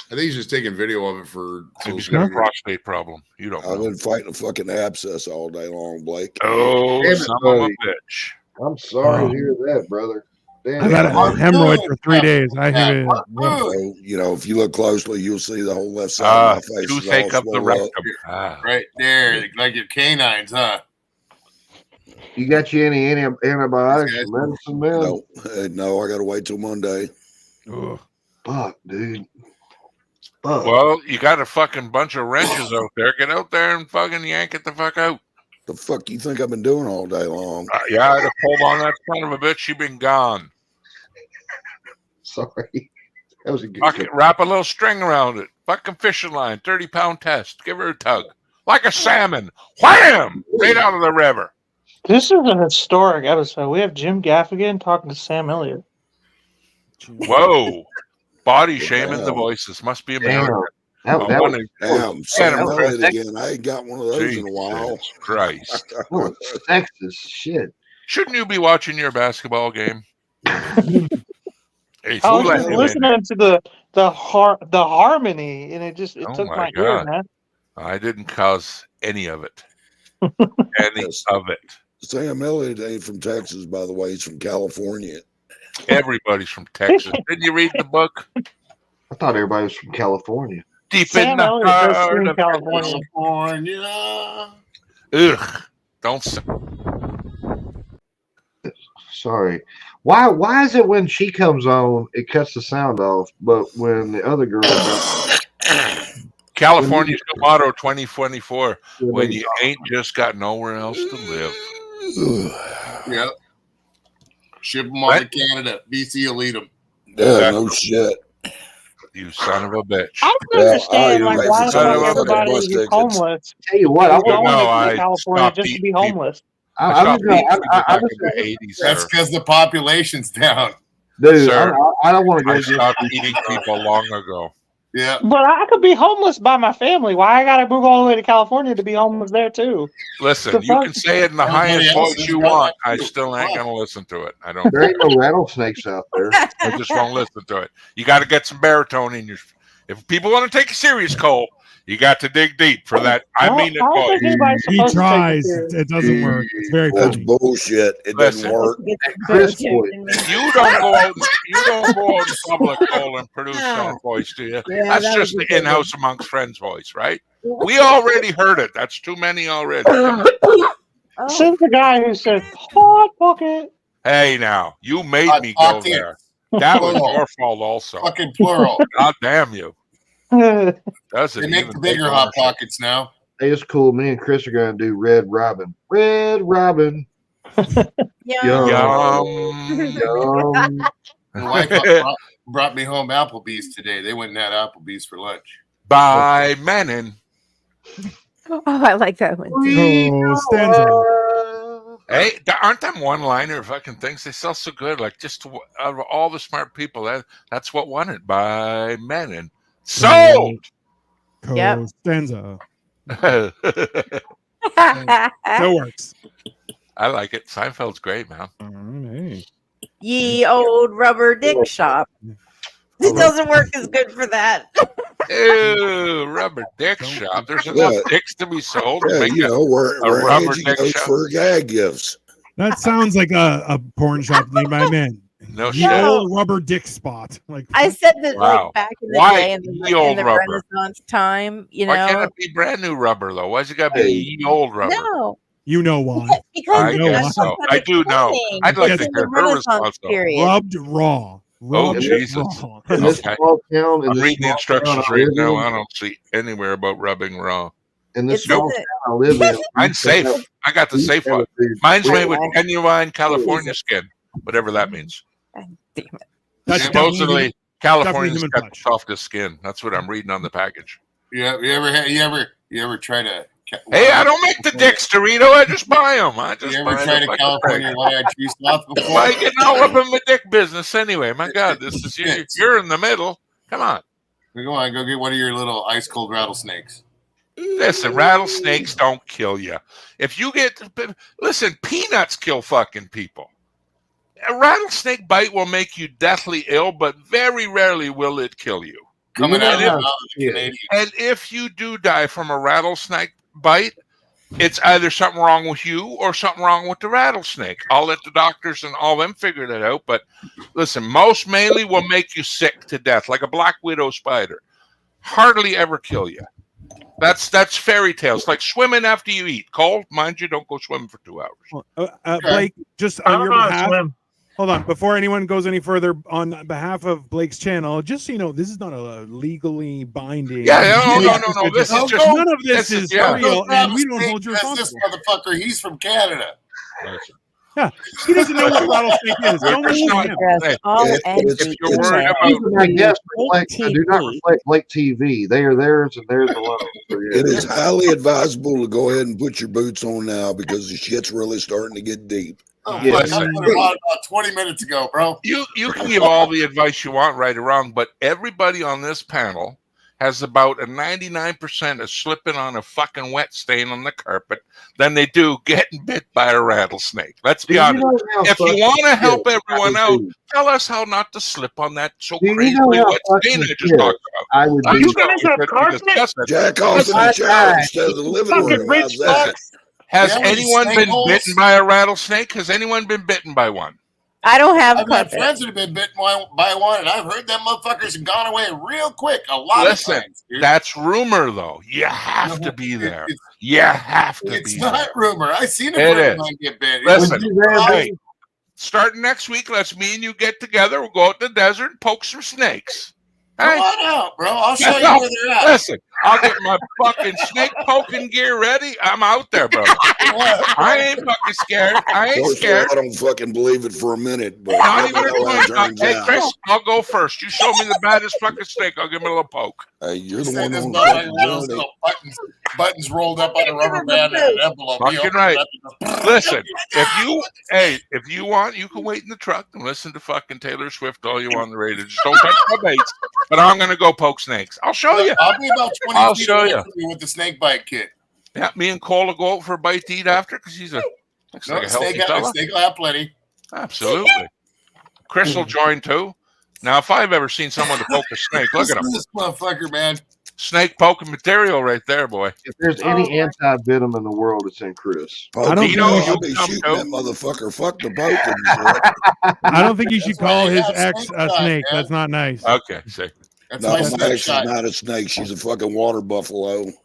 I think he's just taking video of it for. He's got a prostate problem. You don't I've know. been fighting a fucking abscess all day long, Blake. Oh, Damn it, son of a buddy. bitch. I'm sorry to hear that, brother. Damn. I've had a hemorrhoid for 3 days. I have it. So, you know, if you look closely, you'll see the whole left side of my face is Toothache all of the swole rectum. up. Ah. Right there, like your canines, huh? You got you any antibiotics These guys- or medicine, man? No, I got to wait till Monday. Ugh. Fuck, dude. Fuck. Well, you got a fucking bunch of wrenches out there. Get out there and fucking yank it the fuck out. The fuck you think I've been doing all day long? Yeah, I'd have pulled on that son of a bitch. You've been gone. Sorry. That was a good Fucking wrap a little string around it. Fucking fishing line. 30-pound test. Give her a tug. Like a salmon. Wham! Right out of the river. This is a historic episode. We have Jim Gaffigan talking to Sam Elliott. Whoa. Body shaming the voices. Must be American. That was Damn, Sam Elliott again. I ain't got one of those in a while. Jesus Christ. sexist shit. Shouldn't you be watching your basketball game? Hey, I who was let just him in? listening to the harmony, and it Oh took my my ear, God. man. I didn't cause any of it. Any of it. Sam Elliott ain't from Texas, by the way. He's from California. Everybody's from Texas. Didn't you read the book? I thought everybody was from California. Deep Sam in the Elliott does heart scream of California. California. Ugh. Don't say. Sorry. Why is it when she comes on, it cuts the sound off, but when the other girl California's new motto 2024: when you ain't just got nowhere else to live. Yep. Ship them on to Canada. BC will eat them. Yeah, no shit. You son of a bitch. I don't understand why the fuck everybody is homeless. Tell you what, I want to California just to be homeless. That's because the population's down. Dude, Sir, I don't want to go. I stopped eating people long ago. Yeah, but I could be homeless by my family. Why I gotta move all the way to California to be homeless there too? Listen, you can say it in the highest voice you want. I still ain't gonna listen to it. I don't. There ain't no rattlesnakes out there. I just won't listen to it. You got to get some baritone in your. If people want to take you serious, Cole, you got to dig deep for that. I mean it, boy. He tries. It doesn't work. It's very That's funny. bullshit. It doesn't work. You don't go out. You don't go out in public, Cole, and produce tone voice, do you? Yeah, That's that just was the in-house amongst friends voice, right? We already heard it. That's too many already. Since the guy who said hot pocket. Hey, now you made me go there. That was your fault, also. Fucking plural. God damn you. They make the bigger hot pockets now. Hey, it's cool. Me and Chris are gonna do Red Robin. Red Robin. Yum. My wife brought me home Applebee's today. They went and had Applebee's for lunch. By Menon. Oh, I like that one. Hey, aren't them one-liner fucking things? They sell so good. Like just out of all the smart people, that's what won it. By Menon. Sold. Yep. Costanza. That works. I like it. Seinfeld's great, man. Hey. Ye old rubber dick shop. It doesn't work as good for that. Ew, rubber dick shop. There's enough dicks to be sold. Yeah, Make you know, where rubber Angie dick goes shop. for gag gifts. That sounds like a porn shop named by men. No The shit. old rubber dick spot. Like I said that Wow. like back in the Why day in ye old the rubber? Renaissance time, you Why can't know. it be brand new rubber though? Why's it got to be ye old rubber? No, you know why? because I guess so. I do know. I'd like it's to in the hear her Renaissance response though. period. Rubbed raw. Oh Rubbed Jesus! raw. In this Okay. small town, in I'm this reading the small instructions town I right live now. in- I don't see anywhere about rubbing raw. In this It's in small the- town I live in, Mine's safe. I got the safe one. Mine's made with genuine California skin, whatever that means. God damn it. That's Supposedly, California's human got touch. the softest skin. That's what I'm reading on the package. Yeah, you ever try to? Hey, I don't make the dicks, Dorito. I just buy them. I just You ever buy tried them a like California one-eyed tree sloth before? Why you getting all up in my dick business anyway? My God, this is you're in the middle. Come on. Go on, go get one of your little ice cold rattlesnakes. Listen, rattlesnakes don't kill you. If you listen, peanuts kill fucking people. A rattlesnake bite will make you deathly ill, but very rarely will it kill you. Coming out of the Yeah. Canadian. And if you do die from a rattlesnake bite, it's either something wrong with you or something wrong with the rattlesnake. I'll let the doctors and all them figure that out. But listen, most mainly will make you sick to death, like a black widow spider. Hardly ever kill you. That's fairy tales, like swimming after you eat. Cole, mind you, don't go swimming for 2 hours. Blake, just on your behalf. Hold on, before anyone goes any further, on behalf of Blake's channel, just so you know, this is not a legally binding. Yeah, no. This is just none of this is real, and we don't hold you This responsible. motherfucker, he's from Canada. Yeah, he doesn't know what a rattlesnake is. Don't listen to him. If you're worried about, Even my guests reflect, I do not reflect Blake TV. They are theirs and theirs alone. So, yeah. It is highly advisable to go ahead and put your boots on now because the shit's really starting to get deep. Oh, Yeah. I put it on about 20 minutes ago, bro. you can give all the advice you want, right or wrong, but everybody on this panel has about a 99% of slipping on a fucking wet stain on the carpet than they do getting bit by a rattlesnake. Let's be honest. If you want to help everyone out, tell us how not to slip on that so crazy wet stain I just talked about. I would I'm be. sorry, Jack off in the shower instead of the living room. How's that? Has Yeah, with anyone snake been holes? bitten by a rattlesnake? Has anyone been bitten by one? I don't have I've got carpet. friends that have been bitten by one, and I've heard them motherfuckers have gone away real quick. A lot Listen, of times. Dude. that's rumor, though. You have to be there. You have to It's be not there. rumor. I seen a It friend of is. mine get bit. Listen, Would you rather hey, starting next week, let's me and you get together. We'll go out in the desert and poke some snakes. Come Hey? on out, bro. I'll show you where they're at. Listen, I'll get my fucking snake poking gear ready. I'm out there, bro. I ain't fucking scared. I ain't First of all, scared. I don't fucking believe it for a minute, but Not even a how that turns Hey, out. Chris, I'll go first. You show me the baddest fucking snake, I'll give him a little poke. Hey, you're the Say one this on motherfucker fucking got those journey. little buttons rolled up on a rubber band and an envelope. He Fucking opens right. it up and goes, Listen, if you want, you can wait in the truck and listen to fucking Taylor Swift all you want on the radio. Just don't touch my baits. But I'm gonna go poke snakes. I'll show you. I'll be about 20 I'll feet show away you. from you with the snake bite kit. Yeah, me and Cole will go out for a bite to eat after because he's looks like a healthy fella. Snake will have plenty. Absolutely. Chris will join too. Now, if I've ever seen someone to poke a snake, look at him. This motherfucker, man. Snake poking material right there, boy. If there's any anti-venom in the world, it's in Chris. I don't Dino, think you I'll be come shooting too. that motherfucker. Fuck the boat. I don't think you should That's why call you his have ex snake a shot, snake. man. That's not nice. Okay, see. That's No, my my snake ex is shot. not a snake. She's a fucking water buffalo. That's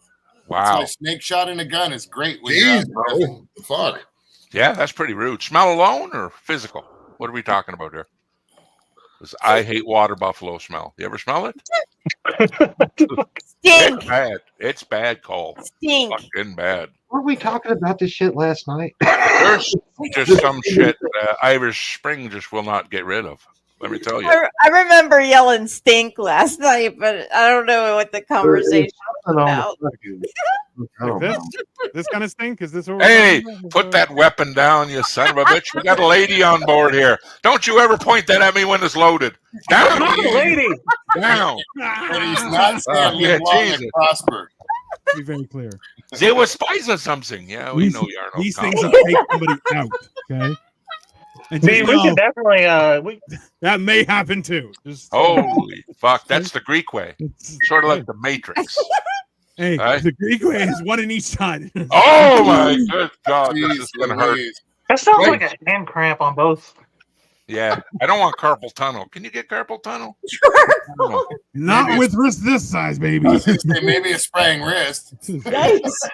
Wow. why snake shot in a gun is great. When you're out Jeez, in the desert. bro. Fuck. Yeah, that's pretty rude. Smell alone or physical? What are we talking about here? 'Cause I hate water buffalo smell. You ever smell it? Stink. It's bad. It's bad, Cole. Stink. Fucking bad. Weren't we talking about this shit last night? There's just some shit Irish Spring just will not get rid of. Let me tell you. I remember yelling stink last night, but I don't know what the conversation was about. Oh, Like this kind of stink? Is this what we're Hey, talking about? put that weapon down, you son of a bitch. We got a lady on board here. Don't you ever point that at me when it's loaded. Down. lady. Down. But he's not saying yeah, live long Jesus. and prosper. To be very clear. They were spies or something. Yeah, we These- know you are no These count. things will take somebody out. Okay. And See, just we know can definitely that may happen too. Just Holy fuck. That's the Greek way. it's- Sort of like the Matrix. Hey, Right? the Greek way is one in each side. Oh my good God. This Jeez is going to hurt. Louise. that sounds Right. like a hand cramp on both. Yeah. I don't want carpal tunnel. Can you get carpal tunnel? No. Not Maybe with wrist this size, baby. I was gonna say maybe a spraying wrist. Nice.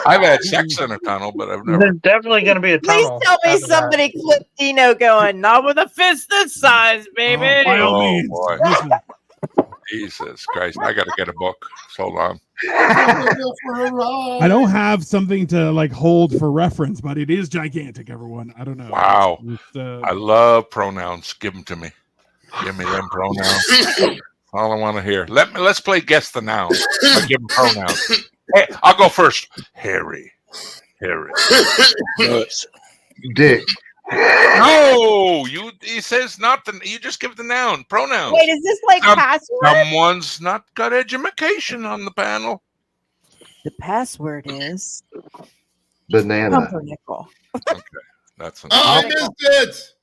I've had sex in a tunnel, but I've never. There's definitely going to be a Please tunnel. tell me after that. somebody clipped Dino going, not with a fist this size, baby. By all Oh, means. boy. Listen, Jesus Christ. I got to get a book. So long. I don't have something to like hold for reference, but it is gigantic, everyone. I don't know. Wow. It's, I love pronouns. Give them to me. Give me them pronouns. All I want to hear. Let's play guess the noun. I give them pronouns. Hey, I'll go first. Harry. Nuts. Dick. No, he says not the. You just give the noun. Pronouns. Wait, is this like password? Someone's not got education on the panel. The password is Banana. pumpernickel. That's an. Oh, I missed it.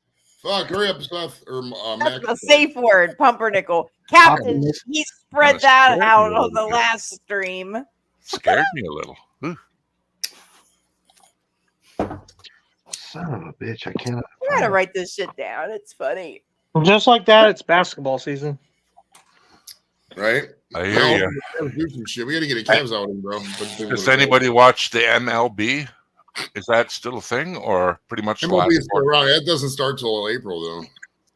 Fuck, hurry up, Seth. Or Mac. That's a safe word, pumpernickel. Captain, he spread Kinda that scared out me a on the little bit. last stream. Scared me a little. Ooh. Son of a bitch, I cannot. I gotta write this shit down. It's funny. Just like that, it's basketball season. Right? I hear you. Gotta do some shit. We gotta get a Cavs out in, bro. Does anybody watch the MLB? Is that still a thing, or pretty much the last MLB is still sport? around. That doesn't start till April, though.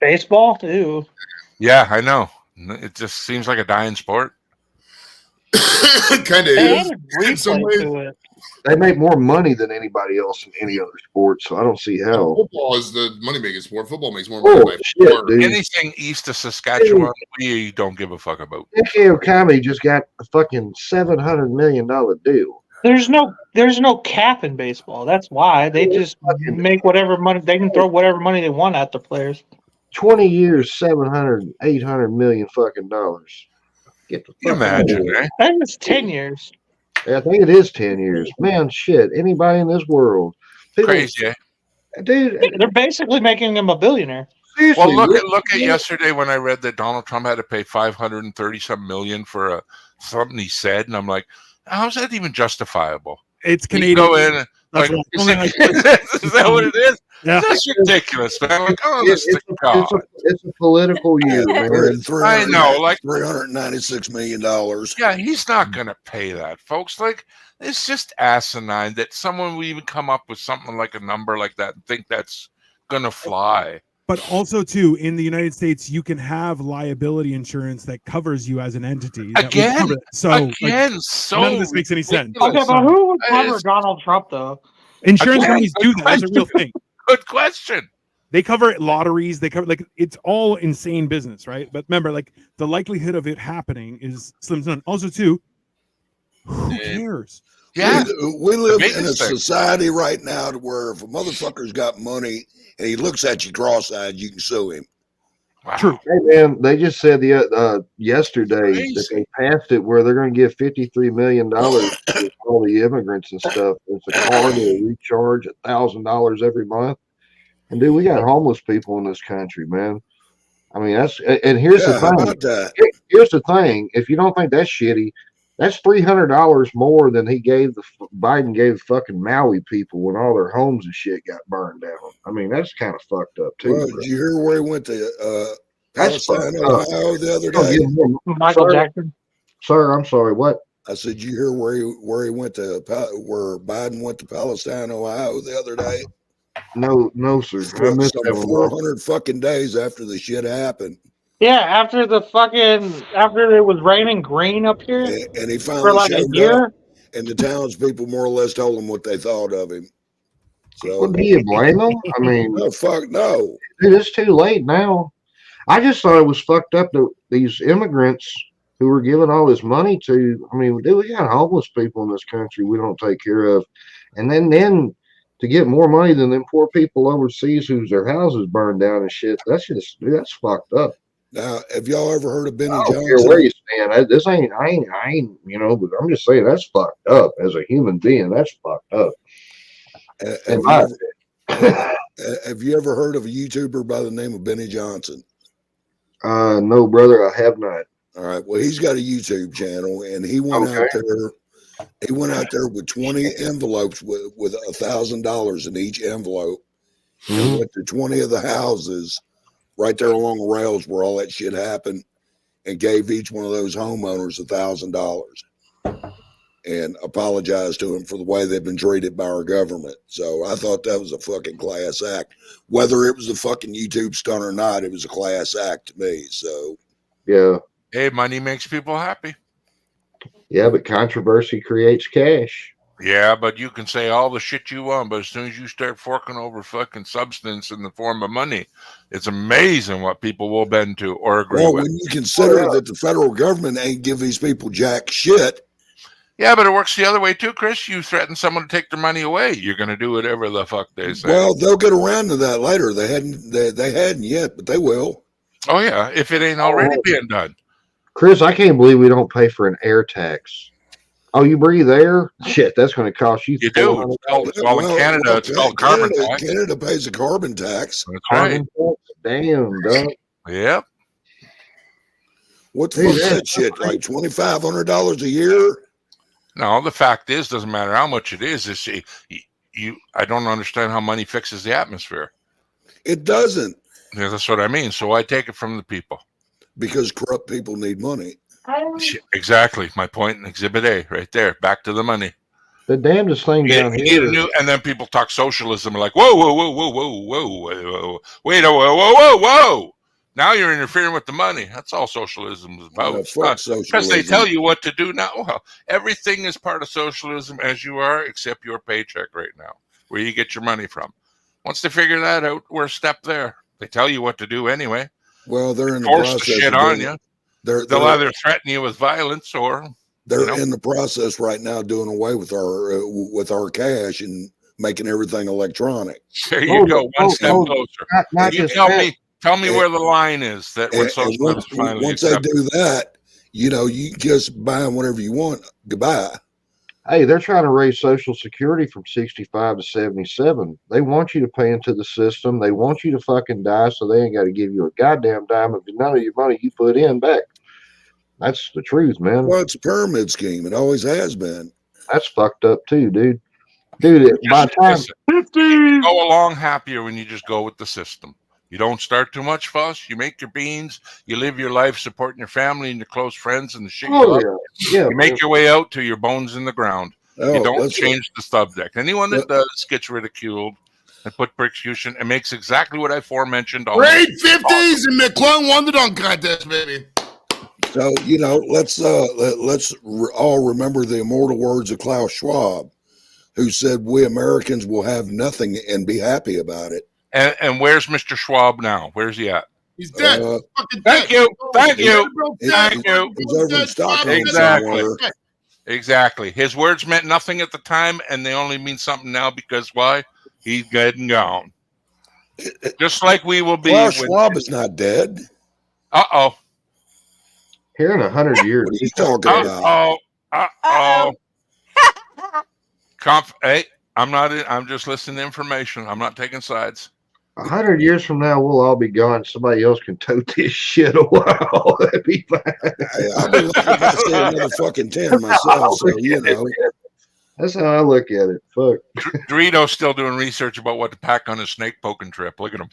Baseball, too. Yeah, I know. It just seems like a dying sport. Kind of They is. added In some replay ways, to it. They make more money than anybody else in any other sport, so I don't see how. football is the money making sport. Football makes more money Oh by shit, far. dude! Anything east of Saskatchewan, we don't give a fuck about. Nicky Okami just got a fucking $700 million deal. There's no cap in baseball. That's why they just make whatever money they can throw whatever money they want at the players. 20 years, 700, 800 million fucking dollars. Get the Can you fuck out of imagine, here. eh? I think it's 10 years. Yeah, I think it is 10 years. Man, shit. Anybody in this world. People, Crazy, eh? dude, They're basically making him a billionaire. seriously. Well, look at yesterday when I read that Donald Trump had to pay $530-some million for something he said, and I'm like, how's that even justifiable? it's You Canadian. go in, That's like, what- is that what it is? Yeah. That's ridiculous, man. Like, oh, It's, this God. it's a political year, man. I know, like $396 million. Yeah, he's not going to pay that, folks. Like, it's just asinine that someone would even come up with something like a number like that and think that's gonna fly. But also, too, in the United States, you can have liability insurance that covers you as an entity. That would Again, cover it. So, so none of this makes any sense. Okay, but who would cover It's- Donald Trump though? Insurance Again, companies do that. That's a real thing. Good question. They cover lotteries. They cover, like, it's all insane business, right? But remember, like, the likelihood of it happening is slim to none. Also, too, who cares? Yeah, we live in a biggest thing. society right now to where if a motherfucker's got money and he looks at you cross-eyed, you can sue him. Wow. True. Hey man, they just said yesterday that they passed it where they're going to give $53 million to all the immigrants and stuff. It's a car to recharge $1,000 every month. And dude, we got homeless people in this country, man. I mean, and here's the Yeah, how thing. about that? Here's the thing. If you don't think that's shitty, that's $300 more than Biden gave the fucking Maui people when all their homes and shit got burned down. I mean, that's kind of fucked up too. Well, bro. did you hear where he went to That's Palestine, fucked up. Ohio the other Don't day? give more- Michael Sir? Jackson. Sir, I'm sorry. What? I said, you hear where he went to where Biden went to Palestine, Ohio the other day? No, sir. I missed that Some one. 400 fucking days after the shit happened. Yeah, after it was raining green up here And he for finally like a showed year. up, and the townspeople more or less told him what they thought of him. So, Well, do you blame them? I mean, no, fuck no. dude, it's too late now. I just thought it was fucked up that these immigrants who were giving all this money to. I mean, dude, we got homeless people in this country we don't take care of, and then to get more money than them poor people overseas whose their houses burned down and shit. That's fucked up. Now, have y'all ever heard of Benny I don't care where Johnson? you stand. I ain't, but I'm just saying that's fucked up as a human being. That's fucked up. Have you ever heard of a YouTuber by the name of Benny Johnson? No, brother, I have not. All right. Well, he's got a YouTube channel, and he went out there. He went out there with 20 envelopes with $1,000 in each envelope, and went to 20 of the houses right there along the rails where all that shit happened, and gave each one of those homeowners $1,000 and apologized to them for the way they've been treated by our government. So I thought that was a fucking class act. Whether it was a fucking YouTube stunt or not, it was a class act to me. So yeah. Hey, money makes people happy. Yeah, but controversy creates cash. Yeah, but you can say all the shit you want, but as soon as you start forking over fucking substance in the form of money, it's amazing what people will bend to or agree with. when you consider that the federal government ain't give these people jack shit. Yeah, but it works the other way too, Chris. You threaten someone to take their money away, you're going to do whatever the fuck they say. Well, they'll get around to that later. They hadn't yet, but they will. Oh yeah, if it ain't already being done. Chris, I can't believe we don't pay for an air tax. Oh, you breathe air? Shit, that's going to cost you. You do. Well, in Canada, it's called carbon tax. Canada pays a carbon tax. That's right. Damn, dog. Yep. What the fuck's that shit? Like $2,500 a year? No, the fact is, doesn't matter how much it is. It's I don't understand how money fixes the atmosphere. It doesn't. Yeah, that's what I mean. So I take it from the people. Because corrupt people need money. Exactly. My point in Exhibit A, right there. Back to the money. The damnedest thing down here. And then people talk socialism, like, whoa, whoa, whoa, whoa, whoa, whoa, whoa, wait, whoa, whoa, whoa, whoa. Now you're interfering with the money. That's all socialism is about. Because they tell you what to do now. Well, everything is part of socialism as you are, except your paycheck right now, where you get your money from. Once they figure that out, we're a step there. They tell you what to do anyway. Well, they're in the force process the shit of on doing, you. They'll either threaten you with violence or they're in the process right now doing away with our cash and making everything electronic. There you go, one step closer. You tell me where the line is that when socialism finally once they do that, you just buy whatever you want. Goodbye. Hey, they're trying to raise Social Security from 65 to 77. They want you to pay into the system. They want you to fucking die, so they ain't got to give you a goddamn dime of none of your money you put in back. That's the truth, man. Well, it's a pyramid scheme. It always has been. That's fucked up too, dude. Dude, by the time you go along happier when you just go with the system. You don't start too much fuss. You make your beans. You live your life supporting your family and your close friends and the shit you love. You make your way out to your bones in the ground. You don't change the subject. Anyone that does gets ridiculed. and put persecution. It makes exactly what I aforementioned. Great 50s, and McClung won the dunk contest, baby. So let's all remember the immortal words of Klaus Schwab, who said, "We Americans will have nothing and be happy about it." And where's Mr. Schwab now? Where's he at? He's dead. Thank you. Thank you. Thank you. He's over in Stockholm Exactly. somewhere. Exactly. His words meant nothing at the time, and they only mean something now because why? He's dead and gone. Just like we will be. Klaus Schwab is not dead. Uh-oh. Here in 100 years. What are you talking about? Uh-oh. Hey, I'm just listening to information. I'm not taking sides. 100 years from now, we'll all be gone. Somebody else can tote this shit a while. That'd be fine. I'll be lucky if I see another fucking 10 myself. So That's how I look at it. Fuck. Dorito's still doing research about what to pack on his snake poking trip. Look at him.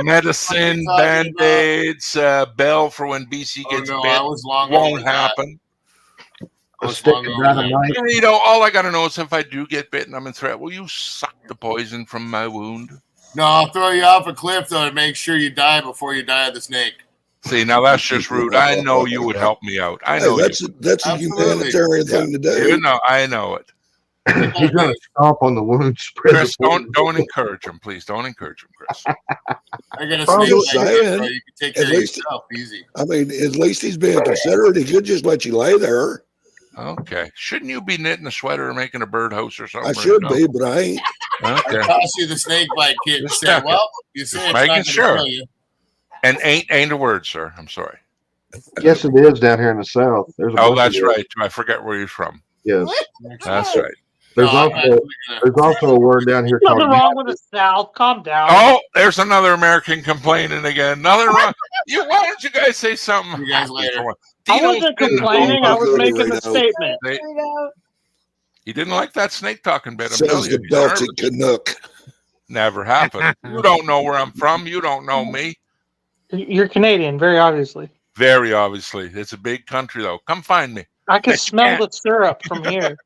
Medicine, Band-Aids, Bell for when BC gets bit. Won't happen. All I gotta know is if I do get bitten, I'm in threat. Will you suck the poison from my wound? No, I'll throw you off a cliff though to make sure you die before you die of the snake. See, now that's just rude. I know you would help me out. I know that's a humanitarian thing to do. You know, I know it. He's gonna stomp on the wound. Chris, don't encourage him, please. Don't encourage him, Chris. I got a I'm snake just saying, you can take care of yourself easy. I mean, at least he's being considerate. He could just let you lay there. Okay. Shouldn't you be knitting a sweater or making a birdhouse or something? I should be, but I ain't. Okay. I toss you the snake bite kit and say, well, you say it's not making gonna sure. kill you. And ain't a word, sir. I'm sorry. Yes, it is down here in the south. There's a bunch of that's it. right. I forget where you're from. Yes. That's right. There's also a word down here Nothing called wrong with the South. Calm down. Oh, there's another American complaining again. Nothing wrong. Why don't you guys say something? You guys later. I wasn't complaining. I was making a statement. He didn't like that snake talking bit. I'm Says telling the you. belted Canuck. Never happened. You don't know where I'm from. You don't know me. You're Canadian, very obviously. Very obviously. It's a big country, though. Come find me. I can smell the syrup from here.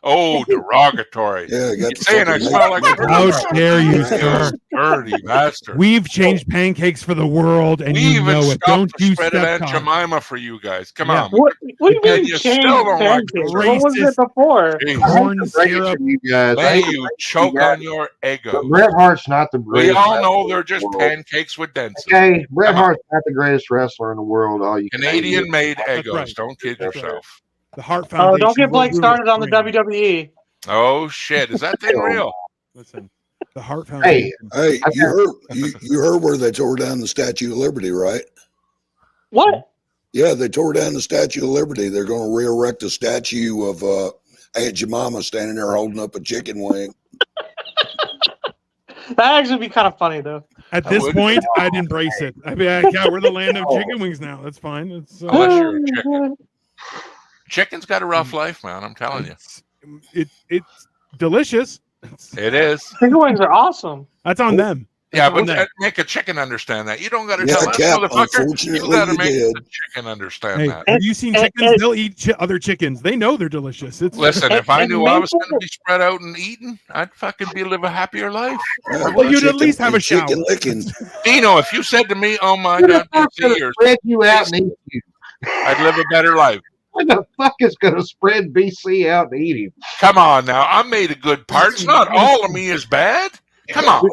Oh, derogatory. Yeah, I got You're saying I smell like a How dare you, sir? Dirty bastard. We've changed pancakes for the world, and We you even know it. stopped Don't the you spread of step Aunt on. Jemima for you guys. Come Yeah. on. What do you And mean you change still don't like pancakes? the What was it before? Corn break it syrup. to you guys. I May hate to you break it to choke you guys, on your but ego. Bret Hart's not the We greatest. all wrestler know in they're the just world. pancakes with dents. Okay, Bret Come on. Hart's not the greatest wrestler in the world. All you Canadian-made That's egos. right. Don't kid That's right. yourself. The Hart Oh, Foundation. don't get Blake will started on the bring- WWE. Oh, shit. Is that thing real? Listen, the Hart Hey, Foundation. Hey, you heard where they tore down the Statue of Liberty, right? What? Yeah, they tore down the Statue of Liberty. They're going to re-erect a statue of Aunt Jemima standing there holding up a chicken wing. That actually be kind of funny though. At I this would. point, I'd embrace it. I mean, yeah, we're the land of chicken wings now. That's fine. It's Unless you're a chicken. Chicken's got a rough life, man. I'm telling you. it's delicious. It is. Chicken wings are awesome. That's on them. Yeah, That's on but them. make a chicken understand that. You don't got to Yeah, tell that Cap, motherfucker. You unfortunately, got to you make did. the chicken understand Hey, that. have you seen chickens? They'll eat other chickens. They know they're delicious. It's Listen, if I and knew I was maple- going to be spread out and eaten, I'd fucking live a happier life. Yeah, Well, you'd at chicken- least have a shower. chicken licking. Dino, if you said to me, "Oh my Who the God, fuck's for gonna years," spread you out and eat you? I'd live a better life. Who the fuck is gonna spread BC out and eat him? Come on now, I made a good part. Not all of me is bad. Come on,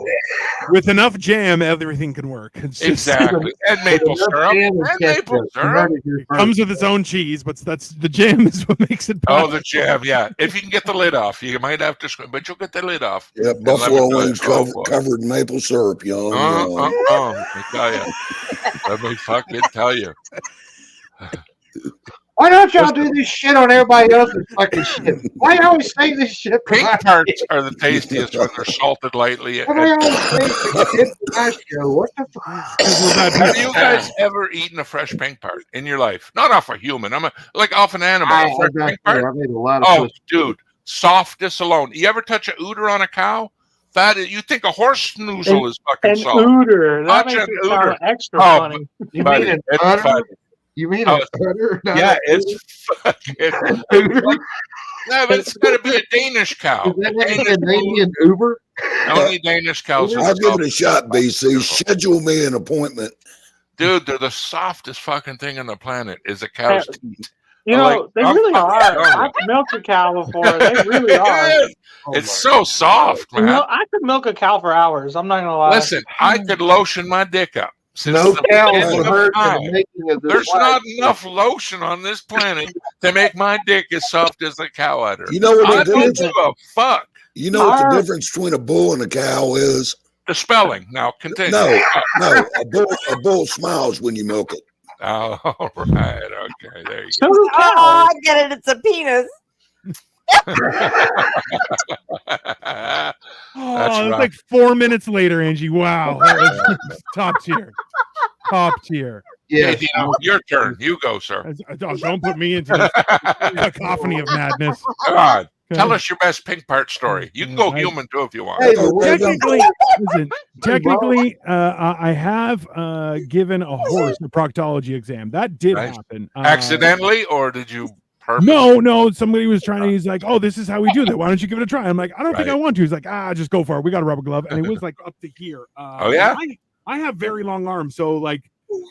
with enough jam, everything can work. It's just, exactly. And maple With enough syrup. jam And ketchup, maple you syrup. heard it here It comes first. with its own cheese, but that's the jam is what makes it. Oh, pop. the jam, yeah. If you can get the lid off, you might have to, but you'll get the lid off. Yeah, And buffalo let me wings tell you, covered in maple syrup, young. Let me tell you. Let me fucking tell you. Why don't y'all do this shit on everybody else's fucking shit? Why you always say this shit? for Pink my tarts shit? are the tastiest when they're salted lightly. Why do you always say this shit for my show? What the fuck? Have you guys ever eaten a fresh pink part in your life? Not off a human. Like off an animal. I A fresh pink part? made a lot of Oh, pussy. dude, softness alone. You ever touch a ooter on a cow? That is, you think a horse snoozle is fucking An soft? ooter. That Touch makes an it sound ooter. extra Oh, funny. You buddy, mean an it's udder? funny. You mean Oh, an udder? Not Yeah, a it's fucking. ooter? No, but it's got to be a Danish cow. Is that what a Canadian Uber? Only Danish cows are I'll the give it a softest. shot, BC. Schedule me an appointment. Dude, they're the softest fucking thing on the planet. Is a cow's teat. You know, they really are. I've milked a cow before. They really are. It's so soft, man. No, I could milk a cow for hours. I'm not gonna lie. Listen, I could lotion my dick up. Since No the cows beginning were of hurt in time. the making of this There's life. not enough lotion on this planet to make my dick as soft as a cow udder. You know what I the don't difference? give a fuck. You know what the difference between a bull and a cow is? The spelling. Now continue. No. A bull smiles when you milk it. Oh, all right. Okay. There you So go. do cows. Oh, I get it. It's a penis. Oh, it's right. like 4 minutes later, Angie. Wow, that was top tier, top tier. Hey, Yes. Dino, your turn. You go, sir. Don't put me into this cacophony of madness. God, tell Okay. us your best pink part story. You can go human too if you want. Hey, but wait a minute. Technically, I have given a horse a proctology exam. That did Nice. happen. Accidentally, or did you purpose? No. Somebody was trying to. He's like, "Oh, this is how we do that. Why don't you give it a try?" I'm like, "I don't think I Right. want to." He's like, "Just go for it. We got a rubber glove," and it was like up to here. Oh, yeah? I have very long arms, so like,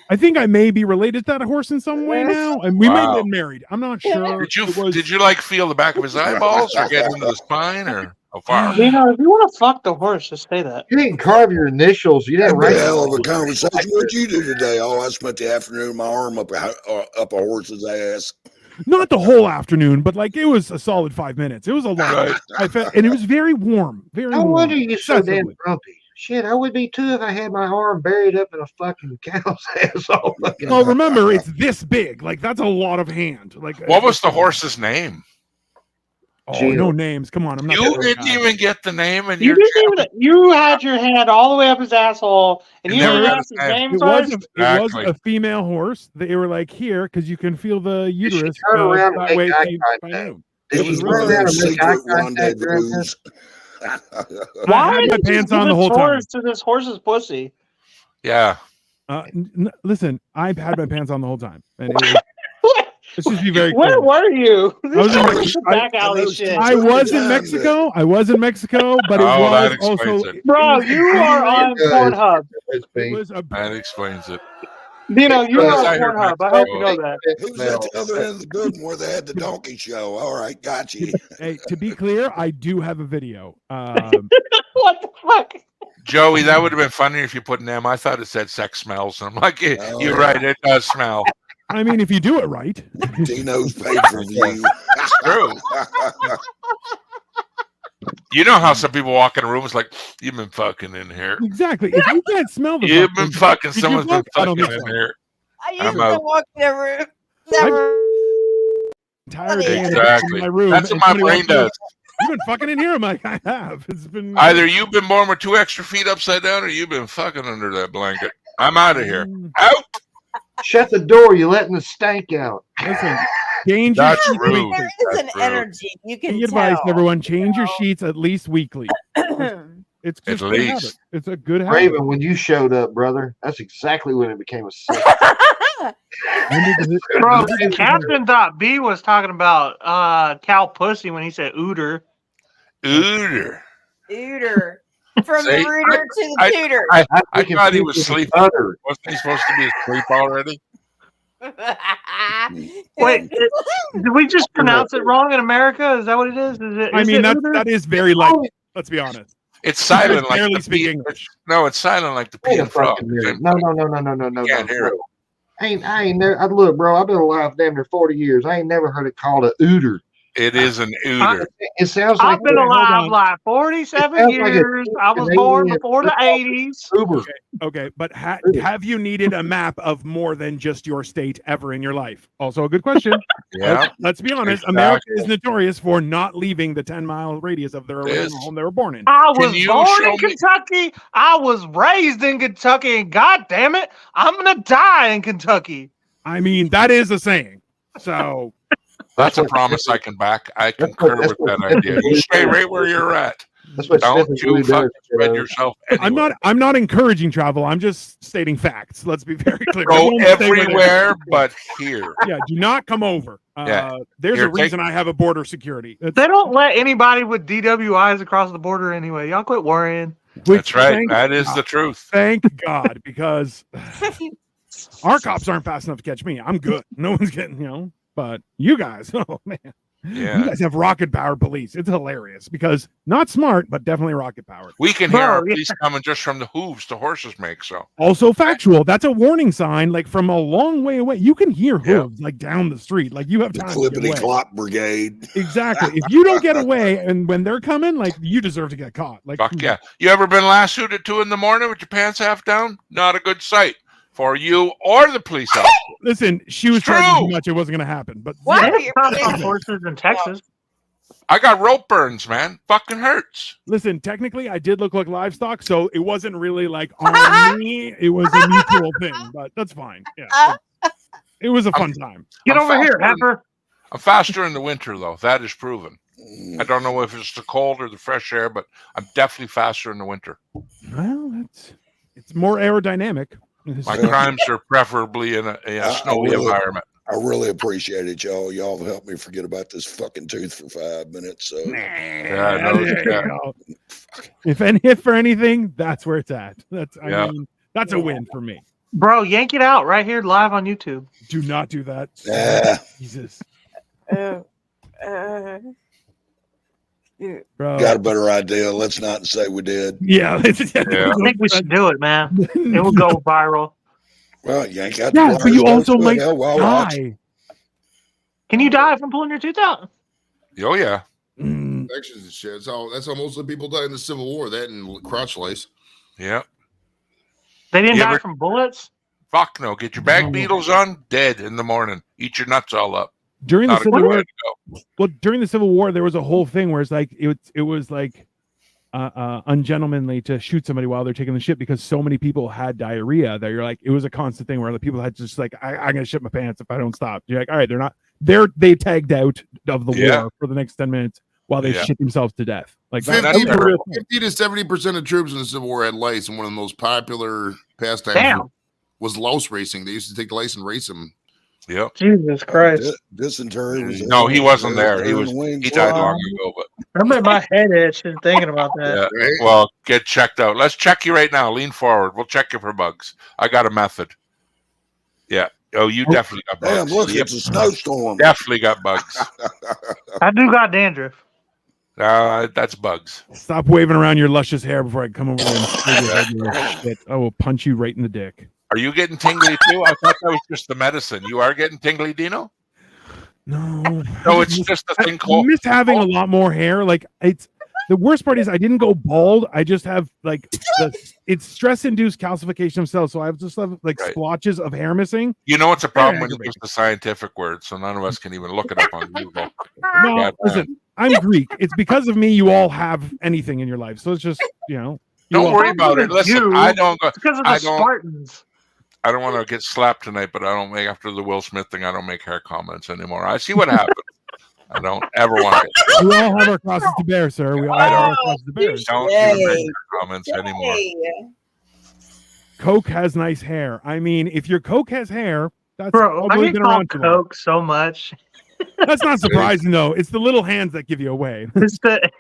I think I may be related to that horse in some way now, and we may Wow. have been married. I'm not sure. Did you like feel the back of his eyeballs or get into the spine or how far? You know, if you want to fuck the horse, just say that. You didn't carve your initials. You didn't That'd be write a hell of a conversation. What'd you do today? Oh, I spent the afternoon with my arm up a horse's ass. Not the whole afternoon, but like it was a solid 5 minutes. It was a lot. Right. I felt, and it was very warm. Very No warm. wonder you're so damn Excessively. grumpy. Shit, I would be too if I had my arm buried up in a fucking cow's ass all fucking. Well, remember, it's this big. Like that's a lot of hand. Like What was the horse's name? Oh, no names. Come on, I'm not. You that didn't guy. even get the name, and You didn't even. You had your hand all the way up his asshole, and you never didn't got ask his his name. name It was, first. it was Exactly. a female horse. They were like here because you can feel the uterus. turn around and that make way eye you contact. find out. Did It she was turn one of around those and make eye secret contact during rendezvous. this? I had my pants on the whole time. To this horse's pussy. Yeah. Listen, I've had my pants on the whole time, and it was, let's just be very Where clear. were you? I was in This is Mexico. back alley shit. I was in Mexico. I was in Mexico, but it Oh, that was explains also. it. Bro, you are on Pornhub. It was a That explains it. Dino, you're Yes, on I heard Pornhub. I Mexico. hope you know that. Who's at the other end of the building where they had the donkey show? All right, got you. Hey, to be clear, I do have a video. What the fuck? Joey, that would have been funny if you put an M. I thought it said sex smells. I'm like, you're right, it does smell. I mean, if you do it right. Dino's paid per view. It's true. You know how some people walk in a room, it's like, you've been fucking in here. Exactly. If you can't smell the You've been fucking, did you someone's been fuck? I don't fucking think in so. here. I used I'm to out. walk in the room. Never. entire day in Exactly. my room. That's and what my somebody brain walks in, does. You've been fucking in here. I'm like, I have. It's been Either you've been born with 2 extra feet upside down or you've been fucking under that blanket. I'm out of here. Out. Shut the door. You're letting the stank out. Listen, change your That's sheets rude. weekly. There is That's an rude. energy. You can Key advice, tell. everyone: change your sheets at least weekly. It's At just a good least. habit. It's a good habit. Raven, when you showed up, brother, that's exactly when it became a secret. Bro, Captain Dot B was talking about cow pussy when he said ooter. Ooter. Ooter. From See, the rooter to the tutor. I thought he was sleeping. Utter. Wasn't he supposed to be asleep already? Wait, did we just pronounce it wrong in America? Is that what it is? I mean, ooter? that is very likely. Let's be honest. It's silent I like barely the speak pea. English. No, it's silent like the Wait pea a and frog. fucking minute. No. Can't hear it. I ain't never. Look, bro. I've been alive damn near 40 years. I ain't never heard it called a ooter. It is an ooter. It sounds like I've been hold alive on. like It 47 sounds like a years. I was born Canadian before the 80s. Uber. Okay, but have you needed a map of more than just your state ever in your life? Also a good question. Yeah. Let's be honest. Exactly. America is notorious for not leaving the 10-mile radius of their It is. original home they were born in. I Can was you born show in me- Kentucky. I was raised in Kentucky. And God damn it, I'm going to die in Kentucky. I mean, that is a saying. So That's a promise I can back. I concur with that idea. You stay right where you're at. That's what Don't Smith you does. fucking spread yourself anywhere. I'm not encouraging travel. I'm just stating facts. Let's be very clear. Go Everyone stay where they are. everywhere but here. Yeah, do not come over. There's Here, a reason I have a border security. They don't let anybody with DWIs across the border anyway. Y'all quit worrying. That's right. That is the truth. Thank God, because our cops aren't fast enough to catch me. I'm good. No one's getting, but you guys, oh man. Yeah. You guys have rocket powered police. It's hilarious because not smart, but definitely rocket powered. We can hear our police coming just from the hooves the horses make. So also factual. That's a warning sign, like from a long way away. You can hear hooves like down the street. Like you have The time to get Clippity away. Clop Brigade. Exactly. If you don't get away, and when they're coming, like you deserve to get caught. Like fuck yeah. You ever been lassoed at 2 a.m. with your pants half down? Not a good sight for you or the police officer. Listen, she was charging too much. It wasn't going to happen. But Why are you on horses in Texas? I got rope burns, man. Fucking hurts. Listen, technically, I did look like livestock, so it wasn't really like on me. It was a mutual thing, but that's fine. Yeah, it was a fun time. Get over here, heifer. I'm faster in the winter, though. That is proven. I don't know if it's the cold or the fresh air, but I'm definitely faster in the winter. Well, it's more aerodynamic. My crimes are preferably in a snowy environment. I really appreciate it, y'all. Y'all have helped me forget about this fucking tooth for 5 minutes. So, if for anything, that's where it's at. I mean, that's a win for me. Bro, yank it out right here live on YouTube. Do not do that. Jesus. Bro. Got a better idea. Let's not say we did. Yeah. I think we should do it, man. It will go viral. Well, yank out yeah, the but you wires, also go like to hell while I watch. die. Can you die from pulling your tooth out? Oh yeah. Infections and shit. That's how most of the people died in the Civil War. That and crotch lice. Yeah. They didn't die from bullets? Fuck no. Get your bag beetles on, dead in the morning. Eat your nuts all up. During Not the a Civil good War, way to go. well, during the Civil War, there was a whole thing where it's like it was like ungentlemanly to shoot somebody while they're taking the shit because so many people had diarrhea that you're like it was a constant thing where the people had to just like I'm gonna shit my pants if I don't stop. You're like, all right, they tagged out of the war for the next 10 minutes while they shit themselves to death. Like 50 that's a real thing. to 70% of troops in the Civil War had lice, and one of the most popular pastimes was louse racing. They used to take lice and race them. Yep. Jesus Christ. Dysentery was no, he wasn't there. He died long ago, but I'm in my head itching thinking about that. Yeah. Well, get checked out. Let's check you right now. Lean forward. We'll check you for bugs. I got a method. Yeah. Oh, you definitely got bugs. Damn, look, it's a snowstorm. Definitely got bugs. I do got dandruff. That's bugs. Stop waving around your luscious hair before I come over there and spray your head with your shit. I will punch you right in the dick. Are you getting tingly too? I thought that was just the medicine. You are getting tingly, Dino? No. No, it's just a thing called. I miss having a lot more hair. Like the worst part is I didn't go bald. I just have like it's stress-induced calcification of cells. So I have just like splotches of hair missing. You know it's a problem when you use the scientific word, so none of us can even look it up on Google. No, listen, I'm Greek. It's because of me you all have anything in your life. So it's just don't worry about it. Listen, I don't go. It's because of the Spartans. I don't want to get slapped tonight, but I don't make after the Will Smith thing. I don't make hair comments anymore. I see what happens. I don't ever want to. We all have our crosses to bear, sir. We all have our crosses to bear. Don't even make hair comments anymore. Coke has nice hair. I mean, if your Coke has hair, that's bro. I probably get called Coke so much. That's not surprising though. It's the little hands that give you away. It's the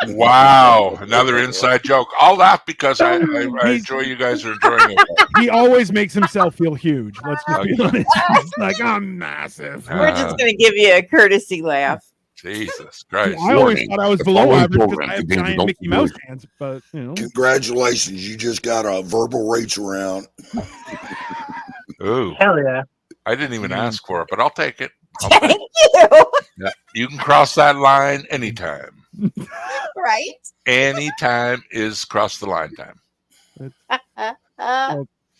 Wow, another inside joke. I'll laugh because I enjoy you guys are enjoying it. He always makes himself feel huge. Let's just be honest. It's like I'm massive. We're just gonna give you a courtesy laugh. Jesus Christ! I always thought I was below average because I have giant Mickey Mouse hands, but congratulations, you just got a verbal reach around. Ooh, hell yeah! I didn't even ask for it, but I'll take it. Thank you. Yeah, you can cross that line anytime. Right. Anytime is cross the line time.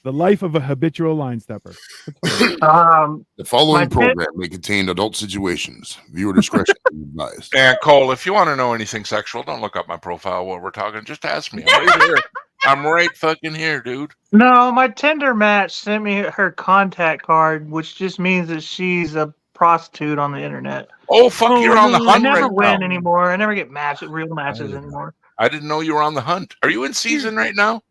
The life of a habitual line stepper. The following program may contain adult situations. Viewer discretion is advised. And Cole, if you want to know anything sexual, don't look up my profile while we're talking. Just ask me. I'm right here. I'm right fucking here, dude. No, my Tinder match sent me her contact card, which just means that she's a prostitute on the internet. Oh fuck! You're on the I hunt never right win now. anymore. I never get real matches anymore. I didn't know you were on the hunt. Are you in season right now?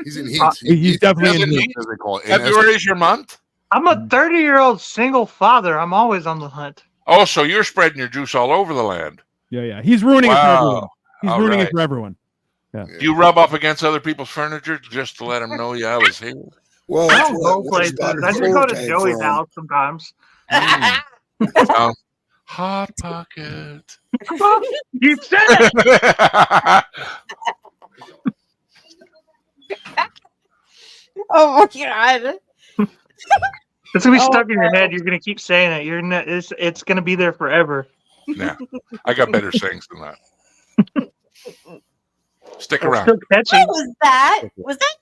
He's in heat. He's definitely in heat. heat. As they call it. February is your month. I'm a 30-year-old single father. I'm always on the hunt. Oh, so you're spreading your juice all over the land. Yeah. He's ruining it for everyone. He's All ruining right. it for everyone. Yeah. Do you rub up against other people's furniture just to let them know I was here? Well, I that's don't where, go where places. Spotted I just Four go to came Joey's from. house sometimes. Hot pocket. You said it. Oh my god. It's gonna be Oh, stuck in your no. head. You're gonna keep saying it. You're not. It's gonna be there forever. Nah, I got better sayings than that. Stick It's around. still catchy. What was that? Was that?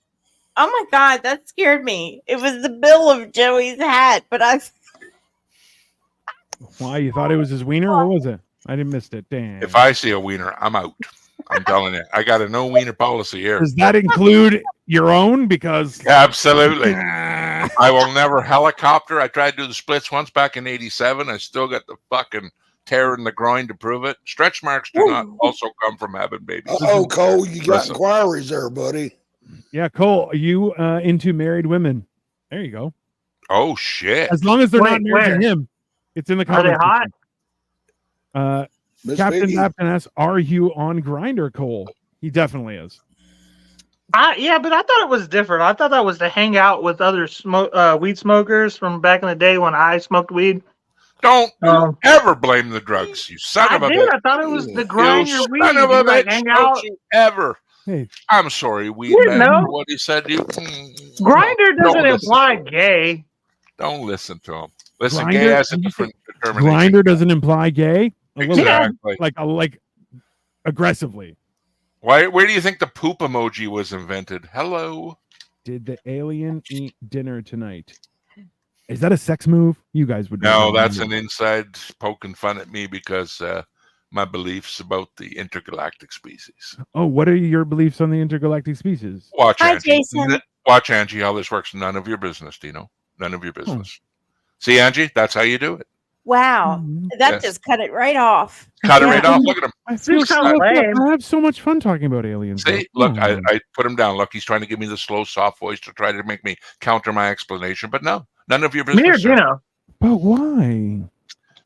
Oh my god, that scared me. It was the bill of Joey's hat, but I. Why, you thought it was his wiener? What was it? I didn't miss it. Damn. If I see a wiener, I'm out. I'm telling you, I got a no wiener policy here. Does that include your own? Because Absolutely. I will never helicopter. I tried to do the splits once back in '87. I still got the fucking tear in the groin to prove it. Stretch marks do not also come from having babies. Oh, Cole, you got Listen. inquiries there, buddy. yeah, Cole, are you into married women? There you go. Oh shit! As long as they're Wait, not married where? to him, it's in the Are they comments. hot? Miss Captain Piggy? Napton asks, "Are you on Grinder, Cole?" He definitely is. Yeah, but I thought it was different. I thought that was to hang out with other weed smokers from back in the day when I smoked weed. Don't Um, ever blame the drugs, you son I of a did. bitch. I thought it was to You grind your weed. son of a You, like, bitch! hang Don't out. you ever? Hey. I'm sorry, weed You man, know. for what he said to you. Grinder Don't doesn't listen imply to him. gay. Don't listen to him. Listen, Grindr? gay has a different determination. Grinder doesn't imply gay. A little Exactly. like aggressively. Where do you think the poop emoji was invented? Hello. Did the alien eat dinner tonight? Is that a sex move? You guys would No, know. that's an inside poking fun at me because my beliefs about the intergalactic species. Oh, what are your beliefs on the intergalactic species? Watch Hi, Angie. Jason. Watch Angie how this works. None of your business, Dino. None of your business. See, Angie, that's how you do it. Wow, that Yes. just cut it right off. Cut it right off. Look at him. I feel Seems so kinda look, lame. I have so much fun talking about aliens. See, though. look, Come on. I put him down. Look, he's trying to give me the slow, soft voice to try to make me counter my explanation. But no, none of your business. Me or sir. Gino? Oh, But why?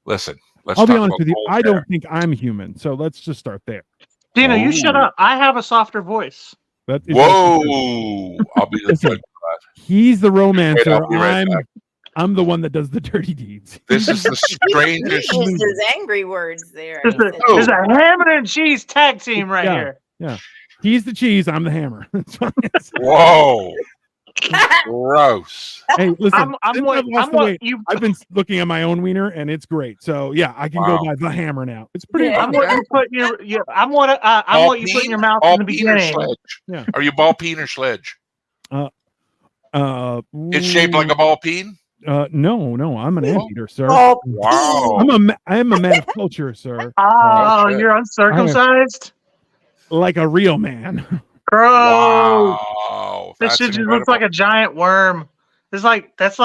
Listen, let's I'll be talk honest about with you. cold I hair. don't think I'm human. So let's just start there. Gino, you shut Ooh. up. I have a softer voice. That is Whoa! I'll be the Listen, judge of he's the Wait, romancer. I'll be right back. I'm the one that does the dirty deeds. This is the strangest. He used his angry words there. There's a, Oh. there's a ham and cheese tag team right Yeah. here. Yeah. He's the cheese. I'm the hammer. That's fine. Whoa! Gross. Hey, listen. I'm since what I've lost I'm the what weight, you I've been looking at my own wiener, and it's great. So yeah, I can Wow. go by the hammer now. It's pretty. Yeah. I'm what you put in your I'm what you put in your mouth Ball in the peen or beginning. sledge? Yeah. Are you ball peen or sledge? It's shaped like a ball peen. No, I'm an anteater, sir. Oh, Wow. I am a man of culture, sir. Oh, shit. you're uncircumcised? Like a real man. Gross. Wow. This That's shit just incredible. looks like a giant worm. That's like what's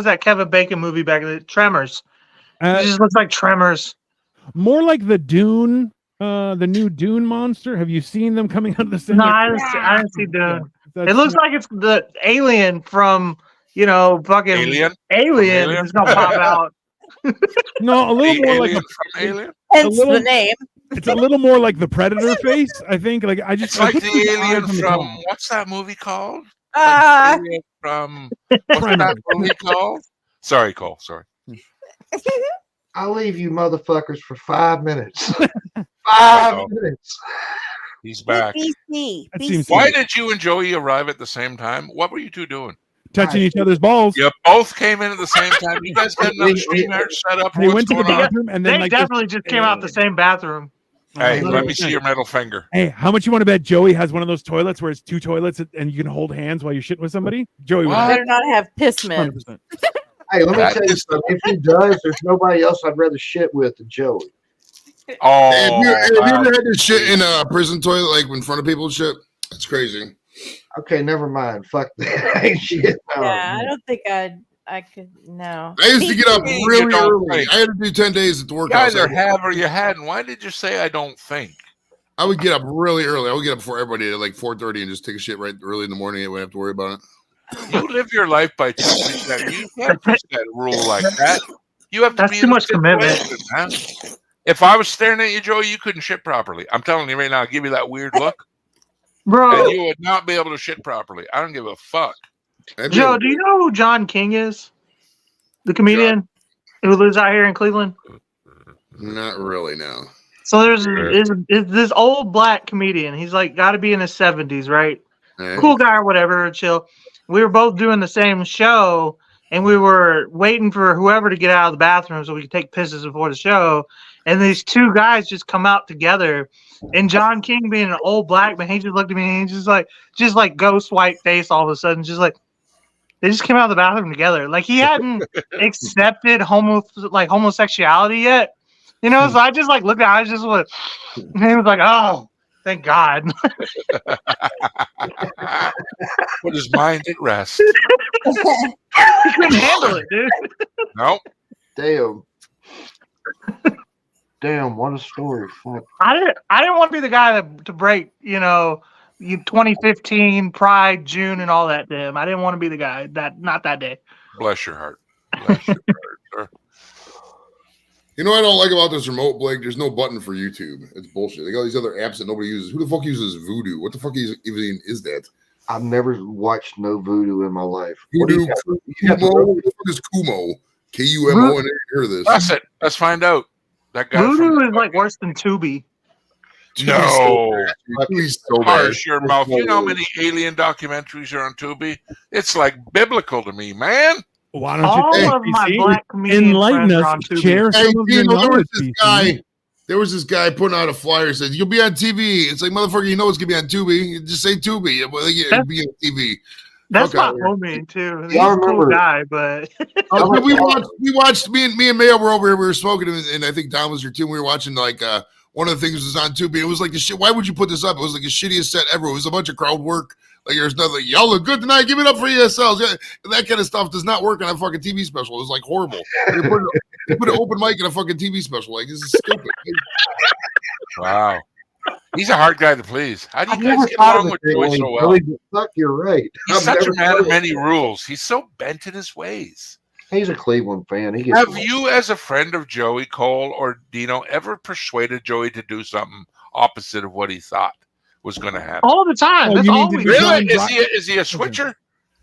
that Kevin Bacon movie back in the Tremors? It just looks like Tremors. More like the Dune, the new Dune monster. Have you seen them coming out of the center? No, I didn't see Dune. That's It looks not- like it's the alien from fucking Alien? Alien Alien? is gonna pop out. no, a little The more like alien from Alien. hence little- the name. it's a little more like the Predator face. I think. Like I just It's like picture the his alien eyes on the from top. what's that movie called? Like the alien from what's that Primal. movie called? Sorry, Cole. Sorry. I'll leave you motherfuckers for 5 minutes. Uh-oh. 5 minutes. He's back. BC. That seems Why did you and Joey arrive at the same time? What were you two doing? touching each other's balls. You both came in at the same time. You guys got enough StreamYard set up. They What's went to the going on? bathroom and then They like definitely just came out the same bathroom. Hey, let me 100%. see your middle finger. Hey, how much you want to bet Joey has one of those toilets where it's two toilets and you can hold hands while you're shitting with somebody? Joey would What? Better not have pissman. 100%. Hey, let me That tell you is- something. If he does, there's nobody else I'd rather shit with than Joey. Oh, Have you wow. ever had this shit in a prison toilet, like in front of people and shit? That's crazy. Okay, never mind. Fuck that. Ain't shit. No. Yeah, I don't think I'd I could no. I used to get up You really don't early. think. I had to do 10 days at the You workout. either have or you hadn't. Why did you say I don't think? I would get up really early. I would get up before everybody at like 4:30 and just take a shit right early in the morning. I wouldn't have to worry about it. You live your life by 2%. You can't just set a rule like that. You have to That's be too in a much commitment. situation, man. If I was staring at you, Joey, you couldn't shit properly. I'm telling you right now, I'll give you that weird look, Bro, and you would not be able to shit properly. I don't give a fuck. Joe, do you know who John King is? The comedian who lives out here in Cleveland? Not really, no. So there's this old black comedian. He's like got to be in his 70s, right? Cool guy or whatever, chill. We were both doing the same show, and we were waiting for whoever to get out of the bathroom so we could take pisses before the show. And these two guys just come out together. And John King, being an old black man, he just looked at me and he's just like ghost white face all of a sudden, just like they just came out of the bathroom together. Like he hadn't accepted homosexuality yet. You know, so I just like looked at I was just like, and he was like, oh, thank God. Put his mind at rest. He couldn't handle it, dude. Nope. Damn, what a story. Fuck. I didn't want to be the guy to break, 2015 Pride, June, and all that to him. I didn't want to be the guy not that day. Bless your heart. Bless your heart, sir. You know what I don't like about this remote, Blake? There's no button for YouTube. It's bullshit. They got all these other apps that nobody uses. Who the fuck uses Voodoo? What the fuck even is that? I've never watched no Voodoo in my life. Voodoo, Kumo. What the fuck is Kumo? Kumo. I never heard of this. That's it. Let's find out. That guy Voodoo is like worse than Tubi. No. Please so Harsh your mouth. You know how many alien documentaries are on Tubi? It's like biblical to me, man. Why don't you All of my black comedian enlighten friends are us? on Tubi. Share Hey, some of your Dino, knowledge. PC. there was this guy putting out a flyer said, "You'll be on TV." It's like, motherfucker, you know it's gonna be on Tubi. Just say Tubi. It'll be on TV. That's Fuck my out here. homie too. He's Y'all a cool remember- guy, but We watched. Me and Mayo were over here. We were smoking, and I think Don was here too. We were watching like one of the things was on Tubi. It was like the shit. Why would you put this up? It was like the shittiest set ever. It was a bunch of crowd work. Like there's nothing. Y'all look good tonight. Give it up for ESLs. Yeah, that kind of stuff does not work on a fucking TV special. It was like horrible. They put an open mic in a fucking TV special. Like this is stupid. Wow. He's a hard guy to please. How do I've you guys never get thought along of with it that Joey way, so well? Billy, but fuck, you're right. He's I've such a never man thought of of it. many rules. He's so bent in his ways. He's a Cleveland fan. He gets Have you, as a friend of Joey, Cole, or Dino, ever persuaded Joey to do something opposite of what he thought was going to happen? all the time. Oh, That's you need all to we do do. John Really? Dry- Is he a switcher?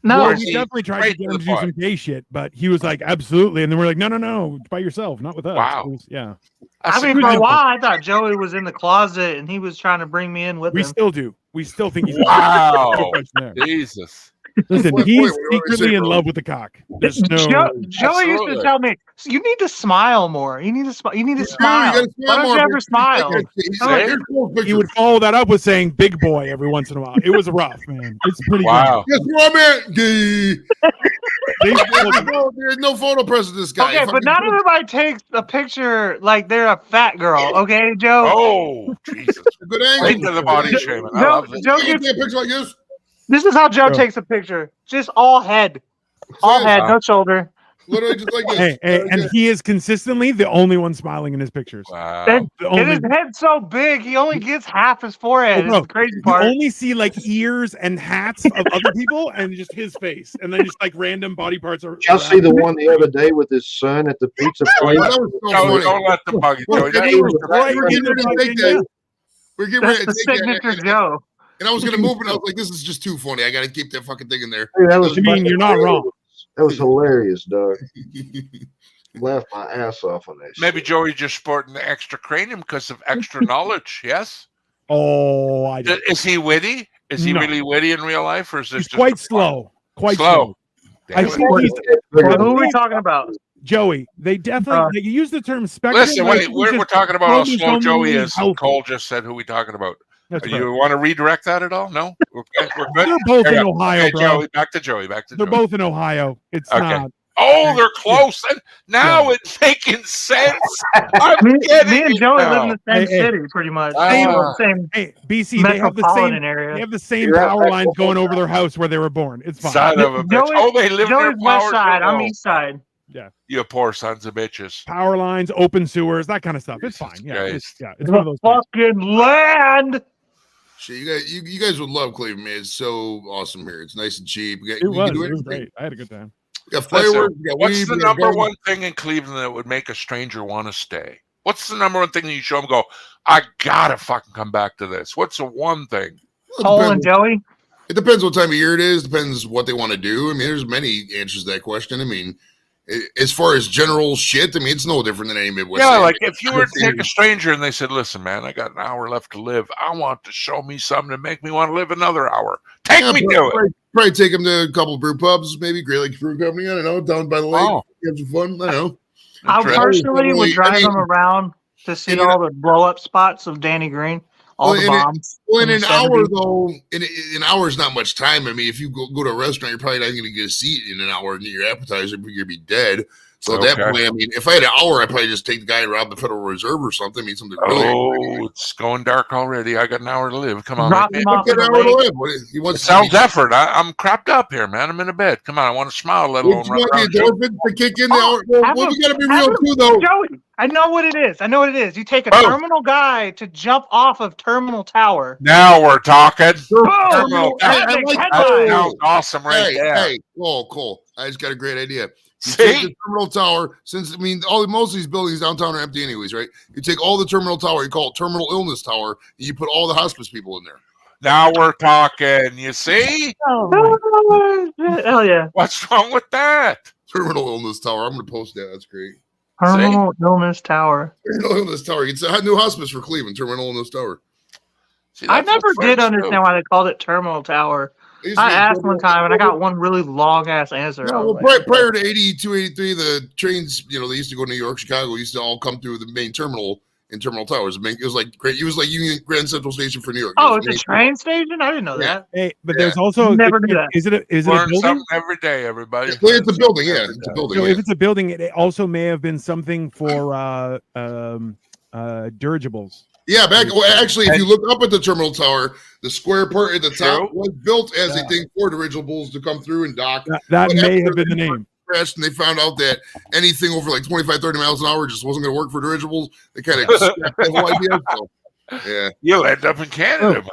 No, Well, Or is we he definitely tried to straight get to him the to do some point? gay shit, but he was like, absolutely. And then we're like, no, by yourself, not with us. Wow. It was- yeah. That's I mean, a for a good- while, I thought Joey was in the closet and he was trying to bring me in with We him. still do. We still think he's Wow. no question there. Jesus. Listen, Wait, he's what do you secretly say, in bro? love with the cock. There's no. Joey used to Absolutely. tell me, "You need to smile more. You need to smile. You need to You smile. gotta Why don't you more, ever bro. smile?" He's I'm like, like, here's Cole's He picture. would follow that up with saying "big boy" every once in a while. It was rough, man. It's pretty. Wow. Guess where I'm at? Gay. Good. There's no photo press of this guy. Okay, but Fucking not Cole's- everybody takes a picture like they're a fat girl. Okay, Joe. Oh, Jesus. Good angle. Right to the body shaming. I Joe, love this. Joe You gets, get a picture like this. this is how Joe Bro. takes a picture. Just all head, all head, no shoulder. Literally just like this. Hey, and he is consistently the only one smiling in his pictures. Wow. And, The and only, his head's so big, he only gets half his forehead. Oh, bro, It's the crazy you part. only see like ears and hats of other people, and just his face, and then just like random body parts. Are Y'all see the one the other day with his son at the pizza place? That was so Joey, funny. don't let the bug you, Joey. Well, That we was were right getting in ready the to take fucking- that. We're getting That's ready the to take that. signature Joe. And I was gonna move it. I was like, this is just too funny. I gotta keep that fucking thing in there. Dude, that was I mean, you're not wrong. That was hilarious, dog. Laughed my ass off on that. Maybe shit. Joey just sporting the extra cranium because of extra knowledge. Yes. Oh, I do. Is he witty? Is he No. really witty in real life, or is this He's just quite slow. Quite slow. Damn I it. think he's Well, who are we talking about? Joey. They definitely they use the term spectrum. Listen, like wait, he's we're just talking about how slow chromosomally Joey is. So healthy. Cole just said who we talking about. That's You right. want to redirect that at all? No? We're good? We're good? They're both Hang in on. Ohio, Okay, bro. Joey, back to Joey. Back to They're Joey. both in Ohio. It's Okay. not. Oh, they're close. And now it's making sense. I'm getting Me and it Joey now. live in the same Hey, city, pretty much. Same Hey, BC, they have the metropolitan same area. They have the same You're power right. lines going over their house where they were born. It's fine. Son of a bitch. Joey- Oh, they live near Joey's west power. side. I'm Oh, east side. Yeah. You poor sons of bitches. Power lines, open sewers, that kind of stuff. It's Jesus fine. Yeah, Christ. it's one of those things. Fucking land. Shit, you guys would love Cleveland, man. It's so awesome here. It's nice and cheap. We It was anything. great. I had a good time. We got Listen, fireworks. We got what's weed, the we got number guns. one thing in Cleveland that would make a stranger want to stay? What's the number one thing that you show them? Go, I gotta fucking come back to this. What's the one thing? Cole and Joey. It depends what time of year it is. Depends what they want to do. I mean, there's many answers to that question. I mean, as far as general shit, I mean, it's no different than any Midwest. Yeah, area. like if you were to take a stranger and they said, "Listen, man, I got an hour left to live. I want to show me something to make me want to live another hour. Take me to it." Probably take them to a couple of brew pubs, maybe Great Lakes Brew Company. I don't know, down by the lake. Oh. Have some fun. I don't know. I personally would drive I mean, them around to see all the blow up spots of Danny Green, all the bombs. Well, in in an the hour 70s. though, in an hour is not much time. I mean, if you go to a restaurant, you're probably not going to get a seat in an hour and get your appetizer. You're going to be dead. So at that point, I mean, if I had an hour, I'd probably just take the guy and rob the Federal Reserve or something. I mean, something really. Oh, it's going dark already. I got an hour to live. Come on, Drop man. him off Get at an the hour to lake. live. He wants It sounds effort. I'm crapped up here, man. I'm in a bed. Come on, I want to smile, let alone You run want around. the endorphins to kick in the hour? Well, we got to be have real a- too, though. Joey, I know what it is. You take a Oh. terminal guy to jump off of Terminal Tower. Now we're talking. Boom! I like That headline. sounds awesome right there. Hey, Cole, I just got a great idea. You See? take the terminal tower, since I mean, most of these buildings downtown are empty anyways, right? You take all the terminal tower, you call it Terminal Illness Tower, and you put all the hospice people in there. Now we're talking. You see? Oh my hell yeah! What's wrong with that? Terminal Illness Tower. I'm going to post that. That's great. Terminal Illness Tower. Terminal Illness Tower. It's a new hospice for Cleveland. Terminal Illness Tower. See, I that's what never did friends do. understand why they called it Terminal Tower. I asked one time and I got one really long ass answer. Yeah, I was well, like, prior to 82, 83, the trains, they used to go to New York, Chicago, used to all come through the main terminal in Terminal Towers. It was like great. It was like Union Grand Central Station for New York. oh, it's a train station? I didn't know Yeah. that. Hey, but there's also Never knew that. Is it a Learn building? something every day, everybody. It's a building, yeah. It's a building. So Yeah. if it's a building, it also may have been something for dirigibles. Yeah, actually, if you look up at the terminal tower, the square part at the top was built as a thing for dirigibles to come through and dock. That But may after have been the they name. crashed and they found out that anything over like 25, 30 miles an hour just wasn't going to work for dirigibles. They kind of scrapped the whole idea. So, yeah. You'll end up in Canada.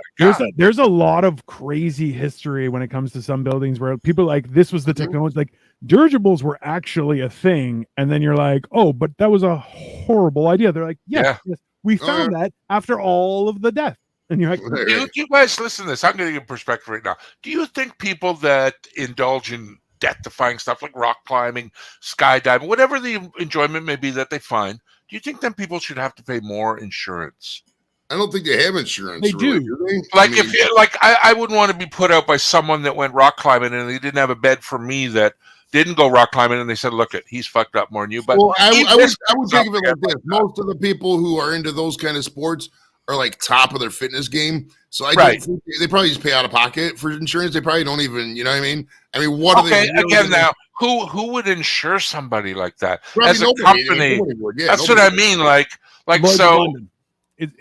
There's a lot of crazy history when it comes to some buildings where people like this was the technology, like dirigibles were actually a thing, and then you're like, oh, but that was a horrible idea. They're like, yes, we found that after all of the death, and you're like, Do you guys listen to this? I'm going to give perspective right now. Do you think people that indulge in death-defying stuff like rock climbing, skydiving, whatever the enjoyment may be that they find, do you think then people should have to pay more insurance? I don't think they have insurance. They really, do. they? Like I mean, if you like, I wouldn't want to be put out by someone that went rock climbing and they didn't have a bed for me that didn't go rock climbing, and they said, "Look, he's fucked up more than you." But well, I would think think of it like this: most of the people who are into those kind of sports are like top of their fitness game. So I don't think they probably just pay out of pocket for insurance. They probably don't even, you know what I mean? I mean, what are they? Again, now who would insure somebody like that Probably as a nobody. company? Nobody would. Yeah, that's nobody what I would. mean. Like Lloyd's so. of London.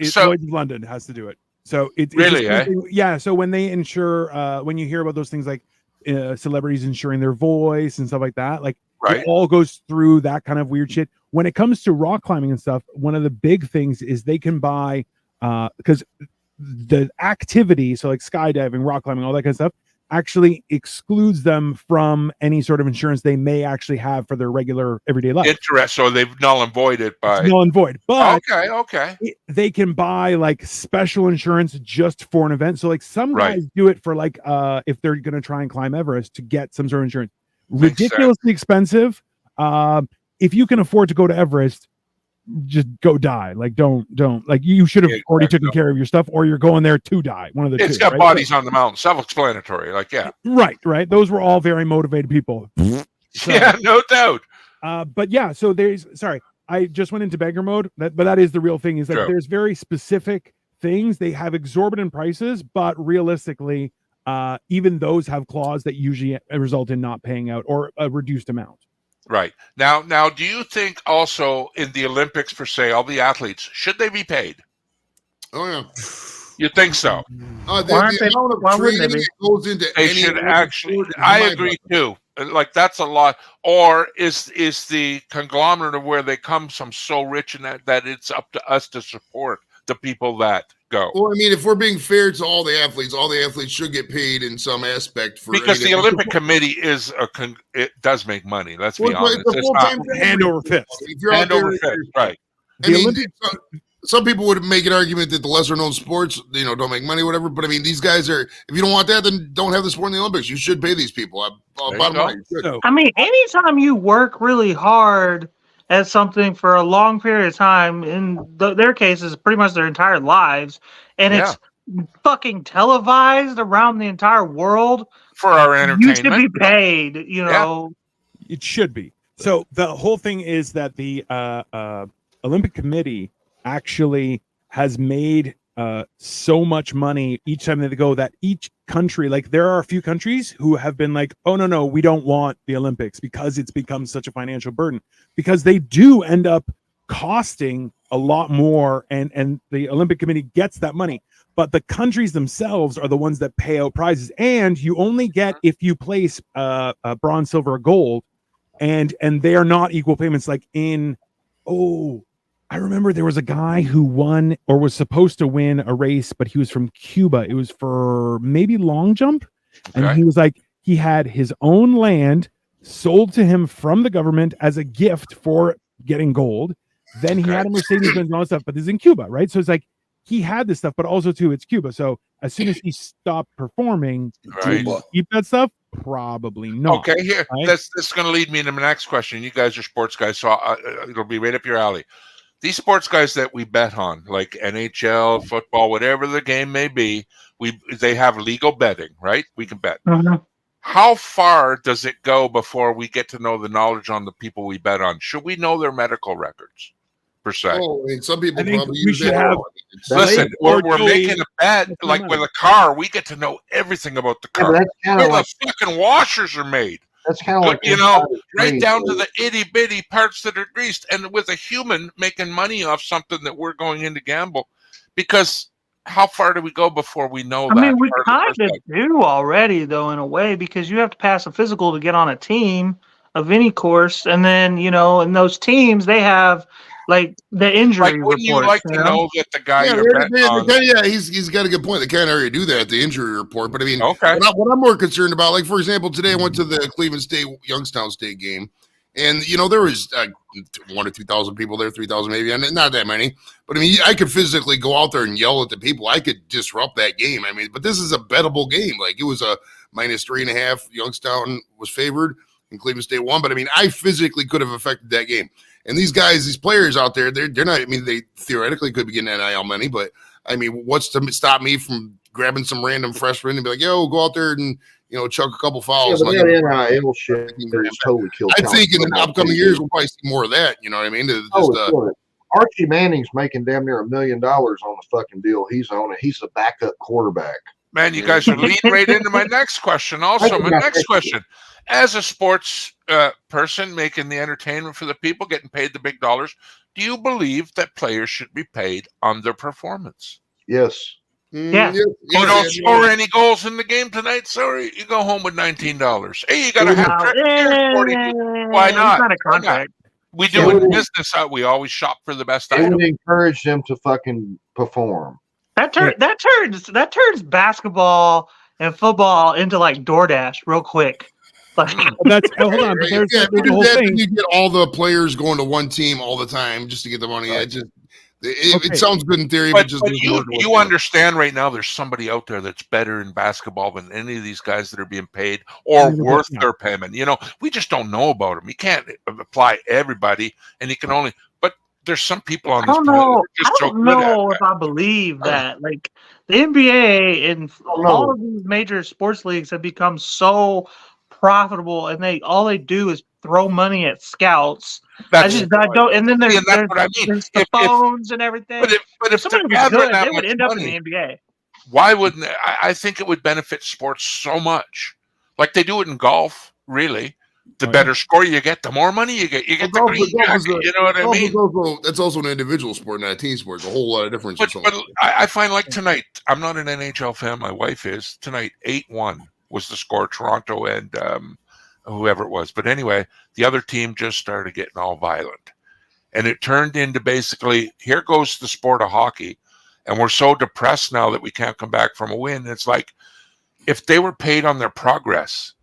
So- Lloyd's of London has to do it. So it's Really, the same thing. Yeah. So when they insure, when you hear about those things like celebrities insuring their voice and stuff like that, like it all goes through that kind of weird shit. When it comes to rock climbing and stuff, one of the big things is they can buy because the activity, so like skydiving, rock climbing, all that kind of stuff, actually excludes them from any sort of insurance they may actually have for their regular everyday life. So they've null and void it by null and void. But okay, they can buy like special insurance just for an event. So like some guys do it for like if they're going to try and climb Everest to get some sort of insurance. Ridiculously expensive. If you can afford to go to Everest, just go die. Like don't like you should have already taken care of your stuff, or you're going there to die. One of the two. It's got right? bodies on the mountain. Self-explanatory. Like Right. Those were all very motivated people. So, yeah, no doubt. But yeah, so I just went into beggar mode. But that is the real thing. Is like there's very specific things. They have exorbitant prices, but realistically, even those have clause that usually result in not paying out or a reduced amount. Right. Now, do you think also in the Olympics per se, all the athletes, should they be paid? Oh yeah. You think so? The amount of training that goes into They any should Olympic actually. sport is I mind-boggling. agree too. Like that's a lot. Or is the conglomerate of where they come from so rich and that it's up to us to support the people that go? Well, I mean, if we're being fair to all the athletes should get paid in some aspect for Because the it's Olympic Committee it does make money. Let's be well, honest. it's a full-time job. Hand over fist. If you're Hand out there, over fist, right? I mean, some people would make an argument that the lesser known sports, don't make money, whatever. But I mean, these guys are. If you don't want that, then don't have the sport in the Olympics. You should pay these people. Bottom line. You should. I mean, anytime you work really hard at something for a long period of time, in their cases, pretty much their entire lives, and it's fucking televised around the entire world for our you should entertainment, be paid. You know, it should be. So the whole thing is that the Olympic Committee actually has made so much money each time they go that each country, like there are a few countries who have been like, oh no, we don't want the Olympics because it's become such a financial burden, because they do end up costing a lot more, and the Olympic Committee gets that money, but the countries themselves are the ones that pay out prizes, and you only get if you place a bronze, silver, or gold, and they are not equal payments. Like I remember there was a guy who won or was supposed to win a race, but he was from Cuba. It was for maybe long jump. Okay. And he was like, he had his own land sold to him from the government as a gift for getting gold. Then he had a Mercedes-Benz and all that stuff, but this is in Cuba, right? So it's like, he had this stuff, but also too, it's Cuba. So as soon as he stopped performing, Right. did he keep that stuff? Probably not. Okay, here. Right? This is going to lead me into my next question. You guys are sports guys, so it'll be right up your alley. These sports guys that we bet on, like NHL, football, whatever the game may be, they have legal betting, right? We can bet. How far does it go before we get to know the knowledge on the people we bet on? Should we know their medical records, per se? Oh, I mean, some people I think probably we use should that. have- Listen, we're Joey- making a bet like with a car. We get to know everything about the Yeah, car. but that's kind Where of like the fucking washers are made. that's kind of like You know, insider right trading, down to though. the itty bitty parts that are greased, and with a human making money off something that we're going in to gamble. Because how far do we go before we know I that? mean, we part of the kind first of do already, though, in a way, because you have to pass a physical to get on a team of any course, and then in those teams they have like the injury Like, wouldn't you reports. like to know that the guy Yeah, you're betting on? he's got a good point. They can't already do that, the injury report. But I mean, Okay. what I'm more concerned about, like for example, today I went to the Cleveland State Youngstown State game, and there was 1,000 or 2,000 people there, 3,000 maybe, and not that many. But I mean, I could physically go out there and yell at the people. I could disrupt that game. I mean, but this is a bettable game. Like it was a -3.5. Youngstown was favored, and Cleveland State won. But I mean, I physically could have affected that game. And these guys, these players out there, they're not. I mean, they theoretically could be getting NIL money, but I mean, what's to stop me from grabbing some random freshman and be like, "Yo, go out there and chuck a couple Yeah, fouls"? but that NIL shit is totally killed. I think in the upcoming years we'll probably see more of that. You know what I mean? Archie Manning's making damn near $1 million on the fucking deal he's on it. He's a backup quarterback. Man, you guys are leading right into my next question. Also, my next question: as a sports person making the entertainment for the people, getting paid the big dollars, do you believe that players should be paid on their performance? Yes. Yeah. You don't score any goals in the game tonight, sorry, you go home with $19. Hey, you got to have why not? Not a contract. We do in business. We always shop for the best It item. would encourage them to fucking perform. That turns basketball and football into like DoorDash real quick. Like, that's hold on, but there's the whole thing. You get all the players going to one team all the time just to get the money. It sounds good in theory, but just you understand right now there's somebody out there that's better in basketball than any of these guys that are being paid or worth their payment. We just don't know about them. You can't apply everybody, and you can only. But there's some people on this planet that are just so good at if I believe that. Like the NBA and all of these major sports leagues have become so profitable, and all they do is throw money at scouts. I don't. And then there's the phones and everything. But if somebody they're was good, that they would much end up in money, the NBA. why wouldn't I think it would benefit sports so much, like they do it in golf. Really, the better score you get, the more money you get. You get the green jacket. You know what I mean? That's also an individual sport, not a team sport. It's a whole lot of difference. But I find like tonight, I'm not an NHL fan. My wife is. Tonight, 8-1 was the score. Toronto and whoever it was. But anyway, the other team just started getting all violent. And it turned into basically, here goes the sport of hockey. And we're so depressed now that we can't come back from a win. It's like, if they were paid on their progress,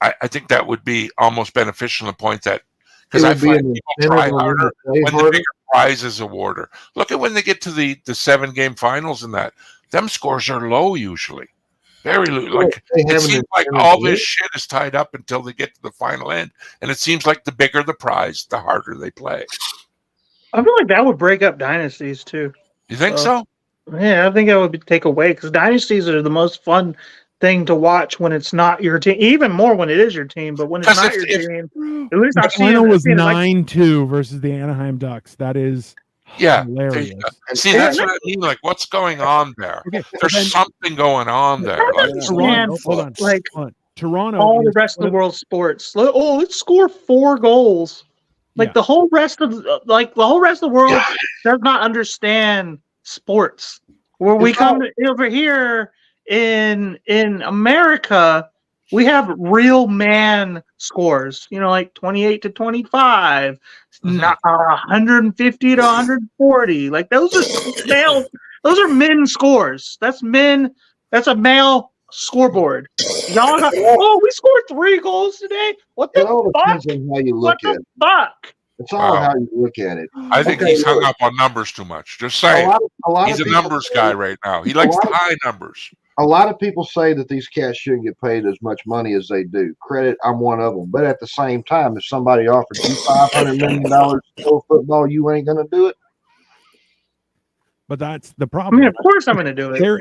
I think that would be almost beneficial in the point that, because I find people try harder when the bigger prize is awarded. Look at when they get to the 7-game finals and that. Them scores are low usually. Very low. Like, it seems like all this shit is tied up until they get to the final end. And it seems like the bigger the prize, the harder they play. I feel like that would break up dynasties too. You think so? Yeah, I think that would take away, because dynasties are the most fun thing to watch when it's not your team. Even more when it is your team, but when it's not your team, at least the final was 9-2 versus the Anaheim Ducks. That is hilarious. See, that's what I mean. Like, what's going on there? Okay, there's something going on there. Like, Toronto, hold on. Toronto, all the rest of the world's sports. Oh, let's score 4 goals. Like the whole rest of the world does not understand sports. Where we come over here in America, we have real man scores. You know, like 28-25, not 150 to 140. Like those are male. Those are men scores. That's men. That's a male scoreboard. Y'all got, we scored 3 goals today. What the fuck? Depends on how you look at it. Fuck. It's all how you look at it. I think he's hung up on numbers too much. Just saying. He's a numbers guy right now. He likes high numbers. A lot of people say that these cats shouldn't get paid as much money as they do. Credit, I'm one of them. But at the same time, if somebody offered you $500 million to play football, you ain't going to do it. But that's the problem. I mean, of course I'm going to do it.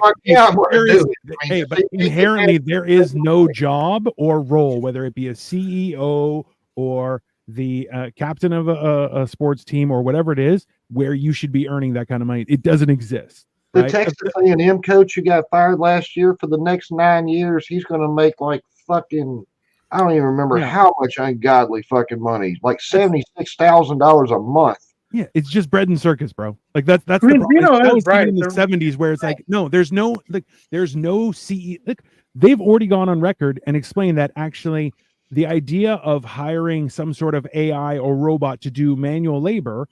But inherently, there is no job or role, whether it be a CEO or the captain of a sports team or whatever it is, where you should be earning that kind of money. It doesn't exist. The right? Texas A&M coach who got fired last year, for the next 9 years, he's going to make like fucking, I don't even remember how much ungodly fucking money, like $76,000 a month. Yeah, it's just bread and circus, bro. Like that's the mean, problem. you know, That was right. in the 70s, where it's like, no, there's no CE. Look, they've already gone on record and explained that actually the idea of hiring some sort of AI or robot to do manual labor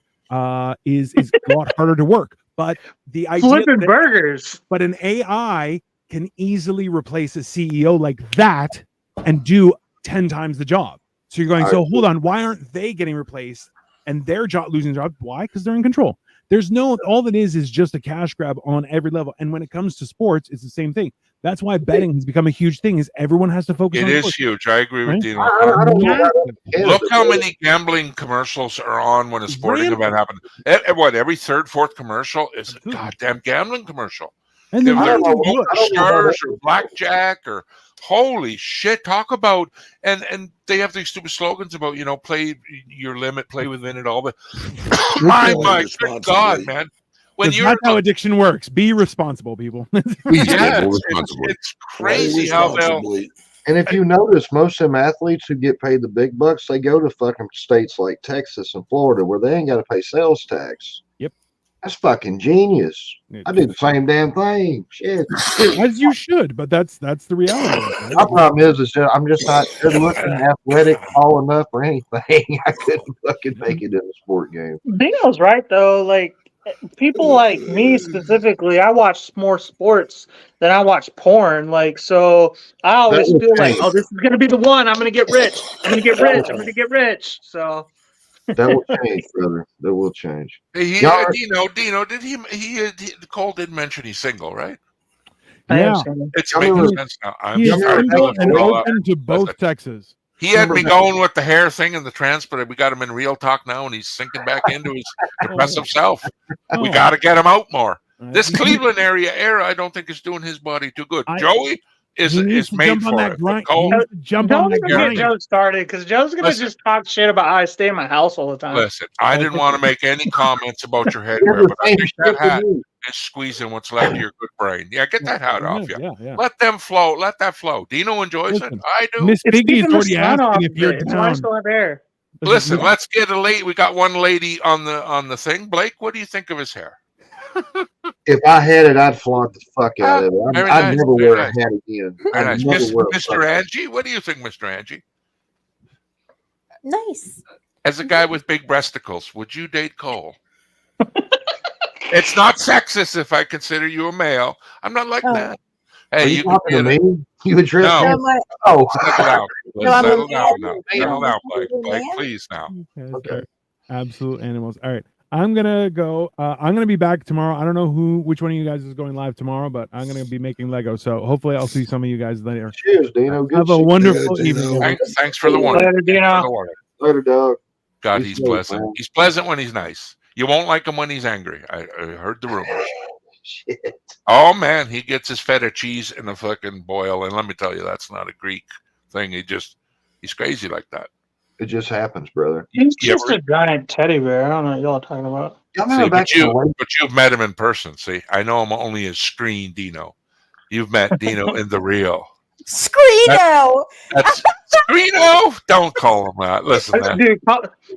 is a lot harder to work. But the idea flipping burgers. But an AI can easily replace a CEO like that and do 10 times the job. So you're going, so hold on, why aren't they getting replaced and their job losing job? Why? Because they're in control. There's no, all that is just a cash grab on every level. And when it comes to sports, it's the same thing. That's why betting has become a huge thing, is everyone has to focus on it. It is sports. huge. I agree with Dino. Look how many gambling commercials are on when a sporting event happens. Every third, fourth commercial is a goddamn gambling commercial. And they're stars or blackjack or holy shit. Talk about and they have these stupid slogans about, you know, play your limit, play within it all. But my good God, man. When that's how addiction works. Be responsible, people. It's crazy how they'll. And if you notice, most of them athletes who get paid the big bucks, they go to fucking states like Texas and Florida where they ain't got to pay sales tax. Yep. That's fucking genius. I do the same damn thing. Shit. As you should, but that's the reality. Right? My problem is I'm just not good looking, athletic, tall enough or anything. I couldn't fucking make it in a sport game. Dino's right though. Like, people like me specifically, I watch more sports than I watch porn. Like, so I always feel like, oh, this is gonna be the one. I'm gonna get rich. I'm gonna get rich. I'm gonna get rich. So that will change, brother. That will change. Hey, Dino, did he Cole did mention he's single, right? Yeah, it's making sense now. He's single and open to both Texas. He had me going with the hair thing and the trance, but we got him in real talk now, and he's sinking back into his depressive self. We got to get him out more. This Cleveland era, I don't think is doing his body too good. Joey, is He needs is to made jump on for that it. grind. But He Cole, needs to jump on Don't that even get grind. Joe started because Joe's gonna Listen. just talk shit about how I stay in my house all the time. listen, I didn't want to make any comments about your He has headwear, the but I same think shit that hat to me. is squeezing what's left of your good brain. Yeah, get that hat off you. Yeah. Let them flow. Let that flow. Dino enjoys it. Listen, I do. Miss It's Piggy is keeping the already sun off asking if of you're it. It's nice down. to have air. Listen, let's get a lady. We got one lady on the thing. Blake, what do you think of his hair? If I had it, I'd flaunt the fuck out of it. Very I'd nice, never very wear nice. a hat again. Very I'd nice. never wear a Mr. fucking Angie, what do you think, Mr. Angie? Nice. As a guy with big breasticles, would you date Cole? It's not sexist if I consider you a male. I'm not like Oh. that. Are Hey, you you can talking to be in it. me? You address No. me? So my, Oh, Settle down. so I'm a Settle down man. now. Man. Settle down, Blake. I'm a Blake, man? please now. Okay. Absolute animals. All right. I'm gonna go. I'm gonna be back tomorrow. I don't know which one of you guys is going live tomorrow, but I'm gonna be making Lego. So hopefully I'll see some of you guys later. Cheers, Dino. Good Have a shit. wonderful Yeah, evening. Dino. Everyone. Thanks for the warning. Later, Thanks for Dino. the warning. Later, dog. God, Be he's safe, pleasant. man. He's pleasant when he's nice. You won't like him when he's angry. I heard the rumors. Shit. Oh man, he gets his feta cheese in a fucking boil, and let me tell you, that's not a Greek thing. He's crazy like that. It just happens, brother. He's You just ever- a giant teddy bear. I don't know what y'all are talking about. Y'all See, remember back but in the late you've met him in person. See, I know him only as Screen Dino. You've met Dino in the real. Screeno. That's Screeno. Don't call him that. Listen, man. Dude,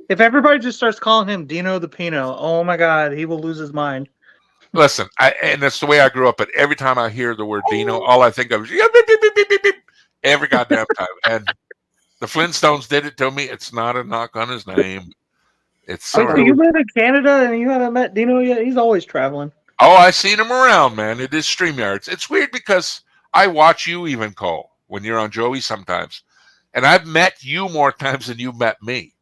if everybody just starts calling him Dino the Pino, oh my God, he will lose his mind. Listen, and that's the way I grew up. But every time I hear the word Dino, all I think of is beep, beep, beep, beep, beep, beep, every goddamn time. And the Flintstones did it to me. It's not a knock on his name. It's Wait, so sorry. you live in Canada and you haven't met Dino yet? He's always traveling. Oh, I seen him around, man. It is StreamYards. It's weird because I watch you even, Cole, when you're on Joey sometimes. And I've met you more times than you've met me.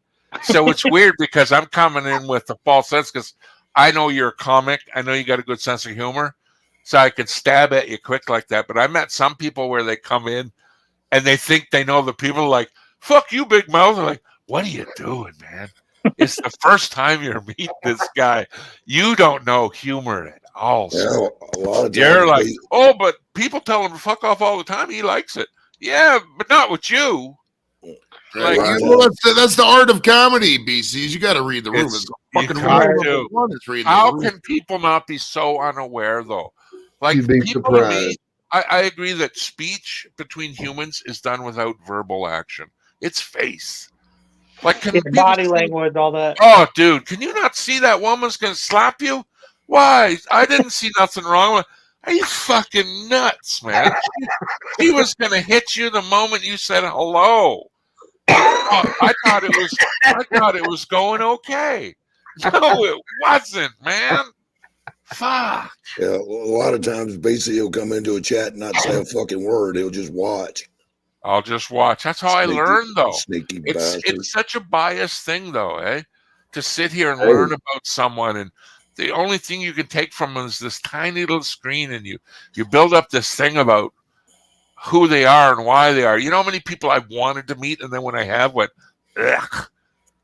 So it's weird because I'm coming in with the false sense because I know you're a comic. I know you got a good sense of humor. So I could stab at you quick like that. But I met some people where they come in and they think they know the people like, fuck you, big mouth. They're like, what are you doing, man? It's the first time you're meeting this guy. You don't know humor at all. Yeah, So a lot of times you're like, oh, but people tell him to fuck off all the time. He likes it. Yeah, but not with you. Right. Like, That's the art of comedy, BCs. You got to read the room. It's you fucking got rule to. number one is reading How the room. can people not be so unaware, though? Like, You'd be people to me, surprised. I agree that speech between humans is done without verbal action. It's face. Like, can people Body see- language, all that. Oh, dude, can you not see that woman's going to slap you? Why? I didn't see nothing wrong with. Are you fucking nuts, man? She was going to hit you the moment you said hello. Oh, I thought it was going okay. No, it wasn't, man. Fuck. Yeah, a lot of times, basically, he'll come into a chat and not say a fucking word. He'll just watch. I'll just watch. That's how I learned, though. Sneaky bastard. It's such a biased thing, though, eh? To sit here and Hey. learn about someone, and the only thing you can take from them is this tiny little screen, and you build up this thing about who they are and why they are. You know how many people I wanted to meet, and then when I have, went, ugh,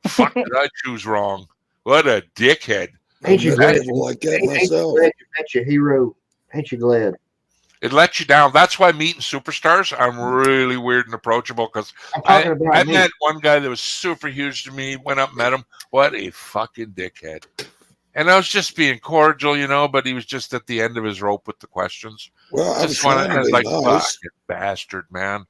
fuck, did I choose wrong? What a dickhead. Ain't you I've glad? met people like that Ain't you myself. glad you met your hero? Ain't you glad? It lets you down. That's why meeting superstars, I'm really weird and approachable because I'm talking about I me. met one guy that was super huge to me, went up and met him. What a fucking dickhead. And I was just being cordial, you know, but he was just at the end of his rope with the questions. Well, I was Just wanted, trying I to was be like, nice. fucking bastard, man.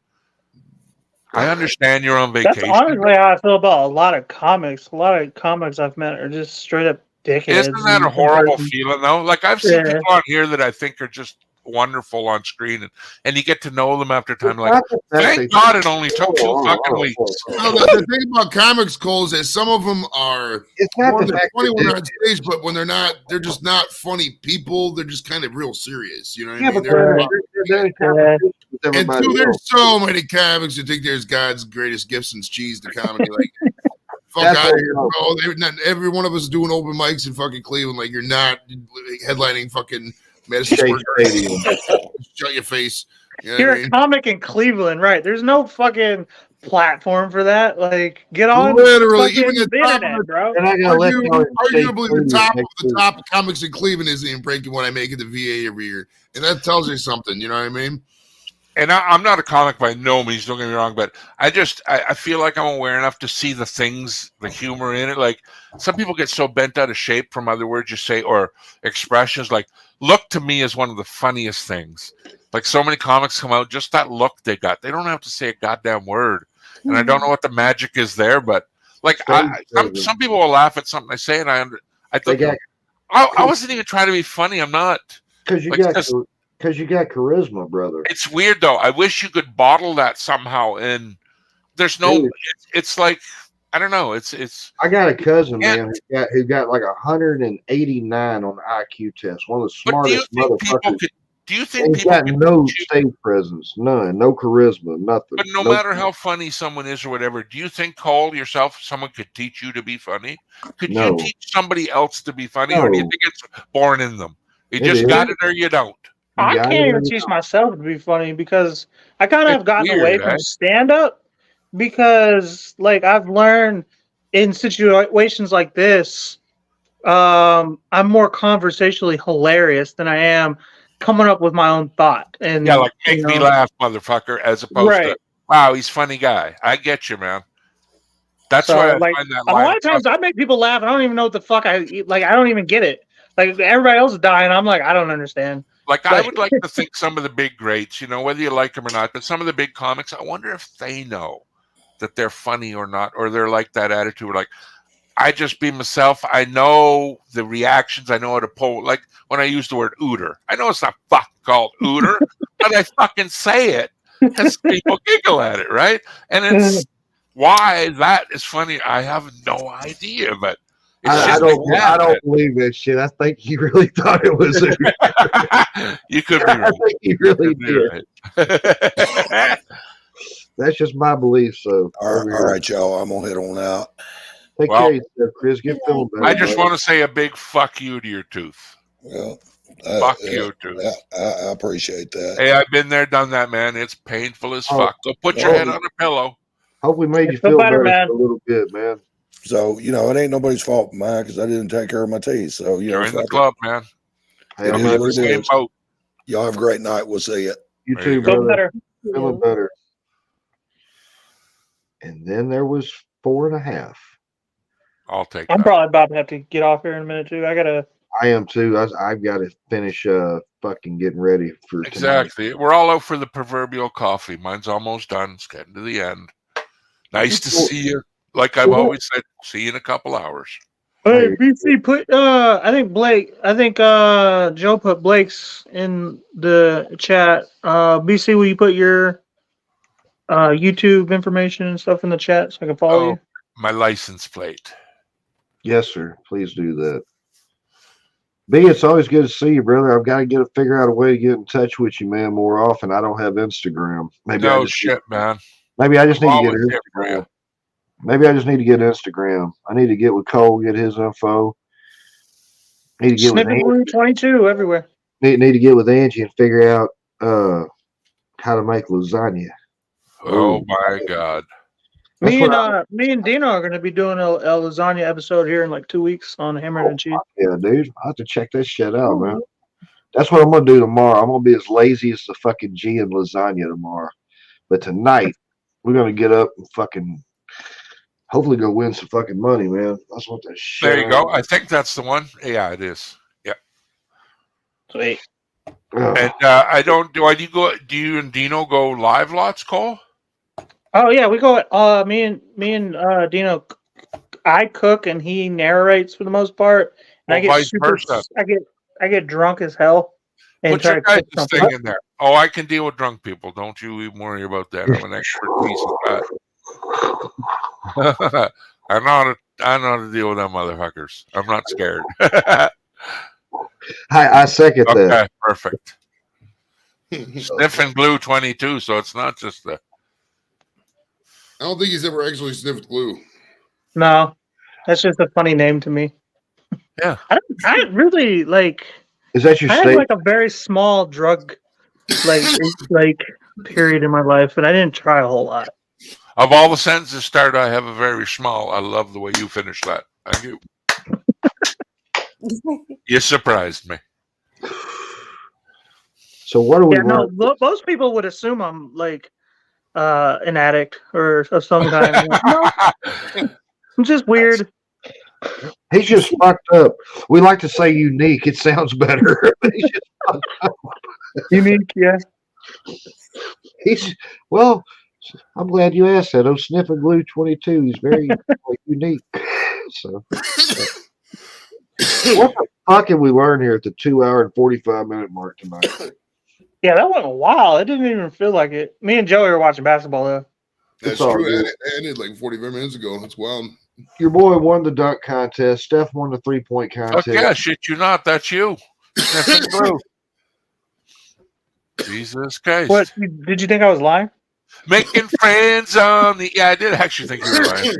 I understand you're on That's vacation. honestly how I feel about a lot of comics. A lot of comics I've met are just straight up dickheads. Isn't that a in horrible person. feeling, though? Like, I've seen Yeah. people on here that I think are just wonderful on screen, and you get to know them after time. Like, Not that they- thank God it only took 2 Hold on, fucking hold on, weeks. hold on. No, the thing about comics, Cole, is that some of them are It's not more the than fact funny that when they- they're on stage, but when they're not, they're just not funny people. They're just kind of real serious. You know what Yeah, I mean? but they're in They're- competition with and everybody two, there's else. so many comics who think there's God's greatest gift since cheese to comedy. Like, fuck That's out what of here, I know. bro. Not every one of us is doing open mics in fucking Cleveland. Like, you're not headlining fucking Madison Shea Square Garden. Stadium. Shut your face. You know You're what I a mean? comic in Cleveland, right? There's no fucking platform for that. Like, get on Literally, fucking even the the top of internet, the bro. And I gotta let y'all Arguably, the top of next the week. top of comics in Cleveland isn't even breaking what I make at the VA every year, and that tells you something. You know what I mean? and I'm not a comic by no means, don't get me wrong, but I feel like I'm aware enough to see the things, the humor in it. Like some people get so bent out of shape from other words you say or expressions. Like look to me is one of the funniest things. Like so many comics come out, just that look they got. They don't have to say a goddamn word. And I don't know what the magic is there, but like some people will laugh at something I say, and I think I wasn't even trying to be funny. I'm not. Because you got charisma, brother. It's weird though. I wish you could bottle that somehow. And there's no. It's like I don't know. It's. I got a cousin, man, who got like 189 on the IQ test. One of the smartest motherfuckers. Do you think people got no stage presence, none, no charisma, nothing? But no matter how funny someone is or whatever, do you think, Cole, yourself, someone could teach you to be funny? Could you teach somebody else to be funny, or do you think it's born in them? You just got it or you don't. I can't even teach myself to be funny because I kind of have gotten away from stand-up because, like, I've learned in situations like this, I'm more conversationally hilarious than I am coming up with my own thought. And yeah, like make me laugh, motherfucker, as opposed to wow, he's a funny guy. I get you, man. That's why I find that a lot of times I make people laugh. I don't even know what the fuck I don't even get it. Like everybody else is dying. I'm like, I don't understand. Like I would like to think some of the big greats, you know, whether you like them or not, but some of the big comics, I wonder if they know that they're funny or not, or they're like that attitude, like I just be myself. I know the reactions. I know how to pull. Like when I use the word "ooter," I know it's not fucking called "ooter," but I fucking say it because people giggle at it, right? And it's why that is funny. I have no idea, but I don't believe this shit. I think you really thought it was. You could be right. I think you really did. Right. That's just my belief. So all right, y'all. I'm gonna head on out. Take care of yourself, Chris. Get feeling better. I just want to say a big fuck you to your tooth. Well, fuck you, tooth. I appreciate that. Hey, I've been there, done that, man. It's painful as fuck. Go put your head on a pillow. Hope we made you feel better a little bit, man. So, you know, it ain't nobody's fault but mine because I didn't take care of my teeth. So, you're in the club, man. Hey, I'm in the same boat. Y'all have a great night. We'll see you. You too, brother. Feeling better. And then there was 4.5. I'll take. I'm probably about to have to get off here in a minute too. I am too. I've got to finish fucking getting ready for exactly. Tonight. We're all out for the proverbial coffee. Mine's almost done. It's getting to the end. Nice to see you. Like I've always said, see you in a couple hours. Hey, BC, put I think Joe put Blake's in the chat. BC, will you put your YouTube information and stuff in the chat so I can follow you? My license plate. Yes, sir. Please do that. B, it's always good to see you, brother. I've got to figure out a way to get in touch with you, man, more often. I don't have Instagram. Man. Maybe I just need to get Instagram. Maybe I just need to get Instagram. I need to get with Cole, get his info. Need to get with Angie. 22 everywhere. Need to get with Angie and figure out how to make lasagna. Oh my God. Me and Dino are going to be doing a lasagna episode here in like 2 weeks on Hammered and Cheese. Yeah, dude. I have to check that shit out, man. That's what I'm going to do tomorrow. I'm going to be as lazy as the fucking G in lasagna tomorrow. But tonight, we're going to get up and fucking hopefully go win some fucking money, man. That's what that shit. There you go. I think that's the one. Yeah, it is. Yeah. Sweet. And do you and Dino go live lots, Cole? Oh yeah, we go. Me and Dino, I cook and he narrates for the most part. And I get drunk as hell. And put your guys' thing in there. Oh, I can deal with drunk people. Don't you even worry about that. I'm an expertise at that. I know how to deal with them motherfuckers. I'm not scared. I second that. Okay, perfect. Sniff and glue 22, so it's not just the. I don't think he's ever actually sniffed glue. No, that's just a funny name to me. Yeah, I really like. Is that your I had like a very small drug, like period in my life, and I didn't try a whole lot. Of all the sentences started, I have a very small. I love the way you finished that. Thank you. You surprised me. So what do we Yeah, no, learn? most people would assume I'm like an addict or of some kind. No, I'm just weird. He's just fucked up. We like to say unique. It sounds better. He's just fucked up. Unique, yeah. He's well. I'm glad you asked that. Oh, Sniffing Glue 22. He's very unique. So, what the fuck did we learn here at the 2 hour and 45-minute mark tonight? Yeah, that went a while. It didn't even feel like it. Me and Joey were watching basketball though. That's true. It ended like 45 minutes ago. That's wild. Your boy won the dunk contest. Steph won the 3-point contest. Fuck yeah, shit you not. That's you. Sniffing glue. Jesus Christ. What? Did you think I was lying? Making friends on the... Yeah, I did actually think you were lying.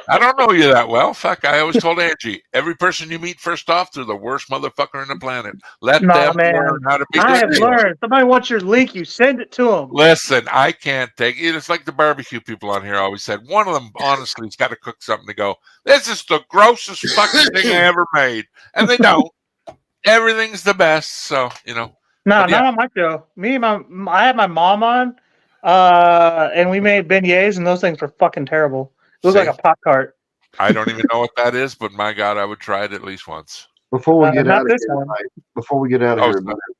I don't know you that well. Fuck, I always told Angie, every person you meet first off, they're the worst motherfucker on the planet. Let them learn how to be I have good. learned. Somebody wants your link, you send it to them. Listen, I can't take it. It's like the barbecue people on here always said. One of them, honestly, has got to cook something to go, this is the grossest fucking thing I ever made. And they don't. Everything's the best. So, No, not on my show. I had my mom on, and we made beignets, and those things were fucking terrible. It was like a Pop Tart. I don't even know what that is, but my God, I would try it at least once. Before we get out of here, Oh, tonight,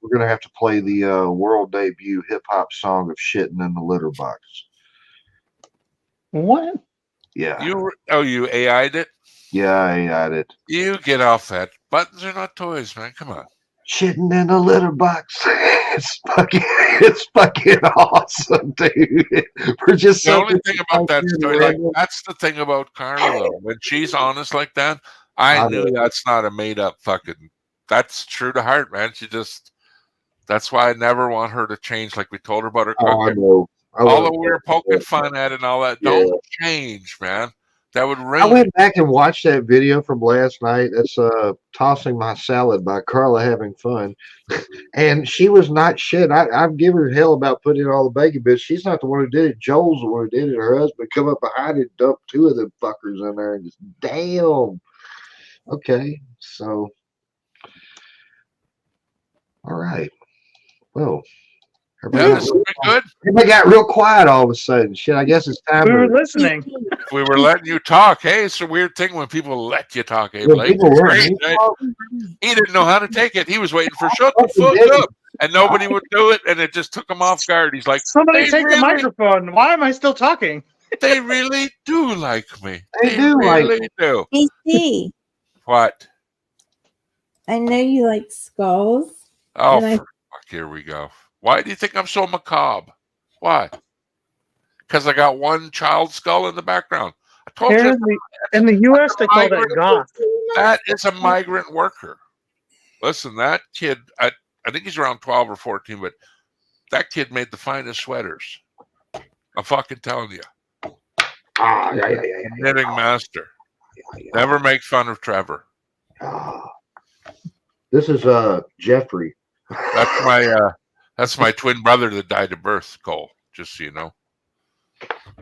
we're going to have to play the world debut hip hop song of Shitting in the Litter Box. What? Yeah. You AI'd it? Yeah, I AI'd it. You get off that. Buttons are not toys, man. Come on. Shitting in the litter box. It's fucking awesome, dude. We're just the only thing about that story, like, that's the thing about Carla, though. When she's honest like that, I knew that's not a made up fucking. That's true to heart, man. That's why I never want her to change. Like we told her about her cooking. Although we were poking fun at it and all that, don't change, man. That would ring. I went back and watched that video from last night. That's Tossing My Salad by Carla Having Fun. And she was not shit. I've given her hell about putting in all the bacon bits. She's not the one who did it. Joel's the one who did it. Her husband come up behind it, dump 2 of them fuckers in there, and just damn. Okay, so all right. Well, this has been good. Everybody got real quiet all of a sudden. Shit, I guess it's time. We were listening. We were letting you talk. Hey, it's a weird thing when people let you talk. Hey, When Blake. people were- Great, right? He didn't know how to take it. He was waiting for shut the fuck up, and nobody would do it, and it just took him off guard. He's like, Somebody take the microphone. Why am I still talking? They really do like me. They do really do. BC, What? I know you like skulls. Oh, And I- fuck, here we go. Why do you think I'm so macabre? Why? Because I got one child skull in the background. I told you. In the U.S., they call that goth. That is a migrant worker. Listen, that kid, I think he's around 12 or 14, but that kid made the finest sweaters. I'm fucking telling you. Knitting master. Never make fun of Trevor. This is Jeffrey. That's my twin brother that died of birth, Cole, just so you know.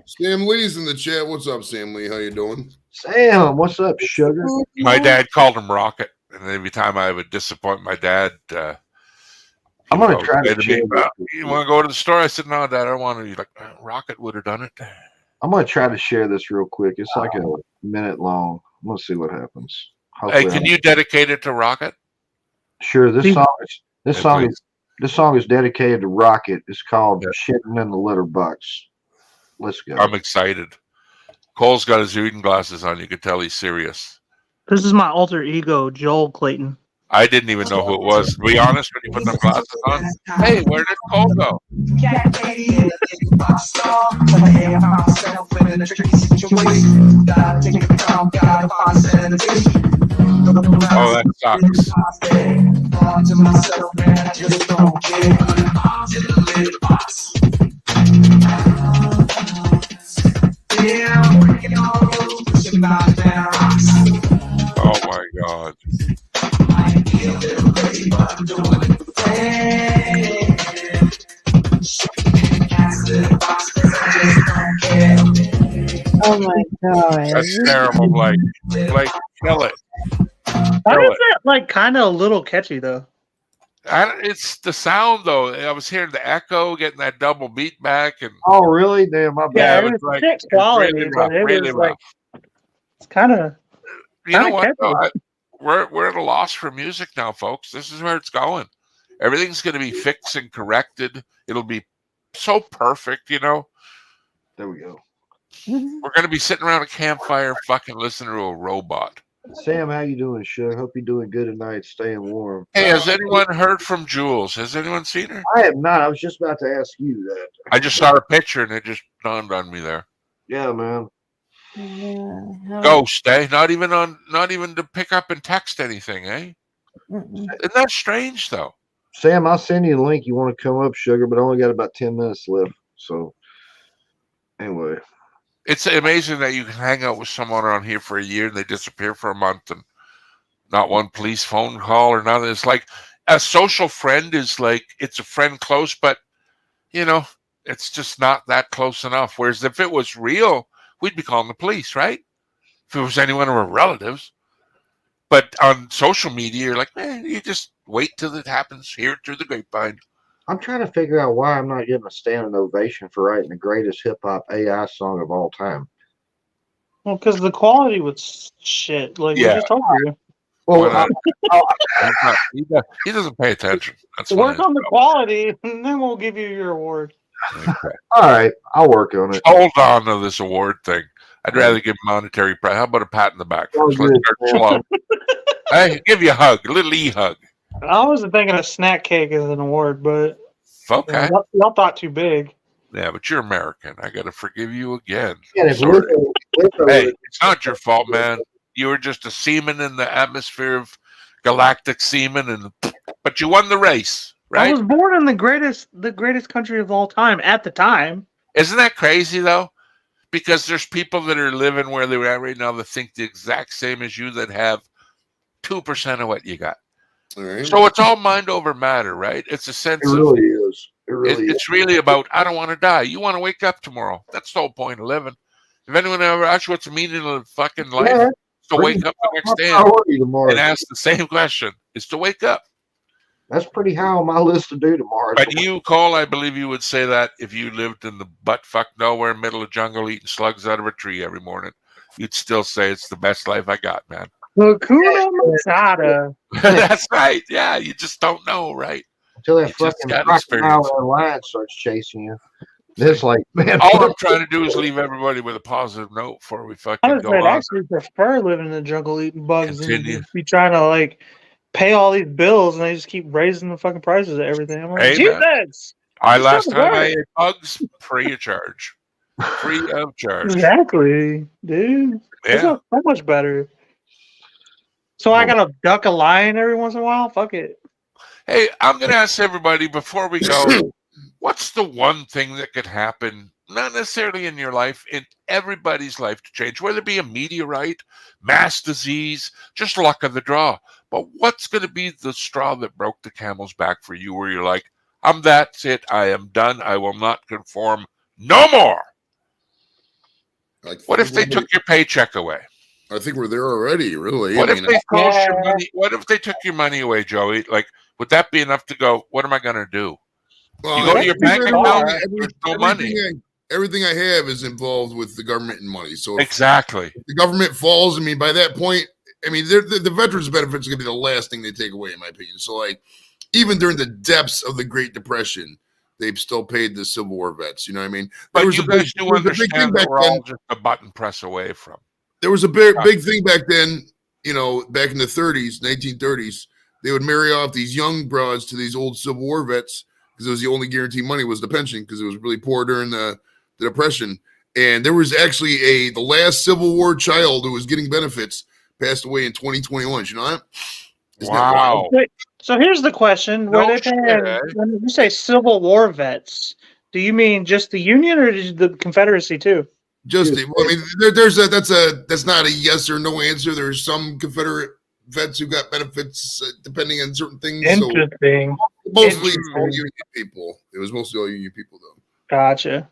Sam Lee's in the chat. What's up, Sam Lee? How you doing? Sam, what's up, sugar? My dad called him Rocket, and every time I would disappoint my dad, I'm going to try to me, you want to go to the store? I said, no, Dad, I don't want to. He's like, Rocket would have done it. I'm going to try to share this real quick. It's like a minute long. I'm going to see what happens. Hey, can you dedicate it to Rocket? Sure. This song is dedicated to Rocket. It's called Shitting in the Litter Box. Let's go. I'm excited. Cole's got his reading glasses on. You can tell he's serious. This is my alter ego, Joel Clayton. I didn't even know who it was. To be honest, when you put them glasses on, hey, where did Cole go? Oh, that sucks. Oh my God. Oh my God. That's terrible, Blake. Blake, kill it. Why is that like kind of a little catchy though? It's the sound though. I was hearing the echo, getting that double beat back, and Oh, really? Damn, my Yeah, bad. it it was was like shit it's quality, really but rough, it really was like rough. it's kind of You know what? catchy. Though? We're at a loss for music now, folks. This is where it's going. Everything's going to be fixed and corrected. It'll be so perfect, you know. There we go. We're going to be sitting around a campfire, fucking listening to a robot. Sam, how you doing, Suge? Hope you're doing good tonight, staying warm. Hey, has anyone heard from Jules? Has anyone seen her? I have not. I was just about to ask you that. I just saw her picture and it just dawned on me there. Yeah, man. Ghost, eh? Not even to pick up and text anything, eh? Isn't that strange though? Sam, I'll send you a link. You want to come up, Sugar, but I only got about 10 minutes left. So, anyway. It's amazing that you can hang out with someone around here for a year and they disappear for a month and not one police phone call or nothing. It's like a social friend is like, it's a friend close, but, you know, it's just not that close enough. Whereas if it was real, we'd be calling the police, right? If it was anyone of our relatives. But on social media, you're like, you just wait till it happens, hear it through the grapevine. I'm trying to figure out why I'm not getting a standing ovation for writing the greatest hip-hop AI song of all time. Well, because the quality was shit. Like we just told you. Well, he doesn't pay attention. That's work on the quality, and then we'll give you your award. Okay. All right, I'll work on it. Hold on to this award thing. I'd rather give monetary prize. How about a pat in the back? Oh, Let's start slow. Hey, give you a hug, a little e-hug. I wasn't thinking of snack cake as an award, but Okay. Y'all thought too big. Yeah, but you're American. I got to forgive you again. Yeah, if Sorry. Lizzo Hey, it's not your fault, man. You were just a seaman in the atmosphere of galactic seaman, but you won the race, right? I was born in the greatest country of all time at the time. Isn't that crazy though? Because there's people that are living where they're at right now that think the exact same as you that have 2% of what you got. All right. So it's all mind over matter, right? It's a sense It really is. It's really about, I don't want to die. You want to wake up tomorrow. That's the whole point of living. If anyone ever asks what's the meaning of fucking life, it's to wake up the next day and ask the same question. It's to wake up. That's pretty high on my list to do tomorrow. But you, Cole, I believe you would say that if you lived in the butt-fuck nowhere, middle of jungle, eating slugs out of a tree every morning, you'd still say it's the best life I got, man. Hakuna Matata. That's right. Yeah, you just don't know, right? Until that fucking crocodile and lion starts chasing you. It's like, man. All I'm trying to do is leave everybody with a positive note before we fucking I go on. actually prefer living in the jungle eating bugs Continue. and be trying to like pay all these bills and they just keep raising the fucking prices of everything. I'm like, Hey, Jesus! Last time I ate bugs, free of charge. Free of charge. Exactly, dude. Yeah. It's so much better. So I gotta duck a lion every once in a while? Fuck it. Hey, I'm gonna ask everybody before we go, what's the one thing that could happen, not necessarily in your life, in everybody's life to change, whether it be a meteorite, mass disease, just luck of the draw. But what's going to be the straw that broke the camel's back for you where you're like, that's it. I am done. I will not conform no more. What if they took your paycheck away? I think we're there already, really. What if they froze your money? What if they took your money away, Joey? Like, would that be enough to go, what am I going to do? Well, you go to your bank account, there's no money. Everything I have is involved with the government and money. So exactly, if the government falls, I mean, by that point, I mean, the veterans benefits are going to be the last thing they take away, in my opinion. So, like, even during the depths of the Great Depression, they've still paid the Civil War vets. You know what I mean? But you guys do understand that we're all just a button press away from. There was a big thing back then, you know, back in the 30s, 1930s. They would marry off these young broads to these old Civil War vets because it was the only guaranteed money was the pension because it was really poor during the Depression. And there was actually the last Civil War child who was getting benefits passed away in 2021. You know that? Wow. Wait, so here's the question: Were they paying? When you say Civil War vets, do you mean just the Union or the Confederacy too? Just, I mean, that's not a yes or no answer. There's some Confederate vets who got benefits depending on certain things. Interesting. So mostly all Union people. It was mostly all Union people, though. Gotcha.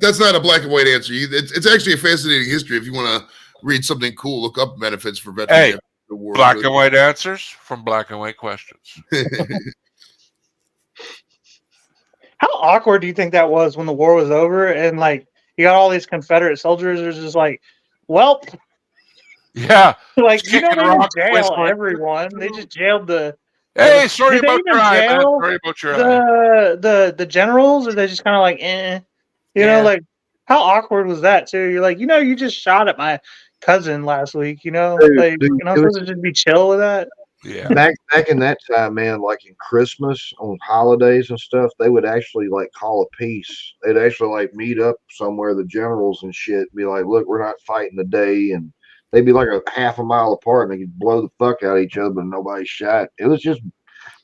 That's not a black and white answer. It's actually a fascinating history. If you want to read something cool, look up benefits for veterans. Hey, The war Black good. and white answers from black and white questions. How awkward do you think that was when the war was over and like you got all these Confederate soldiers? Are just like, well, Yeah. like you know Kicking they didn't rocks, jail whistling. everyone. They just jailed the. Hey, sorry Did they about even your eye, man. jail Sorry about your eye. the generals, or they just kind of like, eh? You Yeah. know, like how awkward was that too? You're like, you just shot at my cousin last week. You know, like Dude, I'm supposed to just be chill with that. Yeah. back in that time, man, like in Christmas on holidays and stuff, they would actually like call a peace. They'd actually like meet up somewhere, the generals and shit, be like, look, we're not fighting today, and they'd be like a half a mile apart and they could blow the fuck out of each other, but nobody shot. It was just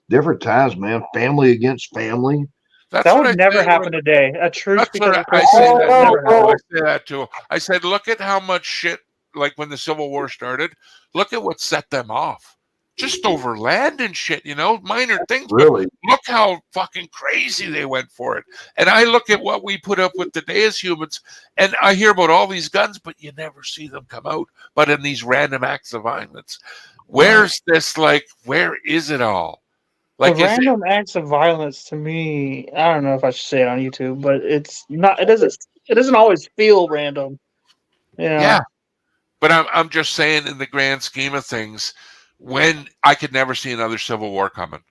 different times, man. Family against family. That's That what I would never say. happen today. A truce That's because what of I Christmas say. would That never too. I happen. say that too. I said, look at how much shit. Like when the Civil War started, look at what set them off. Just over land and shit, minor things. Really? But look how fucking crazy they went for it. And I look at what we put up with today as humans, and I hear about all these guns, but you never see them come out. But in these random acts of violence, where's this? Like, where is it all? Like, The random acts of violence to me, I don't know if I should say it on YouTube, but it's not. It doesn't always feel random. Yeah. But I'm just saying, in the grand scheme of things, when I could never see another civil war coming,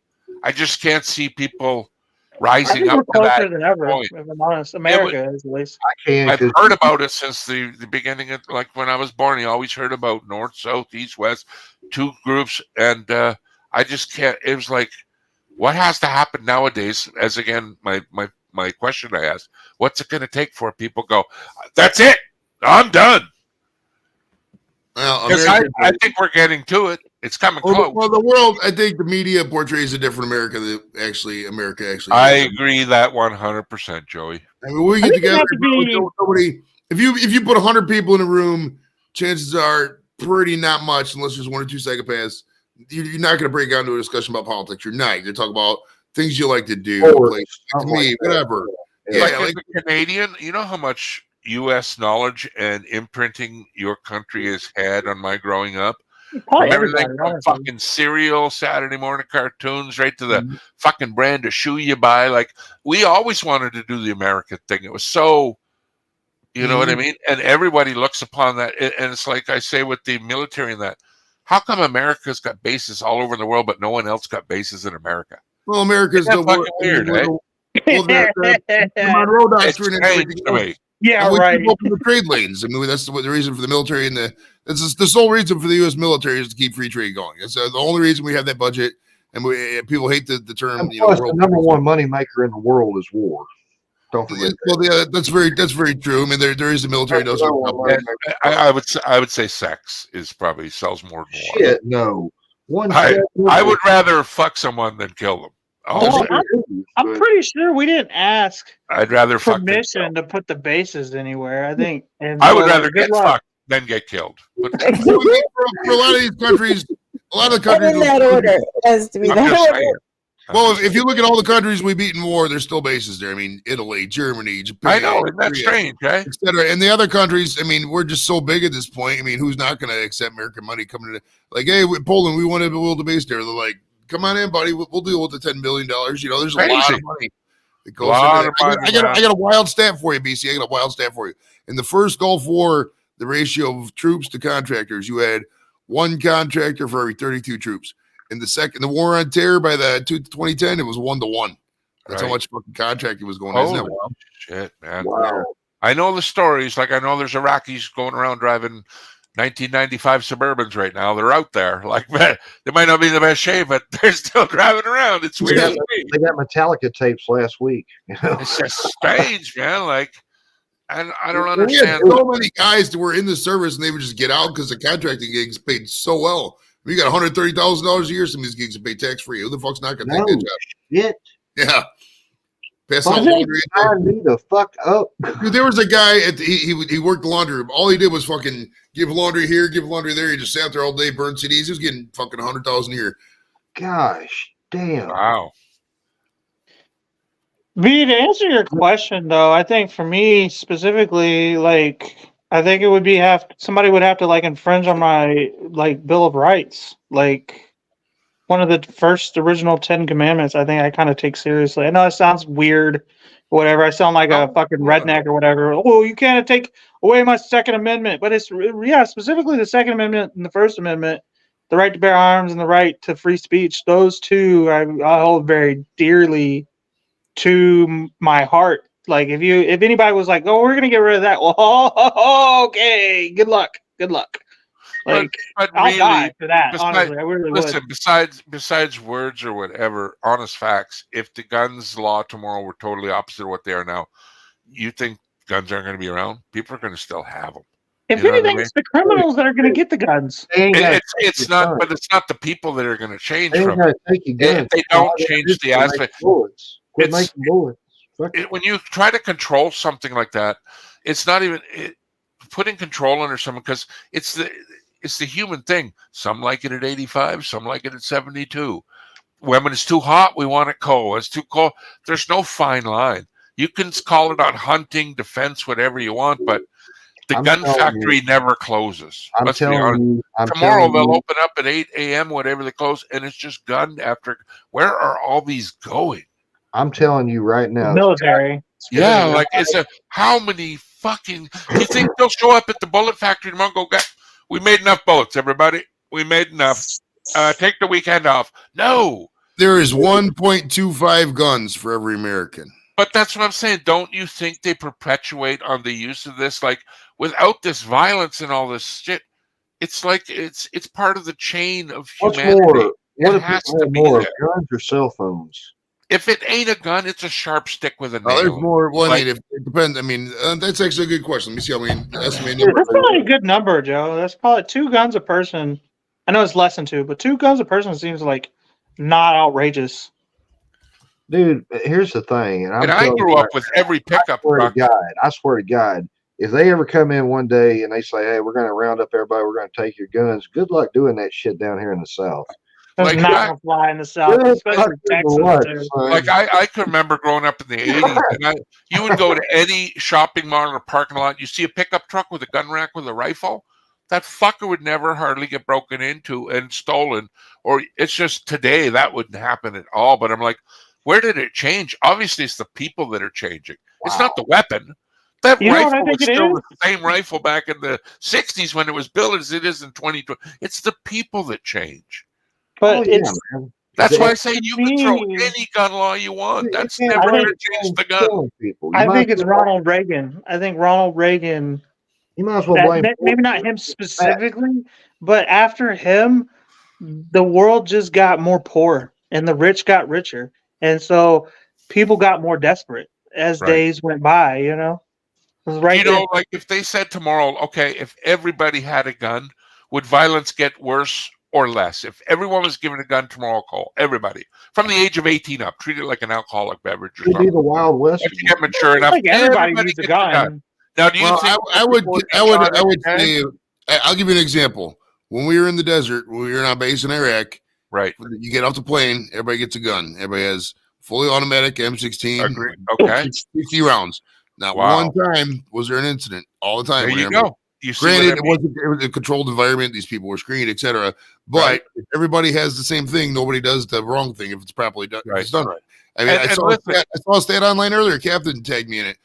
I just can't see people I rising think up we're to that closer than ever, point. if I'm honest. America is, at least. I've heard about it since the beginning of, like, when I was born. You always heard about North, South, East, West, two groups, and I just can't. It was like, what has to happen nowadays? As again, my question I asked, what's it going to take for people go, that's it, I'm done? Well, I think we're getting to it. It's coming close. Well, the world, I think the media portrays a different America that America actually I is. agree that 100%, Joey. I mean, we get together. If you put 100 people in a room, chances are pretty not much, unless there's one or two psychopaths. You're not going to break out into a discussion about politics. You're not. You're talk about things you like to do, like to me, whatever. Yeah, like a Canadian, you know how much U.S. knowledge and imprinting your country has had on my growing up? From everything from fucking cereal, Saturday morning cartoons, right to the fucking brand of shoe you buy. Like, we always wanted to do the American thing. It was so, you know what I mean? And everybody looks upon that. And it's like I say with the military and that, how come America's got bases all over the world, but no one else got bases in America? Well, America's the fucking weird, eh? Well, the Monroe Doctrine and everything else. Yeah, and we right. keep open the trade lanes. I mean, that's the reason for the military, and that's the sole reason for the U.S. military is to keep free trade going. It's the only reason we have that budget. And people hate the term. And plus, the number one money maker in the world is war. Don't forget. Well, yeah, that's very true. I mean, there is a military. I would say sex is probably sells more than war. Shit, no. I would rather fuck someone than kill them. Well, I'm pretty sure we didn't ask. I'd rather fuck permission to put the bases anywhere. I think. And I would rather get fucked than get killed. But for a lot of these countries, a lot of the countries in that order. It has to be that order. Well, if you look at all the countries we beat in war, there's still bases there. I mean, Italy, Germany, Japan. I know, isn't that strange, right? Etc. And the other countries, I mean, we're just so big at this point. I mean, who's not going to accept American money coming in? Like, hey, Poland, we want to build a base there. They're like, come on in, buddy. We'll deal with the $10 billion. You know, there's a lot of money that goes into that. I got a wild stat for you, BC. I got a wild stat for you. In the first Gulf War, the ratio of troops to contractors, you had one contractor for every 32 troops. In the war on terror by the 2010, it was 1-to-1. That's how much fucking contracting was going on. Isn't that wild? Shit, man. Wow. I know the stories. Like, I know there's Iraqis going around driving 1995 Suburbans right now. They're out there. Like, man, they might not be in the best shape, but they're still driving around. It's weird. They got Metallica tapes last week. You know? It's just strange, man. Like, I don't We understand. had so many guys that were in the service and they would just get out because the contracting gigs paid so well. We got $130,000 a year. Some of these gigs are paid tax free. Who the fuck's not going to take that job? Shit. Yeah. Pass out laundry. Me the fuck up. Dude, there was a guy he worked the laundry room. All he did was fucking give laundry here, give laundry there. He just sat there all day, burned CDs. He was getting fucking $100,000 a year. Gosh, damn. Wow. B, to answer your question though, I think for me specifically, like I think it would be somebody would have to like infringe on my like Bill of Rights, like one of the first original 10 commandments. I think I kind of take seriously. I know it sounds weird, whatever. I sound like a fucking redneck or whatever. Oh, you can't take away my Second Amendment, but it's specifically the Second Amendment and the First Amendment, the right to bear arms and the right to free speech. Those two I hold very dearly to my heart. Like if anybody was like, "Oh, we're gonna get rid of that," well, okay, good luck. Like but I'll really, die for that. Honestly, I really listen. would. Besides words or whatever, honest facts. If the guns law tomorrow were totally opposite of what they are now, you think guns aren't going to be around? People are going to still have them. If anything, it's the criminals that are going to get the guns. It's not, but it's not the people that are going to change from it. If they don't change the aspect, Quit making bullets. When you try to control something like that, it's not even putting control under someone, because it's the human thing. Some like it at 85, some like it at 72. When it's too hot, we want it cold. When it's too cold, there's no fine line. You can call it on hunting, defense, whatever you want, but the gun factory never closes. Let's be honest. Tomorrow they'll open up at 8 a.m., whatever they close, and it's just gun after. Where are all these going? I'm telling you right now. Military. Yeah, like how many fucking, do you think they'll show up at the bullet factory tomorrow and go, we made enough bullets, everybody. We made enough. Take the weekend off. No. There is 1.25 guns for every American. But that's what I'm saying. Don't you think they perpetuate on the use of this? Like, without this violence and all this shit, it's like it's part of the chain of humanity. What's more? What it if has people to have be more there. guns or cell phones? If it ain't a gun, it's a sharp stick with a nail. There's more. Well, Like, I mean, it depends. I mean, that's actually a good question. Let me see. I mean, estimate Dude, number. that's probably a good number, Joe. That's probably 2 guns a person. I know it's less than 2, but 2 guns a person seems like not outrageous. Dude, here's the thing, and I grew up with every pickup truck. I swear to God, if they ever come in one day and they say, "Hey, we're going to round up everybody, we're going to take your guns," good luck doing that shit down here in the South. That's Like, not gonna fly in the South, especially Texas. Like I can remember growing up in the 80s, and you would go to any shopping mall or parking lot, you see a pickup truck with a gun rack with a rifle. That fucker would never hardly get broken into and stolen. Or it's just today that wouldn't happen at all. But I'm like, where did it change? Obviously, it's the people that are changing. Wow. It's not the weapon. That rifle was still the same rifle back in the 60s when it was built as it is in 2020. It's the people that change. But that's why I say you can throw any gun law you want. That's never going to change the gun. I think it's Ronald Reagan. I think Ronald Reagan. You might as well blame. Maybe not him specifically, but after him, the world just got more poor and the rich got richer, and so people got more desperate as days went by. You know, like if they said tomorrow, okay, if everybody had a gun, would violence get worse or less? If everyone was given a gun tomorrow, call everybody from the age of 18 up, treat it like an alcoholic beverage. Or something. Be the Wild West. If you get mature enough, like everybody needs a gun. Now, do you think I would say, I'll give you an example. When we were in the desert, when we were on base in Iraq, right? You get off the plane, everybody gets a gun. Everybody has fully automatic M16. Agreed. Okay. 60 rounds. Not one time was there an incident. All the time. There you go. Granted, it was a controlled environment. These people were screened, etc. But if everybody has the same thing, nobody does the wrong thing if it's properly done. Right. If it's done right. I mean, I saw a stat online earlier. Captain tagged me in it.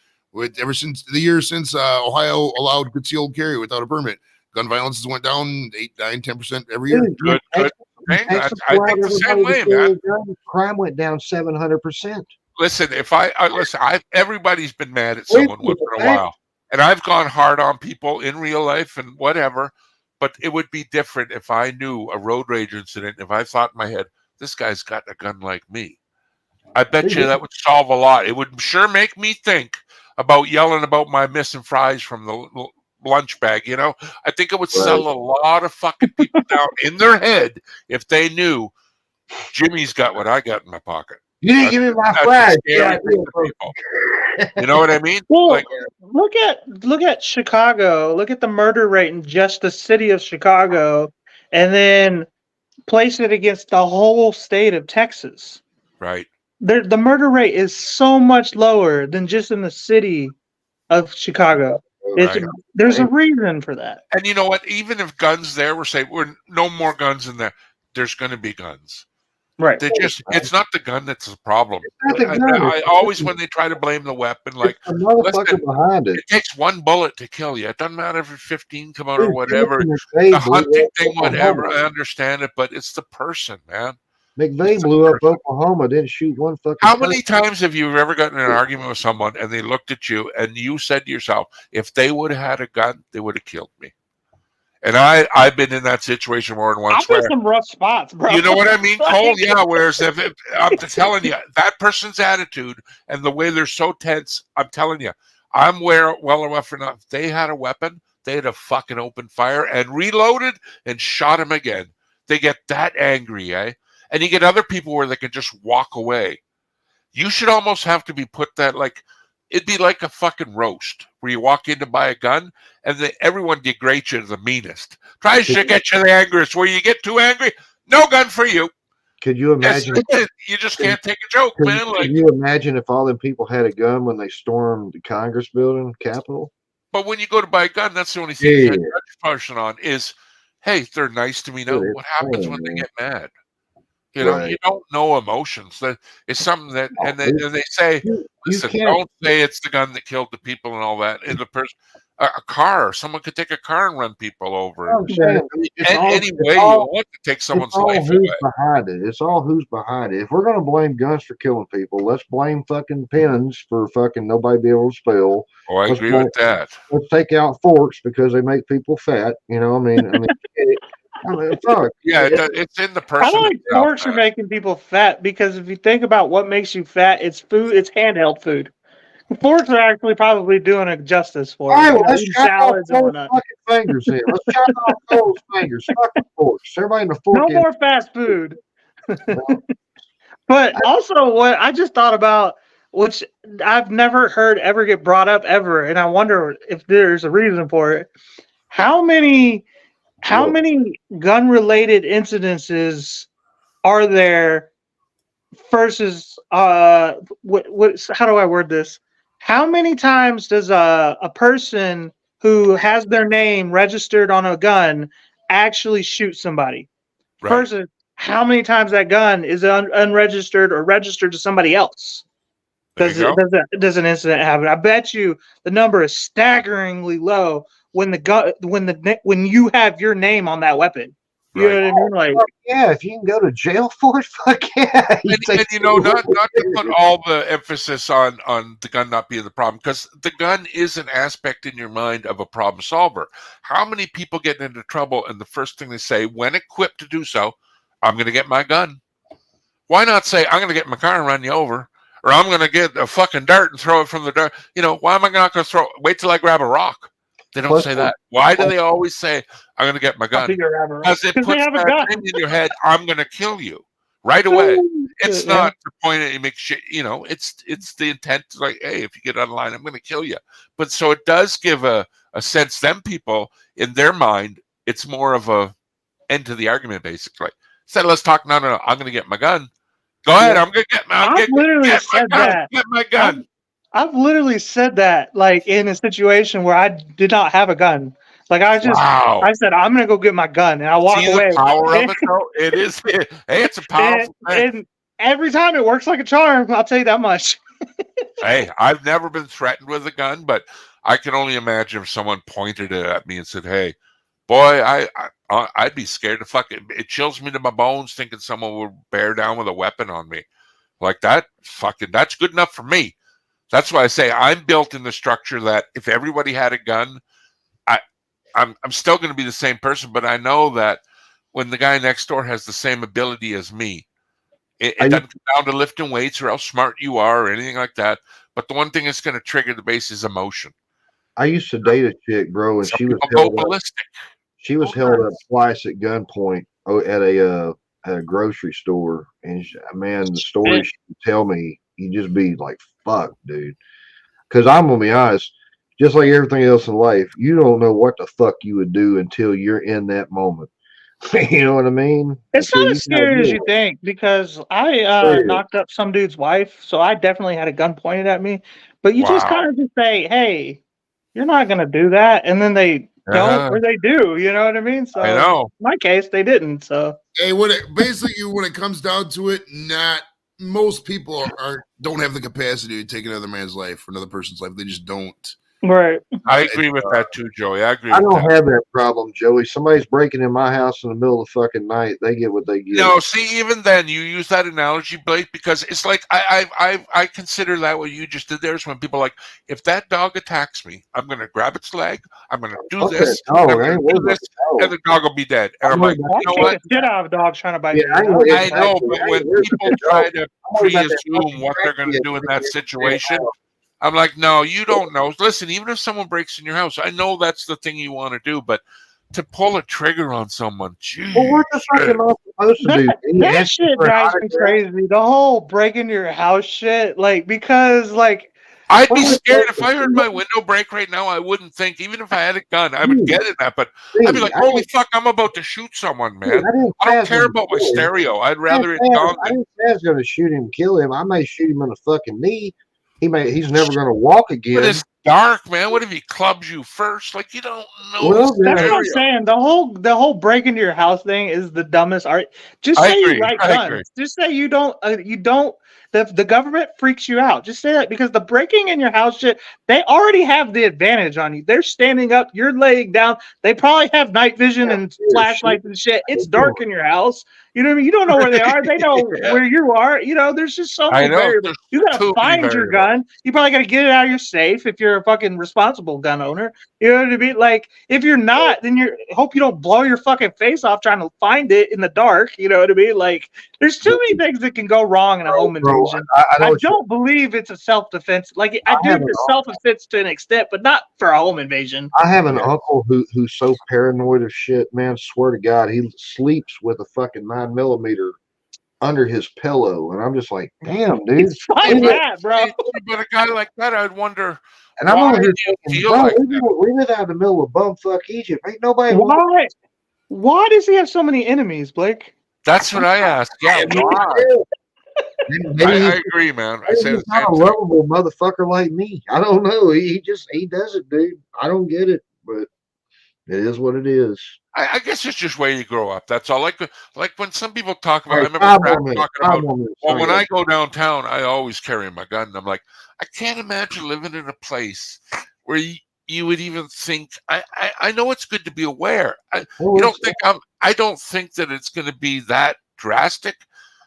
Ever since the year since Ohio allowed concealed carry without a permit, gun violence has went down 8, 9, 10% every year. Good. I think the same way, man. Crime went down 700%. Listen, everybody's been mad at someone once in a while. And I've gone hard on people in real life and whatever, but it would be different if I knew a road rage incident, if I thought in my head, this guy's got a gun like me. I bet you that would solve a lot. It would sure make me think about yelling about my missing fries from the lunch bag, you know? I think it would settle a lot of fucking people down in their head if they knew Jimmy's got what I got in my pocket. You didn't give me my fries. Yeah, you know what I mean? Well, look at Chicago. Look at the murder rate in just the city of Chicago, and then place it against the whole state of Texas. Right. The murder rate is so much lower than just in the city of Chicago. There's a reason for that. And you know what? Even if guns there, we're saying we're no more guns in there. There's going to be guns. Right. It's not the gun that's the problem. Gun. I always, when they try to blame the weapon, like, the motherfucker listen, behind it. It takes one bullet to kill you. It doesn't matter if 15 come out or Dude, whatever. McVeigh The hunting blew up thing, whatever. Oklahoma. I understand it, but it's the person, man. McVeigh blew up Oklahoma, didn't shoot one fucking How person. many times have you ever gotten in an argument with someone and they looked at you and you said to yourself, if they would have had a gun, they would have killed me? And I've been in that situation more than once. I've been some rough spots, bro. You know what I mean, Cole? Yeah, whereas if I'm telling you, that person's attitude and the way they're so tense, I'm telling you, I'm well enough enough. If they had a weapon, they'd have fucking opened fire and reloaded and shot him again. They get that angry, eh? And you get other people where they can just walk away. You should almost have to be put that, like, it'd be like a fucking roast where you walk in to buy a gun and everyone degrades you to the meanest. Tries to get you the angriest. Where you get too angry, no gun for you. Could you imagine? You just can't take a joke, man. Could you imagine if all them people had a gun when they stormed the Congress building, Capitol? But when you go to buy a gun, that's the only thing you can judge a person on is, hey, they're nice to me now. What happens when they get mad? You know, you don't know emotions. That is something that, and they say, listen, don't say it's the gun that killed the people and all that. And the person, a car, someone could take a car and run people over. Any way you want to take someone's life away. Behind it. It's all who's behind it. If we're gonna blame guns for killing people, let's blame fucking pens for fucking nobody be able to spell. Oh, I agree with that. Let's take out forks because they make people fat. You know, I mean, fuck. Yeah, it's in the person. I don't think forks are making people fat because if you think about what makes you fat, it's food. It's handheld food. Forks are actually probably doing a justice for it. All right, well, let's chop off salads and those whatnot. fucking fingers here. Let's chop off those fingers. Fucking forks. Everybody in the fork. No more fast food. But also, what I just thought about, which I've never heard ever get brought up ever, and I wonder if there's a reason for it. How many gun-related incidences are there versus what? How do I word this? How many times does a person who has their name registered on a gun actually shoot somebody? Right. Versus how many times that gun is unregistered or registered to somebody else? Does an incident happen? I bet you the number is staggeringly low when you have your name on that weapon. You know what I mean? Like, yeah, if you can go to jail for it, fuck yeah. And you know, not to put all the emphasis on the gun not being the problem, because the gun is an aspect in your mind of a problem solver. How many people get into trouble and the first thing they say, when equipped to do so, I'm going to get my gun. Why not say, I'm going to get my car and run you over? Or I'm going to get a fucking dart and throw it from the dart. You know, why am I not going to wait till I grab a rock? They don't say that. Why do they always say, I'm going to get my gun? Because it puts that thing in your head, I'm going to kill you right away. It's not the point that you make shit, you know, it's the intent, like, hey, if you get out of line, I'm going to kill you. But so it does give a sense, them people, in their mind, it's more of a end to the argument, basically. Instead, let's talk, no, I'm going to get my gun. Go ahead, I'm going to get my gun. I've literally said that. Get my gun. I've literally said that, like, in a situation where I did not have a gun. Like, I said, I'm going to go get my gun, and I walk away. The power of it, though? It is. Hey, it's a powerful thing. And every time it works like a charm, I'll tell you that much. Hey, I've never been threatened with a gun, but I can only imagine if someone pointed it at me and said, hey, boy, I'd be scared to fuck it. It chills me to my bones thinking someone would bear down with a weapon on me. Like that, that's good enough for me. That's why I say I'm built in the structure that if everybody had a gun, I'm still going to be the same person. But I know that when the guy next door has the same ability as me, it doesn't come down to lifting weights or how smart you are or anything like that. But the one thing that's going to trigger the base is emotion. I used to date a chick, bro, and she was held up. She was held up twice at gunpoint at a grocery store, and man, the story she would tell me, you just be like, "Fuck, dude." Because I'm gonna be honest, just like everything else in life, you don't know what the fuck you would do until you're in that moment. You know what I mean? It's not as scary as you think, because I knocked up some dude's wife, so I definitely had a gun pointed at me. But you just kind of just say, "Hey, you're not gonna do that, and then they don't, or they do. You know what I mean? So I know. in my case, they didn't. So Hey, when it comes down to it, not most people don't have the capacity to take another man's life or another person's life. They just don't. Right. I agree with that too, Joey. I agree. I with don't that. have that problem, Joey. Somebody's breaking in my house in the middle of the fucking night. They get what they get. No, see, even then, you use that analogy, Blake, because it's like I consider that what you just did there is when people are like, if that dog attacks me, I'm going to grab its leg, I'm going to do this, dog, I'm going to do this, and the dog will be dead. And I'm like, I you know kick what? the shit out of a dog trying to bite Yeah, you. I know, but when people try to pre-assume what they're going to do in that situation, I'm like, no, you don't know. Listen, even if someone breaks in your house, I know that's the thing you want to do, but to pull a trigger on someone, geez. Well, what the fuck am I supposed to do? That shit drives me crazy. The whole breaking your house shit, like, because like I'd be scared if I heard my window break right now. I wouldn't think, even if I had a gun, I would get in that. But I'd be like, holy fuck, I'm about to shoot someone, man. I don't care about my stereo. I'd rather it gone. I didn't say I was going to shoot him, kill him. I may shoot him in the fucking knee. He's never going to walk again. But it's dark, man. What if he clubs you first? Like, you don't know. Well, that's what I'm saying. The whole break into your house thing is the dumbest art. Just say you like guns. Just say you don't. The government freaks you out. Just say that, because the breaking in your house shit, they already have the advantage on you. They're standing up, you're laying down. They probably have night vision and flashlights and shit. It's dark in your house. You know what I mean? You don't know where they are. They know where you are. You know, there's just so many variables. You gotta find your gun. You probably gotta get it out of your safe if you're a fucking responsible gun owner. You know what I mean? Like, if you're not, then hope you don't blow your fucking face off trying to find it in the dark. You know what I mean? Like, there's too many things that can go wrong in a home invasion. I don't believe it's a self-defense. Like, I do think it's self-defense to an extent, but not for a home invasion. I have an uncle who's so paranoid of shit, man. Swear to God, he sleeps with a fucking 9mm under his pillow, and I'm just like, damn, dude. It's fine that, bro. But a guy like that, I'd wonder. And I'm over here thinking, we live out in the middle of bumfuck Egypt. Ain't nobody. Why does he have so many enemies, Blake? That's what I asked. Yeah, why? I agree, man. I say he's not a lovable motherfucker like me. I don't know. He does it, dude. I don't get it, but it is what it is. I guess it's just where you grow up. That's all. Like when some people talk about, I remember Brad talking about, well, when I go downtown, I always carry my gun. And I'm like, I can't imagine living in a place where you would even think. I know it's good to be aware. I don't think that it's going to be that drastic.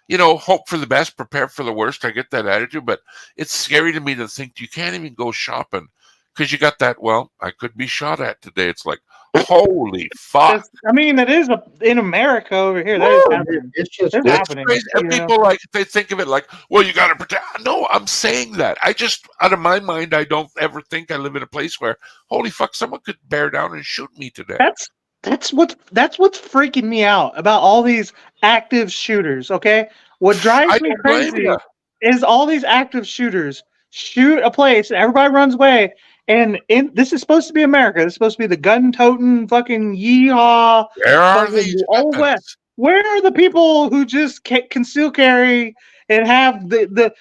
You know, hope for the best, prepare for the worst. I get that attitude, but it's scary to me to think you can't even go shopping because you got that. Well, I could be shot at today. It's like, holy fuck! I mean, it is in America over here. That is happening. It's just happening. And people they think of it like, well, you got to protect. No, I'm saying that. I just, out of my mind, I don't ever think I live in a place where, holy fuck, someone could bear down and shoot me today. That's what's freaking me out about all these active shooters. Okay, what drives me crazy is all these active shooters shoot a place and everybody runs away. And this is supposed to be America. This is supposed to be the gun-toting fucking yeehaw. Where are these old West? Where are the people who just conceal carry and have I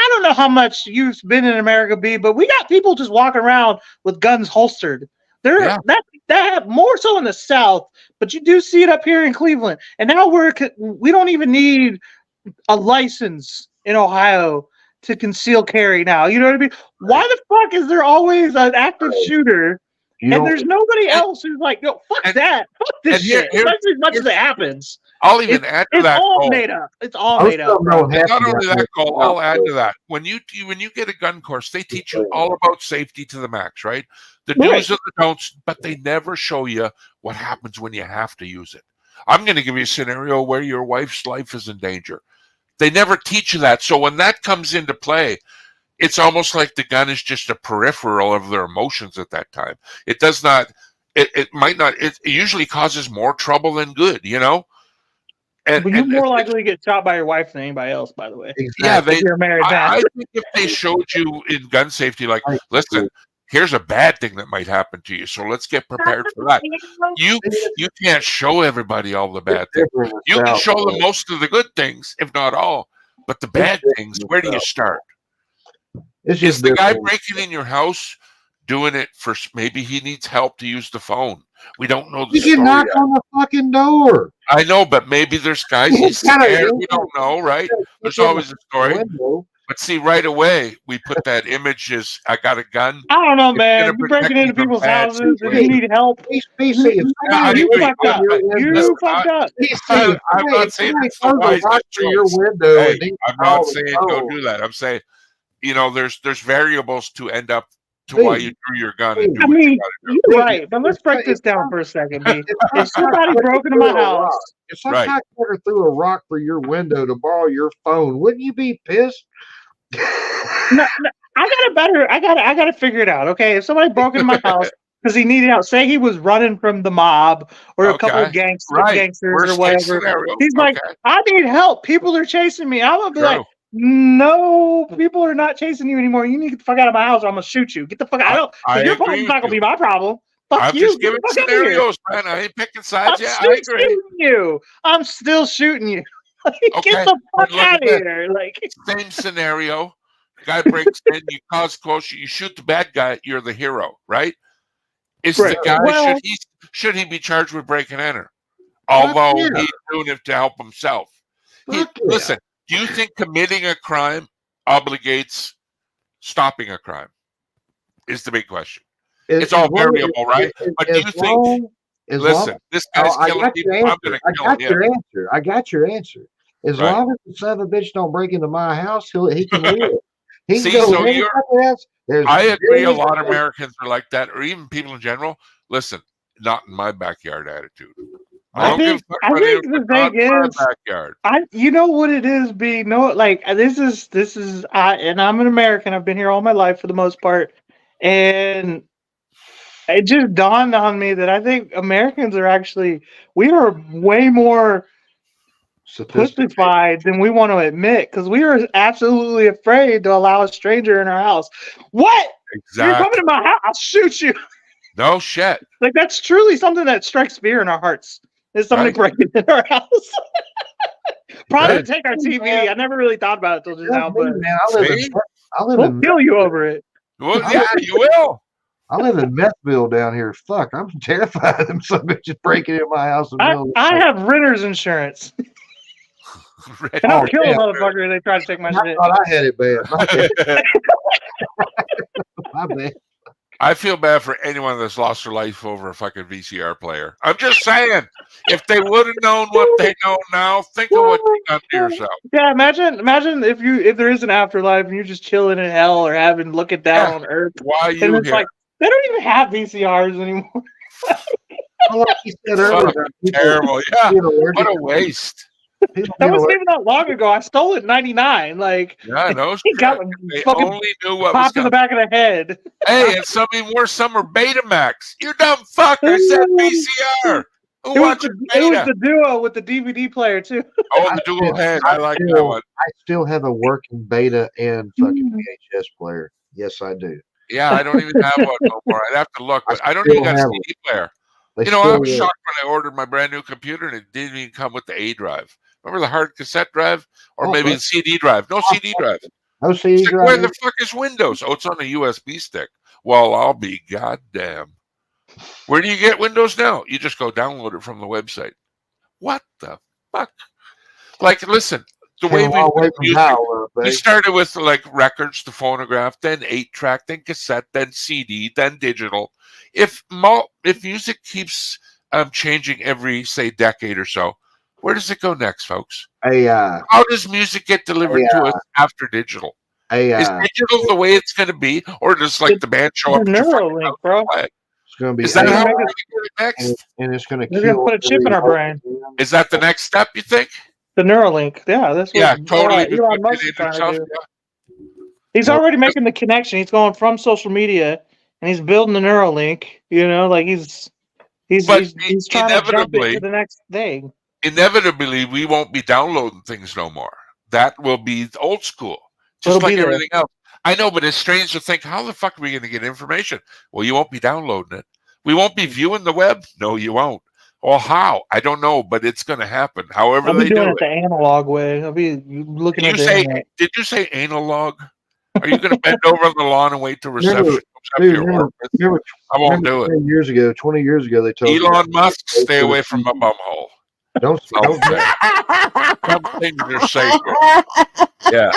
don't know how much you've been in America, B, but we got people just walking around with guns holstered. That more so in the South, but you do see it up here in Cleveland. And now we don't even need a license in Ohio to conceal carry now. You know what I mean? Why the fuck is there always an active shooter and there's nobody else who's like, no, fuck that. Fuck this shit. Especially as much as it happens. I'll even add to that. It's all made up. It's all made up. Not only that, Cole, I'll add to that. When you get a gun course, they teach you all about safety to the max, right? The do's and the don'ts, but they never show you what happens when you have to use it. I'm going to give you a scenario where your wife's life is in danger. They never teach you that. So when that comes into play, it's almost like the gun is just a peripheral of their emotions at that time. It does not, it might not, it usually causes more trouble than good, you know? But you're more likely to get shot by your wife than anybody else, by the way. Yeah, you're married. I think if they showed you in gun safety, like, listen, here's a bad thing that might happen to you, so let's get prepared for that. You can't show everybody all the bad things. You can show them most of the good things, if not all. But the bad things, where do you start? Is the guy breaking in your house doing it for maybe he needs help to use the phone. We don't know the You story can knock yet. on the fucking door. I know, but maybe there's guys he's scared. We don't know, right? There's always a story. But see, right away we put that image as I got a gun. I don't know, It's man. gonna You're breaking protect into you from people's bad houses and you situations. need help. PC, if I somebody You agree. fucked up. You Listen, fucked up. PC, I'm not saying it's the throws a rock wisest through your choice. window Hey, and he I'm not calls saying the go phone. do that. I'm saying, there's variables to end up to why you drew your gun and do I what you mean, got to do. you're right, but let's break this down for a second, B. If somebody broke into my house, if some Right. cocksucker threw a rock through your window to borrow your phone, wouldn't you be pissed? no, I gotta figure it out. Okay, if somebody broke into my house because he needed help, say he was running from the mob or a couple of Okay. gangsters Right. or Worst case whatever, scenario. he's like, Okay. I need help. People are chasing me. I'm gonna be like, True. no, people are not chasing you anymore. You need to get the fuck out of my house or I'm gonna shoot you. Get the fuck out. I Your agree problem's with not gonna you. be my problem. Fuck I'm you. just Get giving the fuck out of here. scenarios, man. I ain't picking I'm sides. Yeah, I still agree. shooting you. I'm still shooting you. Get Okay. the fuck But look out at of this. here. Like, Same scenario. Guy breaks in, you cause close, you shoot the bad guy, you're the hero, right? Is Right. the guy Well- should he be charged with break and enter? Although yeah. he's doing it to help himself. Fuck yeah. Listen, do you think committing a crime obligates stopping a crime? Is the big question. It's all variable, right? But do you think? Listen, this guy's killing people. I'm going to kill him. Your answer. I got your answer. As Right. long as the son of a bitch don't break into my house, he can live. He can See, go so to any fucking house. I agree. A billions lot of of Americans are like that, or even people in general. Listen, not in my backyard attitude. I don't give a fuck about think it, the but not thing in my is, backyard. you know what it is, B. No, like this is and I'm an American. I've been here all my life for the most part, and it just dawned on me that I think Americans we are way more pussified than we want to admit because we are absolutely afraid to allow a stranger in our house. What? You're coming to my house? I'll shoot you. No shit. Like that's truly something that strikes fear in our hearts. Is somebody breaking in our house? Probably take our TV. I never really thought about it till just now, but we'll kill you over it. Well, yeah, you will. I live in Methville down here. Fuck, I'm terrified of them some bitches breaking in my house. I have renter's insurance. And I'll kill a motherfucker if they try to take my shit. I had it bad. My bad. I feel bad for anyone that's lost their life over a fucking VCR player. I'm just saying, if they would have known what they know now, think of what you done to yourself. Yeah, imagine if there is an afterlife and you're just chilling in hell or looking down on Earth. Why are you and it's here? like they don't even have VCRs anymore. Like you said earlier, terrible. Yeah, what a waste. That wasn't even that long ago. I stole it in '99. Like, yeah, no, he got they fucking only knew what was popped in the back of the head. Hey, and something worse, some are Betamax. You dumb fuck! I said VCR. It was the Duo with the DVD player too. Oh, the dual head. I like that one. I still have a working Beta and fucking VHS player. Yes, I do. Yeah, I don't even have one no more. I'd have to look, but I don't even got a CD player. I was shocked when I ordered my brand new computer and it didn't even come with the A drive. Remember the hard cassette drive? Or maybe the CD drive? No CD drive. No CD drive. Where the fuck is Windows? Oh, it's on a USB stick. Well, I'll be goddamn. Where do you get Windows now? You just go download it from the website. What the fuck? Like, listen, the way we started with like records, the phonograph, then 8-track, then cassette, then CD, then digital. If music keeps changing every, say, decade or so, where does it go next, folks? AI. How does music get delivered to us after digital? AI. Is digital the way it's going to be, or does like the band show up? Neuralink, bro. It's going to be. Is that how we're going to get it next? And it's going to They're gonna put a chip in our brain. Is that the next step? You think? The Neuralink, yeah, that's what totally. Elon Musk is trying to do. He's already making the connection. He's going from social media and he's building the Neuralink. You know, like he's trying to jump into the next thing. Inevitably, we won't be downloading things no more. That will be old school, just like everything else. I know, but it's strange to think, how the fuck are we going to get information? Well, you won't be downloading it. We won't be viewing the web. No, you won't. Well, how? I don't know, but it's going to happen. However I'll be they do doing it. the analog way. I'll be looking at the internet. Did you say analog? Are you going to bend over on the lawn and wait till reception Remember, comes up dude, your remember, orifice? remember, I won't remember do it. 20 years ago, they told you Elon that. Musk, stay away from my bum hole. Don't Some things are sacred. Yeah.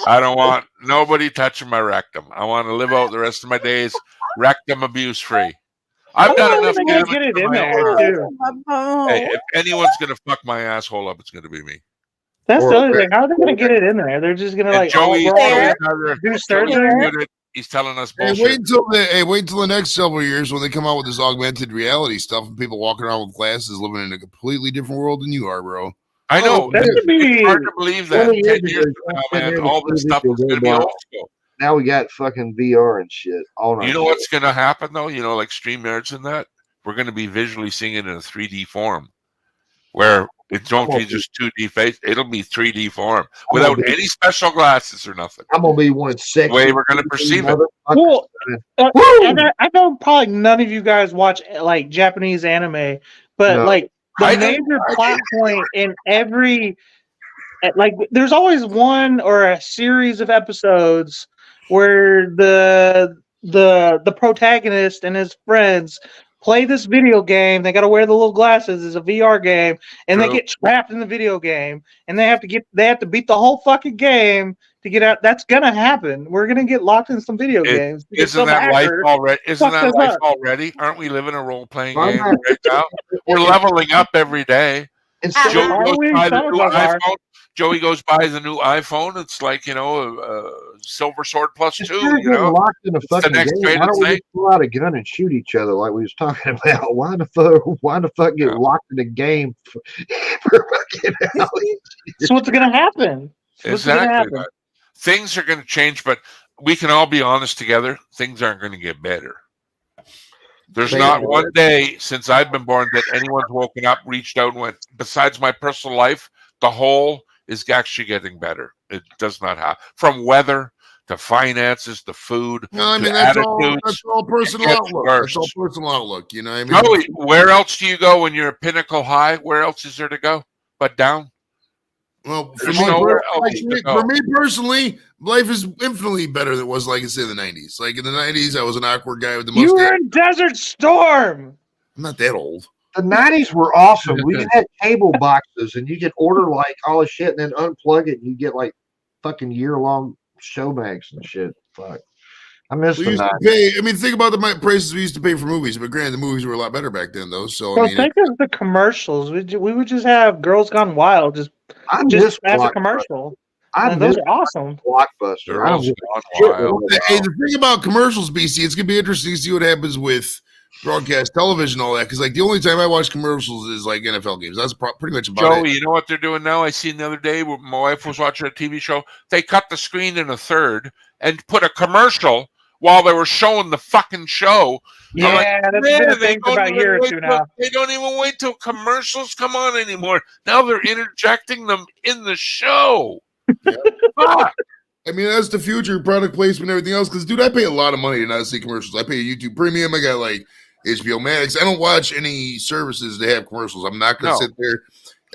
I don't want nobody touching my rectum. I want to live out the rest of my days rectum abuse free. I've done enough They're damage gonna get it to in my there own. too. Hey, if anyone's going to fuck my asshole up, it's going to be me. That's the other thing. How are they gonna get it in there? They're just gonna And like Joey, do Joey's surgery. good at- he's telling us Hey, bullshit. wait until the next several years when they come out with this augmented reality stuff and people walking around with glasses living in a completely different world than you are, bro. I know. That could be It's hard to believe that 20 10 years years ago, from now, sitting man, there all with this two stuff is videos going to be going old by. school. Now we got fucking VR and shit. All You know what's going to happen, though? You know, like StreamYards and that? We're going to be visually seeing it in a 3D form where it don't be just 2D face. It'll be 3D form without any special glasses or nothing. I'm going to be one sexy. The way we're going to perceive it. Well, I know probably none of you guys watch like Japanese anime, but No. like the I do. major plot point in every like there's always one or a series of episodes where the protagonist and his friends play this video game. They got to wear the little glasses. It's a VR game, and they True. get trapped in the video game, and they have to beat the whole fucking game to get out. That's gonna happen. We're gonna get locked in some video games. because Isn't some that life hacker already? Isn't fucked that us life up. already? Aren't we living a role playing Why game not? right now? We're leveling up every day. Instead Joey of goes Halloween, by the some new of us are. iPhone. Joey goes by the new iPhone. It's like, you know, Silver Sword plus 2. instead of You getting know, locked in a It's the fucking next game, greatest why don't we thing. just pull out a gun and shoot each other like we was talking about? Why the fuck get locked in a game for fucking hell? So what's gonna happen? What's gonna Exactly. happen? That. Things are going to change, but we can all be honest together. Things aren't going to get better. There's They not are. one day since I've been born that anyone's woken up, reached out, and went, besides my personal life, the whole is actually getting better. It does not happen. From weather to finances to food No, I to mean that's attitudes. all personal It gets outlook. worse. That's all personal outlook. You know what I mean? Joey, where else do you go when you're a pinnacle high? Where else is there to go but down? Well, for There's me, nowhere else to go. for me personally, life is infinitely better than it was, like I said, in the 90s. Like in the 90s, I was an awkward guy with the You mustache. were in Desert Storm. I'm not that old. The 90s were awesome. We had cable boxes and you could order like all the shit and then unplug it and you get like fucking year-long show banks and shit. Fuck. I miss We the used to 90s. pay. I mean, think about the prices we used to pay for movies. But granted, the movies were a lot better back then, though. So Well, I mean, think of the commercials. We would just have Girls Gone Wild just miss as a Blockbuster. commercial. I And those miss are awesome. Blockbuster. I don't Girls give Gone a shit Wild. what hey, the thing about commercials, BC, it's gonna be interesting to see what happens with broadcast television, and all that. Because like the only time I watch commercials is like NFL games. That's pretty much about Joey, it. you know what they're doing now? I seen the other day where my wife was watching a TV show. They cut the screen in a third and put a commercial while they were showing the fucking show. Yeah, I'm like, that's man, been a they thing for don't about a even year or wait two till- now. They don't even wait till commercials come on anymore. Now they're interjecting them in the show. Fuck. I mean, that's the future, product placement, and everything else. Because, dude, I pay a lot of money to not see commercials. I pay YouTube Premium. I got like HBO Max. I don't watch any services that have commercials. I'm not going to No. sit there.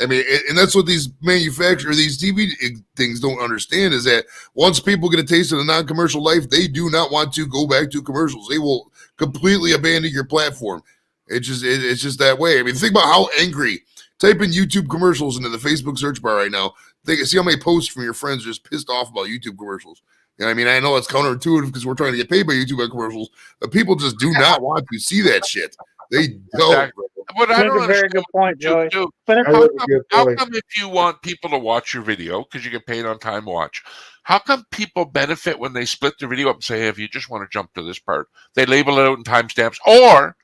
I mean, and that's what these manufacturers, these TV things don't understand is that once people get a taste of the non-commercial life, they do not want to go back to commercials. They will completely abandon your platform. It's just that way. I mean, think about how angry. Type in YouTube commercials into the Facebook search bar right now. See how many posts from your friends are just pissed off about YouTube commercials. You know what I mean? I know it's counterintuitive because we're trying to get paid by YouTube on commercials, but people just do not want to see that shit. They don't. Exactly. But I That's don't a very good point, Joey. But how come if you want people to watch your video, because you get paid on time watch, how come people benefit when they split the video up and say, hey, if you just want to jump to this part, they label it out in timestamps, or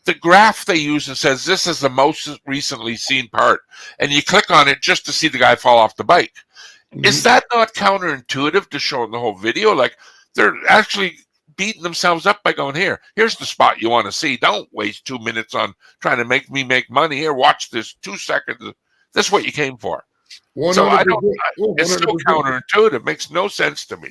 the graph they use and says this is the most recently seen part, and you click on it just to see the guy fall off the bike. Is that not counterintuitive to showing the whole video? Like they're actually beating themselves up by going, here's the spot you want to see. Don't waste 2 minutes on trying to make me make money. Here, watch this 2 seconds. This is what you came for. 100%. So it's so 100%. counterintuitive. It makes no sense to me.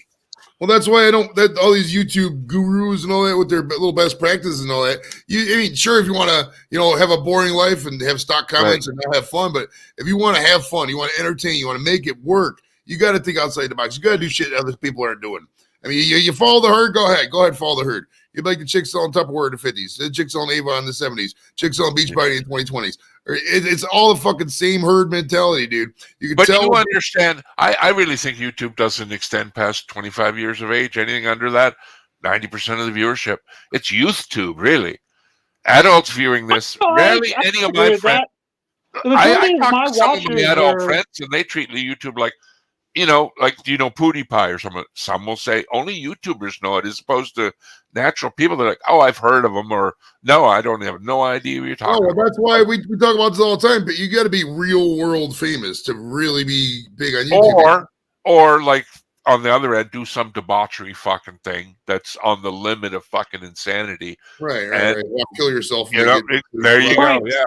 Well, that's why I don't. That all these YouTube gurus and all that with their little best practices and all that. I mean, sure, if you want to, have a boring life and have stock comments and not have fun, but if you want to have fun, you want to entertain, you want to make it work, you got to think outside the box. You got to do shit other people aren't doing. I mean, you follow the herd. Go ahead, follow the herd. You'd like the chicks selling Tupperware in the 50s, the chicks selling Avon in the 70s, chicks selling Beachbody in the 2020s. It's all the fucking same herd mentality, dude. You can But tell. you understand, I really think YouTube doesn't extend past 25 years of age. Anything under that, 90% of the viewership. It's youth tube, really. Adults viewing this, rarely any of my friends. I talk to some of my adult friends, and they treat YouTube like, like, do you know Pootie Pie or something? Some will say only YouTubers know it, as opposed to natural people. They're like, oh, I've heard of them, or no, I don't have no idea what you're talking about. That's why we talk about this all the time. But you got to be real world famous to really be big on YouTube. Or like on the other end, do some debauchery fucking thing that's on the limit of fucking insanity. Right. Well, kill yourself. There you go. Yeah.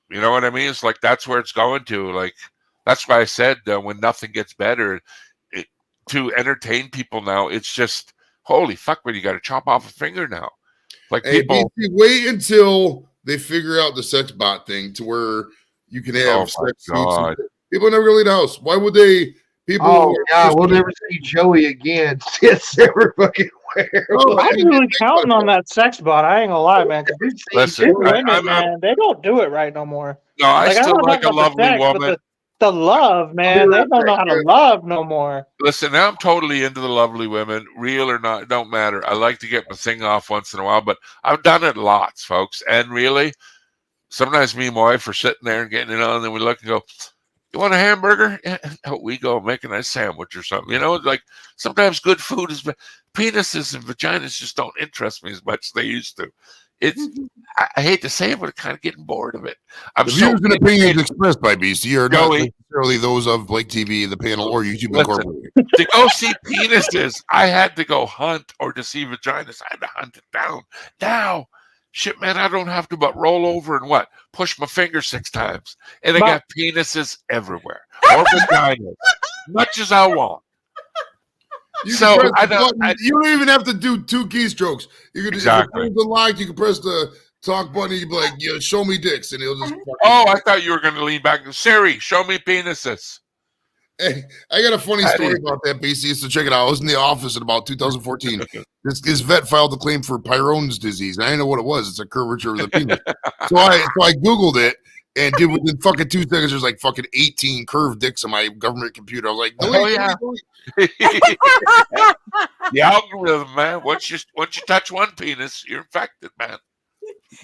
You know what I mean? It's like that's where it's going to. Like that's why I said when nothing gets better, to entertain people now, it's just holy fuck! But you got to chop off a finger now. Like people wait until they figure out the sex bot thing to where you can have sex. People never go leave the house. Why would they? People. We'll never see Joey again. It's ever fucking where. I'm really counting on that sex bot. I ain't gonna lie, man. Listen, women, man, they don't do it right no more. No, I still like a lovely woman. The love, man, they don't know how to love no more. Listen, I'm totally into the lovely women, real or not, don't matter. I like to get my thing off once in a while, but I've done it lots, folks. And really, sometimes me and my wife are sitting there and getting it on, and then we look and go, you want a hamburger? Yeah. We go make a nice sandwich or something. Like sometimes good food is, penises and vaginas just don't interest me as much as they used to. I hate to say it, but I'm kind of getting bored of it. The views and opinions expressed by BC are not necessarily those of Blake TV, the panel, or YouTube Incorporated. To go see penises, I had to go hunt, or to see vaginas, I had to hunt it down. Now, shit, man, I don't have to but roll over and push my finger 6 times, and I got penises everywhere, or vaginas, much as I want. You don't even have to do 2 keystrokes. You can exactly. If the like, you can press the talk button. You be like, "Yeah, show me dicks," and he'll just. Oh, I thought you were going to lean back. Siri, show me penises. Hey, I got a funny story about that, BC. So check it out. I was in the office in about 2014. This vet filed a claim for Peyronie's disease. I didn't know what it was. It's a curvature of the penis. So I Googled it. And dude, within fucking 2 seconds, there's like fucking 18 curved dicks on my government computer. I was like, the algorithm, man. Once you touch one penis, you're infected, man.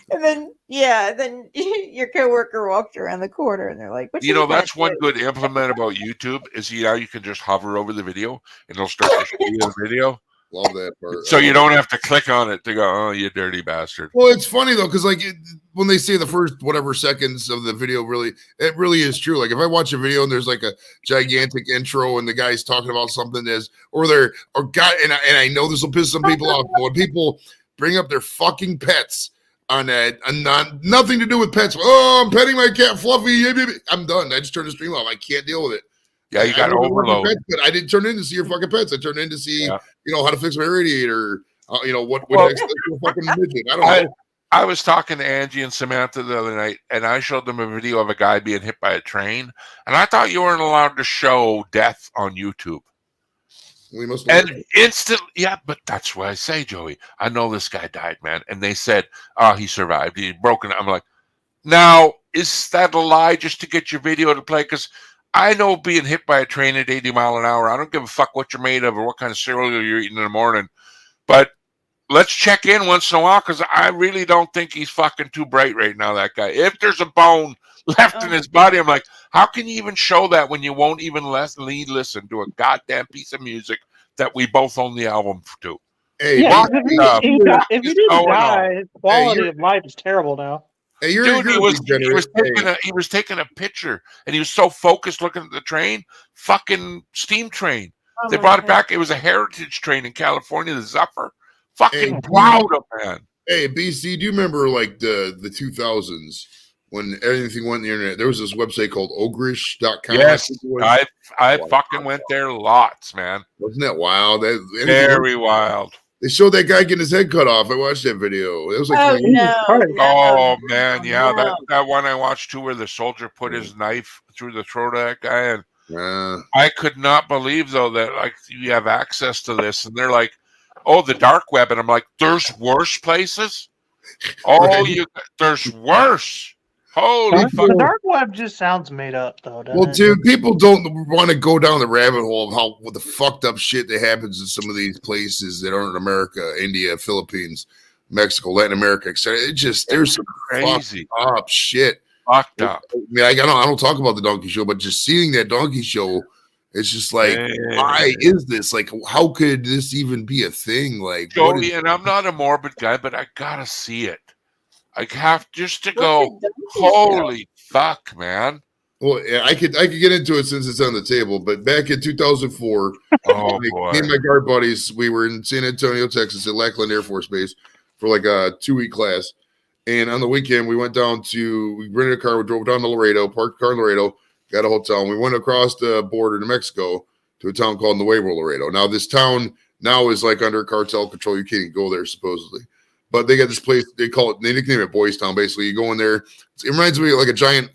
And then your coworker walks around the corner, and they're like, that's one good implement about YouTube is you can just hover over the video, and it'll start to show you the video. Love that part. So you don't have to click on it to go, oh, you dirty bastard. Well, it's funny though, because when they say the first whatever seconds of the video, it really is true. Like if I watch a video and there's like a gigantic intro and the guy's talking about something and I know this will piss some people off, but when people bring up their fucking pets on that, and nothing to do with pets. Oh, I'm petting my cat Fluffy. I'm done. I just turn the stream off. I can't deal with it. Yeah, you got to overload. Pets, but I didn't turn in to see your fucking pets. I turned in to see, how to fix my radiator. What next to a fucking midget. I don't know. I was talking to Angie and Samantha the other night, and I showed them a video of a guy being hit by a train, and I thought you weren't allowed to show death on YouTube. We must. And but that's why I say, Joey, I know this guy died, man, and they said, he survived. He broken. I'm like, now is that a lie just to get your video to play? Because I know being hit by a train at 80 miles an hour, I don't give a fuck what you're made of or what kind of cereal you're eating in the morning. But let's check in once in a while, because I really don't think he's fucking too bright right now, that guy. If there's a bone left in his body, I'm like, how can you even show that when you won't even listen to a goddamn piece of music that we both own the album to? Hey, if he didn't die, his quality of life is terrible now. Hey, dude, he was taking a picture, and he was so focused looking at the train, fucking steam train. They brought it back. It was a heritage train in California, the Zephyr. Fucking proud of, man. Hey, BC, do you remember like the 2000s when everything went on the internet? There was this website called ogrish.com. Yes, I fucking went there lots, man. Wasn't that wild? Very wild. They showed that guy getting his head cut off. I watched that video. It was like, man, yeah, that one I watched too, where the soldier put his knife through the throat of that guy, and I could not believe though that like you have access to this, and they're like, "Oh, the dark web," and I'm like, "There's worse places." Oh, there's worse. Holy fuck! The dark web just sounds made up, though, doesn't Well, it? dude, people don't want to go down the rabbit hole of what the fucked up shit that happens in some of these places that aren't America, India, Philippines, Mexico, Latin America, etc. It just there's some crazy fucked up shit. Fucked up. I mean, I don't talk about the donkey show, but just seeing that donkey show, it's just like, why is this? Like, how could this even be a thing? Like, Jody, and I'm not a morbid guy, but I gotta see it. I have just to go. Holy fuck, man! Well, yeah, I could get into it since it's on the table. But back in 2004, me and my guard buddies, we were in San Antonio, Texas, at Lackland Air Force Base for like a 2-week class. And on the weekend, we went down we rented a car, we drove down to Laredo, parked the car in Laredo, got a hotel, and we went across the border to Mexico to a town called Nuevo Laredo. Now, this town now is like under cartel control. You can't go there, supposedly. But they got this place, they nickname it Boys Town, basically. You go in there, it reminds me of like a giant,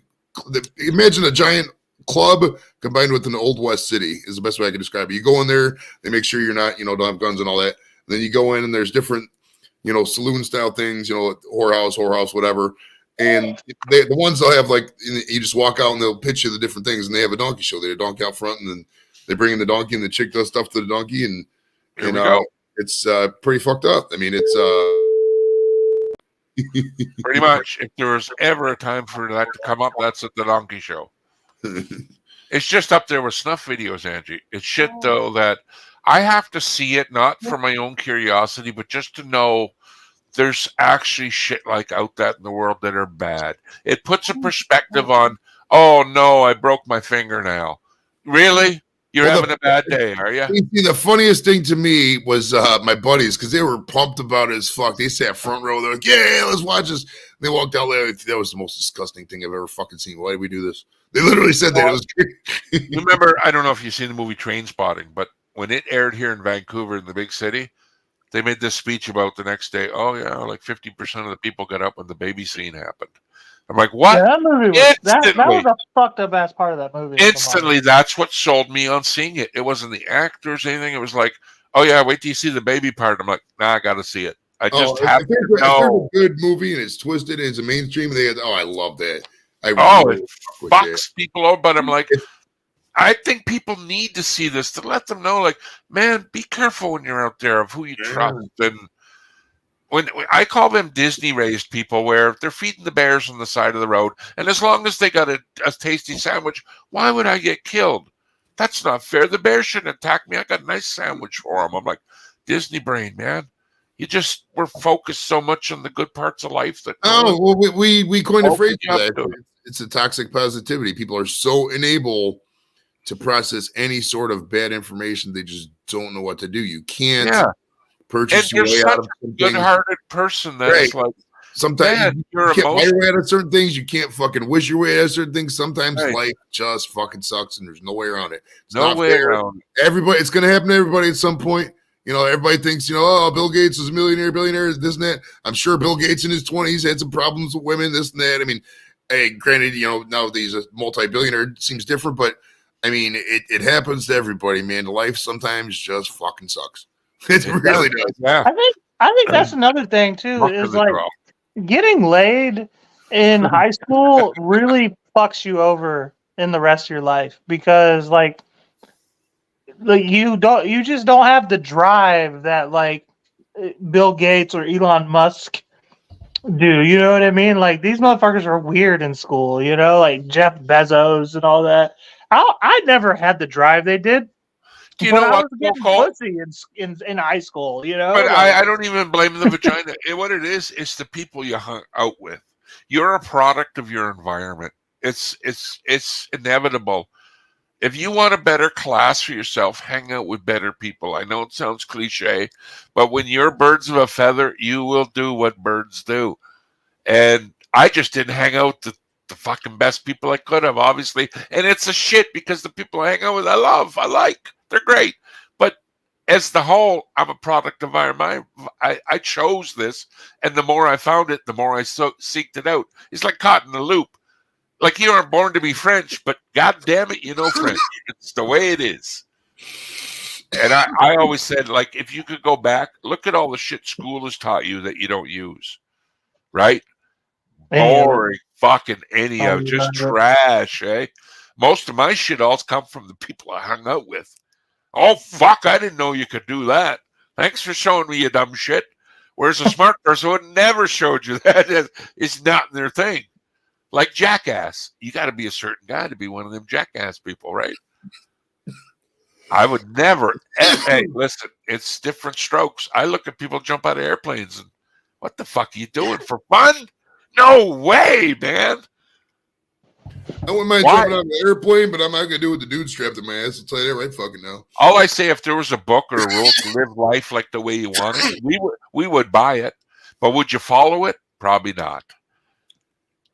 imagine a giant club combined with an old West city is the best way I can describe it. You go in there, they make sure you're not, don't have guns and all that. And then you go in and there's different, saloon style things, whorehouse, whatever. And the ones they'll have, like, you just walk out and they'll pitch you the different things, and they have a donkey show. They have a donkey out front, and then they bring in the donkey, and the chick does stuff to the donkey, and it's pretty fucked up. I mean, it's pretty much. If there was ever a time for that to come up, that's at the donkey show. It's just up there with snuff videos, Angie. It's shit though that I have to see it, not for my own curiosity, but just to know there's actually shit like out that in the world that are bad. It puts a perspective on, oh no, I broke my fingernail. Really? You're having a bad day, are you? See, the funniest thing to me was my buddies, because they were pumped about it as fuck. They sat front row. They're like, yeah, let's watch this. They walked out there. That was the most disgusting thing I've ever fucking seen. Why did we do this? They literally said that. It was great. You remember, I don't know if you've seen the movie Trainspotting, but when it aired here in Vancouver in the big city, they made this speech about the next day. Oh, yeah, like 50% of the people got up when the baby scene happened. I'm like, what? Yeah, that movie was, that was a fucked up ass part of that movie. Instantly, that's what sold me on seeing it. It wasn't the actors, anything. It was like, oh, yeah, wait till you see the baby part. I'm like, nah, I got to see it. I just have to know. If there's a good movie and it's twisted and it's a mainstream, I love that. It fucks people over, but I'm like, I think people need to see this to let them know, like, man, be careful when you're out there of who you trust. And when I call them Disney-raised people, where they're feeding the bears on the side of the road, and as long as they got a tasty sandwich, why would I get killed? That's not fair. The bear shouldn't attack me. I got a nice sandwich for them. I'm like, Disney brain, man. We're focused so much on the good parts of life that we coined a phrase for that. It's a toxic positivity. People are so unable to process any sort of bad information. They just don't know what to do. You can't purchase your way out of something. Good-hearted person that's like, sometimes you can't buy your way out of certain things. You can't fucking wish your way out of certain things. Sometimes life just fucking sucks, and there's no way around it. It's no way around it. Everybody, it's going to happen to everybody at some point. Everybody thinks, oh, Bill Gates is a millionaire, billionaire, this and that. I'm sure Bill Gates in his 20s had some problems with women, this and that. I mean, hey, granted, nowadays a multi-billionaire seems different, but I mean, it happens to everybody, man. Life sometimes just fucking sucks. It really does. Yeah. I think that's another thing too, is like getting laid in high school really fucks you over in the rest of your life, because like you just don't have the drive that like Bill Gates or Elon Musk do. You know what I mean? Like, these motherfuckers are weird in school, like Jeff Bezos and all that. I never had the drive they did. Do you know what? I was getting pussy in high school, But I don't even blame the vagina. What it is the people you hung out with. You're a product of your environment. It's inevitable. If you want a better class for yourself, hang out with better people. I know it sounds cliche, but when you're birds of a feather, you will do what birds do. And I just didn't hang out with the fucking best people I could have, obviously. And it's a shit, because the people I hang out with, I like. They're great. But as the whole, I'm a product of I chose this. And the more I found it, the more I seeked it out. It's like caught in the loop. Like you aren't born to be French, but God damn it, you know French. It's the way it is. And I always said, like, if you could go back, look at all the shit school has taught you that you don't use, right? Boring, fucking any of it, just trash, eh? Most of my shit all come from the people I hung out with. Oh, fuck, I didn't know you could do that. Thanks for showing me, you dumb shit. Whereas a smart person would never showed you that. It's not their thing. Like jackass. You got to be a certain guy to be one of them jackass people, right? I would never. Hey, listen, it's different strokes. I look at people jump out of airplanes and what the fuck are you doing for fun? No way, man. I wouldn't mind jumping out of an airplane, but I'm not gonna do it with the dude strapped to my ass. I'll tell you that right fucking now. All I say, if there was a book or a rule to live life like the way you want it, we would buy it. But would you follow it? Probably not.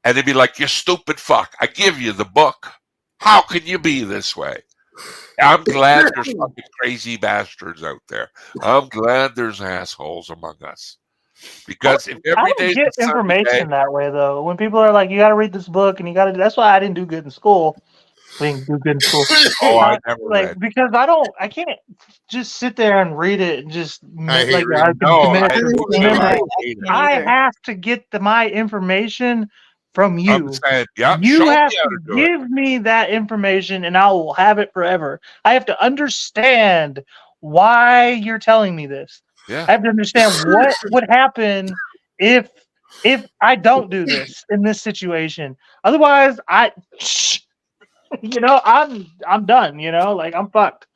And they'd be like, you stupid fuck. I give you the book. How can you be this way? I'm glad there's fucking crazy bastards out there. I'm glad there's assholes among us. Because if every day get information that way, though. When people are like, you got to read this book and you got to, that's why I didn't do good in school. I didn't do good in school. I never read. Because I can't just sit there and read it and just I have to get my information from you. Saying, you have to give me that information and I will have it forever. I have to understand why you're telling me this. Yeah. I have to understand what would happen if I don't do this in this situation. Otherwise, I'm done. Like I'm fucked.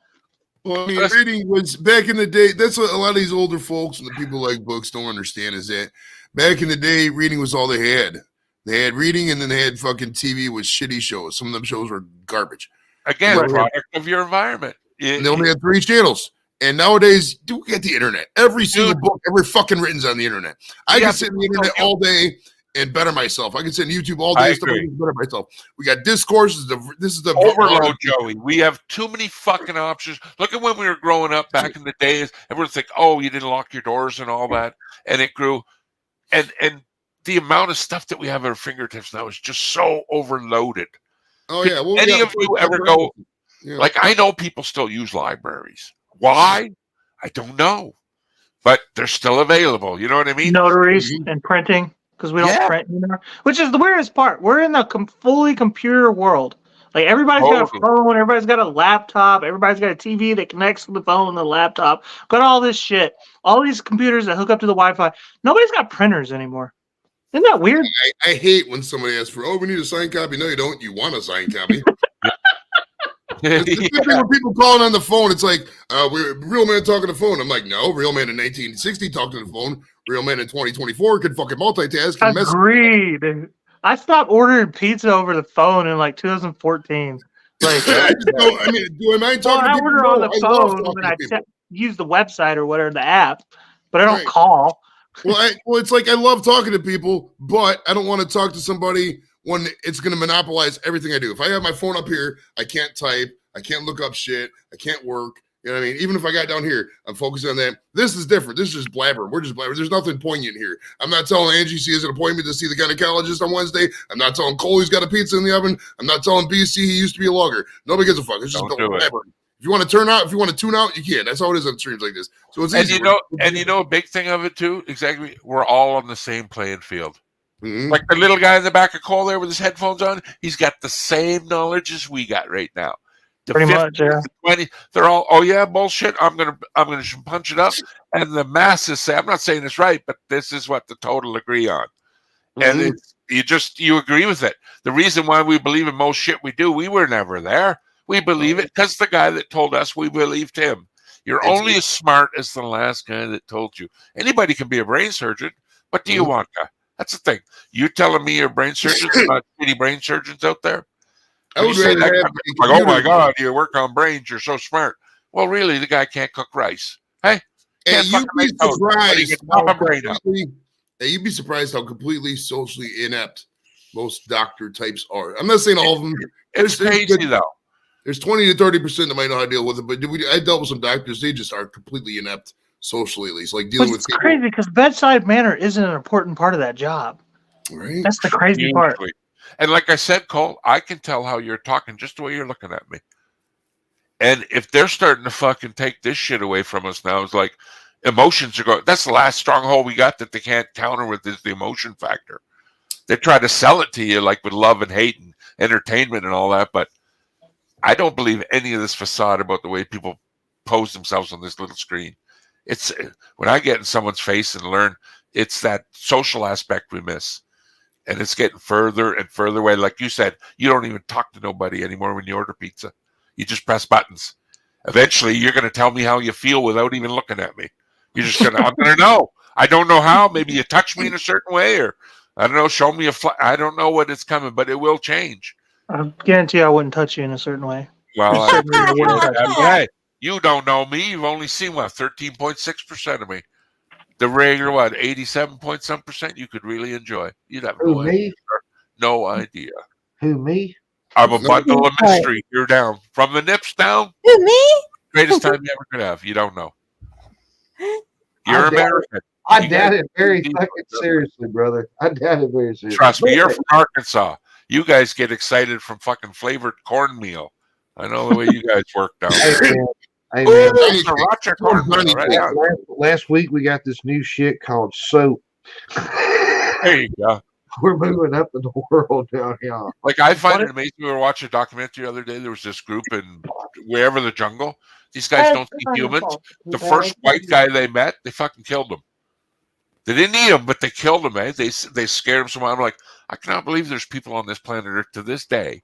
Well, I mean, reading was back in the day. That's what a lot of these older folks and the people who like books don't understand is that back in the day, reading was all they had. They had reading, and then they had fucking TV with shitty shows. Some of them shows were garbage. Again, product of your environment. And they only had 3 channels. And nowadays, dude, get the internet. Every single book, every fucking written's on the internet. I can sit on the internet all day and better myself. I can sit on YouTube all day and better myself. We got discourse. This is the overload, Joey. We have too many fucking options. Look at when we were growing up back in the days. Everyone's like, "Oh, you didn't lock your doors and all that," and it grew. And the amount of stuff that we have at our fingertips now is just so overloaded. Oh yeah. Well, any of you ever go? Yeah. Like I know people still use libraries. Why? I don't know, but they're still available. You know what I mean? Notaries and printing because we don't print anymore. Which is the weirdest part. We're in a fully computer world. Like everybody's got a phone, everybody's got a laptop, everybody's got a TV that connects to the phone and the laptop. Got all this shit. All these computers that hook up to the Wi-Fi. Nobody's got printers anymore. Isn't that weird? I hate when somebody asks for, we need a signed copy. No, you don't. You want a signed copy. It's the same thing when people calling on the phone. It's like, we're real man talking on the phone. I'm like, no, real man in 1960 talking on the phone. Real man in 2024 could fucking multitask. And Agreed. I stopped ordering pizza over the phone in like 2014. Like, I order on the phone when I use the website or whatever, the app, but I don't call. Well, it's like I love talking to people, but I don't want to talk to somebody when it's going to monopolize everything I do. If I have my phone up here, I can't type, I can't look up shit, I can't work. You know what I mean? Even if I got down here, I'm focusing on that. This is different. This is just blabber. We're just blabber. There's nothing poignant here. I'm not telling Angie she has an appointment to see the gynecologist on Wednesday. I'm not telling Cole he's got a pizza in the oven. I'm not telling BC he used to be a logger. Nobody gives a fuck. It's just blabber. If you want to turn out, if you want to tune out, you can. That's how it is on streams like this. So it's easy. And you know a big thing of it too. Exactly, we're all on the same playing field. Mm-hmm. Like the little guy in the back of Cole there with his headphones on, he's got the same knowledge as we got right now. The Pretty much, yeah. 20, they're all, bullshit. I'm gonna punch it up. And the masses say, I'm not saying it's right, but this is what the total agree on. Mm-hmm. And you agree with it. The reason why we believe in most shit we do, we were never there. We believe it because the guy that told us, we believed him. You're only as smart as the last guy that told you. Anybody can be a brain surgeon. What do you want, guy? That's the thing. You telling me you're brain surgeons, not shitty brain surgeons out there? I would say that like, oh my God, you work on brains, you're so smart. Well, really, the guy can't cook rice. Hey, you'd be surprised how completely socially inept most doctor types are. I'm not saying all of them. It's crazy though. There's 20 to 30% that might know how to deal with it, but I dealt with some doctors. They just are completely inept socially, at least, like dealing with people. Crazy because bedside manner isn't an important part of that job. Right? That's the crazy part. And like I said, Cole, I can tell how you're talking just the way you're looking at me. And if they're starting to fucking take this shit away from us now, it's like emotions are going. That's the last stronghold we got that they can't counter with is the emotion factor. They try to sell it to you like with love and hate and entertainment and all that, but I don't believe any of this facade about the way people pose themselves on this little screen. It's when I get in someone's face and learn, it's that social aspect we miss. And it's getting further and further away. Like you said, you don't even talk to nobody anymore when you order pizza. You just press buttons. Eventually, you're going to tell me how you feel without even looking at me. You're just going to, I'm going to know. I don't know how. Maybe you touch me in a certain way, or I don't know, show me I don't know what it's coming, but it will change. I guarantee I wouldn't touch you in a certain way. Well, I wouldn't touch you. hey, you don't know me. You've only seen, 13.6% of me. The regular, 87 point some percent you could really enjoy. You'd have Who, me? no idea. Who, me? I'm a bundle of mystery. You're down. From the nips down. Who, me? Greatest time you ever could have. You don't know. You're American. I doubt it very fucking seriously, brother. I doubt it very seriously. Trust me, you're from Arkansas. You guys get excited from fucking flavored cornmeal. I know the way you guys work down there. Hey, man. Last week we got this new shit called soap. There you go. We're moving up in the world down here. Like, I find it amazing. We were watching a documentary the other day. There was this group in wherever the jungle. These guys don't see humans. The first white guy they met, they fucking killed him. They didn't eat him, but they killed him, man. They scared him so much. I'm like, I cannot believe there's people on this planet Earth to this day.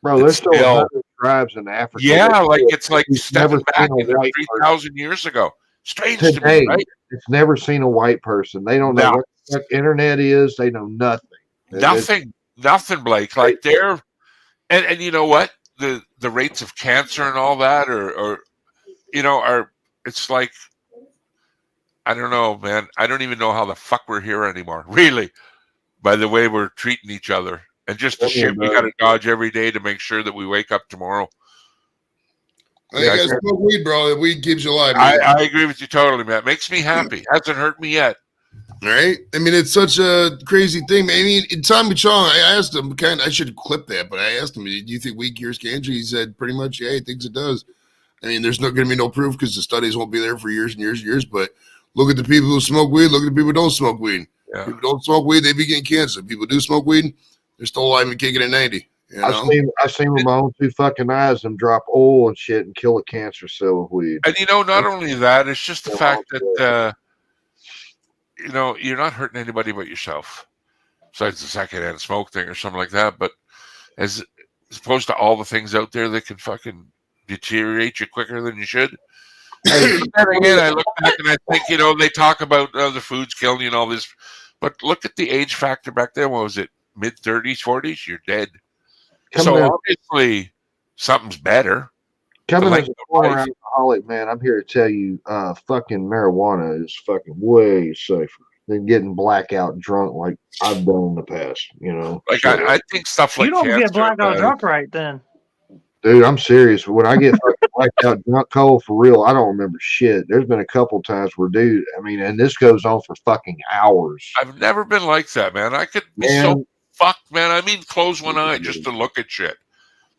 Bro, there's still 100 tribes in Africa. Yeah, like it's like stepping back in 3,000 years ago. Strange to me, right? It's never seen a white person. They don't know what the internet is. They know nothing. Nothing, Blake. Like they're, and you know what? The rates of cancer and all that are it's like, I don't know, man. I don't even know how the fuck we're here anymore, really, by the way we're treating each other. And just the shit we got to dodge every day to make sure that we wake up tomorrow. You guys smoke weed, bro. The weed keeps you alive. I agree with you totally, man. It makes me happy. Hasn't hurt me yet. Right? I mean, it's such a crazy thing, man. I mean, in Tommy Chong, I asked him, I should clip that, but I asked him, do you think weed cures cancer? He said pretty much, yeah, he thinks it does. I mean, there's not going to be no proof because the studies won't be there for years and years and years, but look at the people who smoke weed. Look at the people who don't smoke weed. Yeah. People don't smoke weed, they be getting cancer. People do smoke weed, they're still alive and kicking at 90. You know? I seen with my own two fucking eyes them drop oil and shit and kill a cancer cell with weed. And not only that, it's just the fact that you're not hurting anybody but yourself. Besides the secondhand smoke thing or something like that. But as opposed to all the things out there that can fucking deteriorate you quicker than you should. Hey, again, I look back and I think, they talk about other foods killing you and all this, but look at the age factor back then. What was it? Mid-30s, 40s? You're dead. Obviously, something's better. Coming as a former alcoholic, man, I'm here to tell you, fucking marijuana is fucking way safer than getting blackout drunk like I've done in the past. Like I think stuff like you don't get blackout drunk right then. Dude, I'm serious. When I get fucking blacked out drunk, Cole, for real, I don't remember shit. There's been a couple times where, dude, I mean, and this goes on for fucking hours. I've never been like that, man. I could be so fucked, man. I mean, close one eye just to look at shit.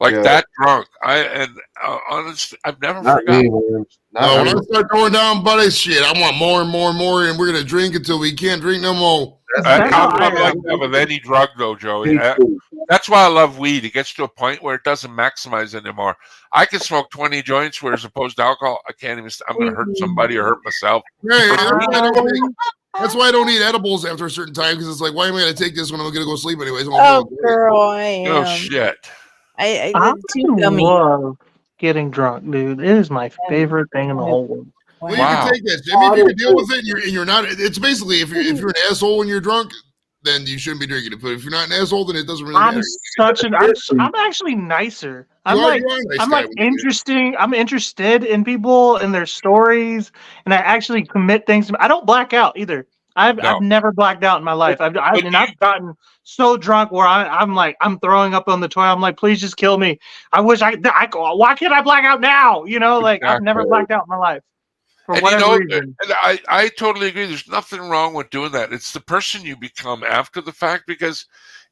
Like that drunk. Honestly, I've never forgotten. When I start going down buddy shit, I want more and more and more, and we're gonna drink until we can't drink no more. I'm not like that with any drug, though, Joey. That's why I love weed. It gets to a point where it doesn't maximize anymore. I can smoke 20 joints, whereas opposed to alcohol, I can't even. I'm gonna hurt somebody or hurt myself. That's why I don't eat edibles after a certain time, because it's like, why am I gonna take this when I'm gonna go sleep anyways? Girl, I am. Oh shit. I love getting drunk, dude. It is my favorite thing in the whole world. Well, you can take that. I mean, if you can deal with it, and you're not. It's basically if you're an asshole when you're drunk, then you shouldn't be drinking it. But if you're not an asshole, then it doesn't really matter. I'm actually nicer. I'm interesting. I'm interested in people and their stories, and I actually commit things. I don't black out either. I've never blacked out in my life. I've gotten so drunk where I'm throwing up on the toilet. I'm like, please just kill me. I wish why can't I black out now? I've never blacked out in my life. For whatever reason. And I totally agree. There's nothing wrong with doing that. It's the person you become after the fact, because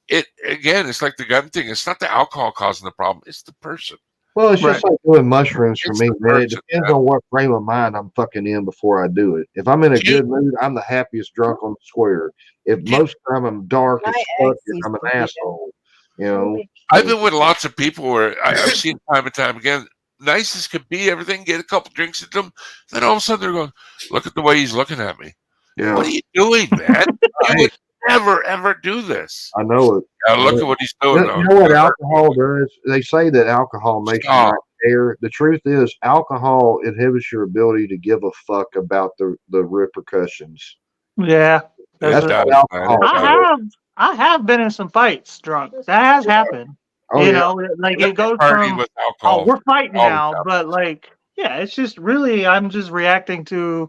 it's like the gun thing. It's not the alcohol causing the problem; it's the person. Well, it's just like doing mushrooms for It's me, the man. It person, depends man. on what frame of mind I'm fucking in before I do it. If I'm in a good mood, I'm the happiest drunk on the square. If most of the time I'm dark as fuck and I'm an asshole, you know. I've been with lots of people where I've seen time and time again, nice as could be, everything, get a couple drinks into them, then all of a sudden they're going, look at the way he's looking at me. Yeah. What are you doing, man? You would never, ever do this. I know it. Look at what he's doing. You know what alcohol does? They say that alcohol makes you not care. The truth is, alcohol inhibits your ability to give a fuck about the repercussions. Yeah, That's what alcohol does. I have been in some fights drunk. That has happened. Oh, you yeah. know, like it goes Party from with alcohol. oh, we're fighting Always now, happens. but like, yeah, it's just really I'm just reacting to,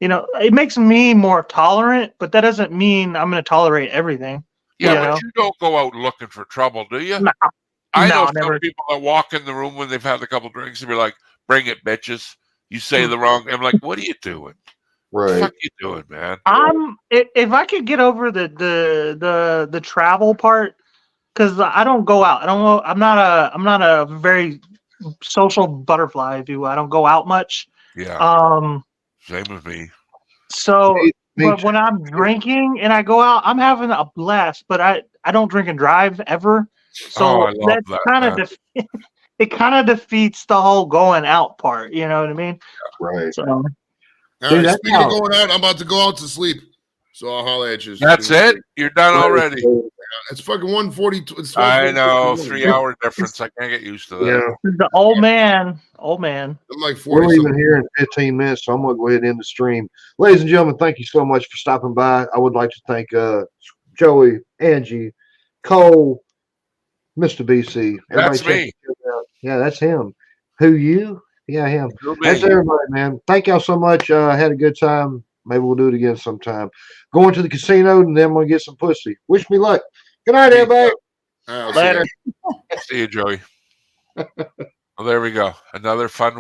you know, it makes me more tolerant, but that doesn't mean I'm going to tolerate everything. Yeah, you but know? you don't go out looking for trouble, do you? No, I know some never. people that walk in the room when they've had a couple drinks and be like, "Bring it, bitches." You say the wrong. I'm like, "What are you doing? What the fuck are you doing, man?" If I could get over the travel part, because I don't go out. I don't know. I'm not a very social butterfly, if you will. I don't go out much. Yeah. Same with me. So, Me but too. when I'm drinking and I go out, I'm having a blast. But I don't drink and drive ever. So I love that. kind of it kind of defeats the whole going out part. You know what I mean? Right. So, All right. Speaking of going out, I'm about to go out to sleep. So I'll holler at you. That's it? You're done already? It's fucking 1:42. It's I know. 12:41. 3-hour difference. I can't get used to that. Yeah. the old man. I'm like 40 We're leaving something. here in 15 minutes, so I'm going to go ahead and end the stream. Ladies and gentlemen, thank you so much for stopping by. I would like to thank Joey, Angie, Cole, Mr. BC. That's check me. him out. Yeah, that's him. Who you? Yeah, him. Who That's me? everybody, man. Thank y'all so much. Had a good time. Maybe we'll do it again sometime. Going to the casino and then I'm going to get some pussy. Wish me luck. Good night, everybody. All right, Later. See you, Joey. Well, there we go. Another fun week.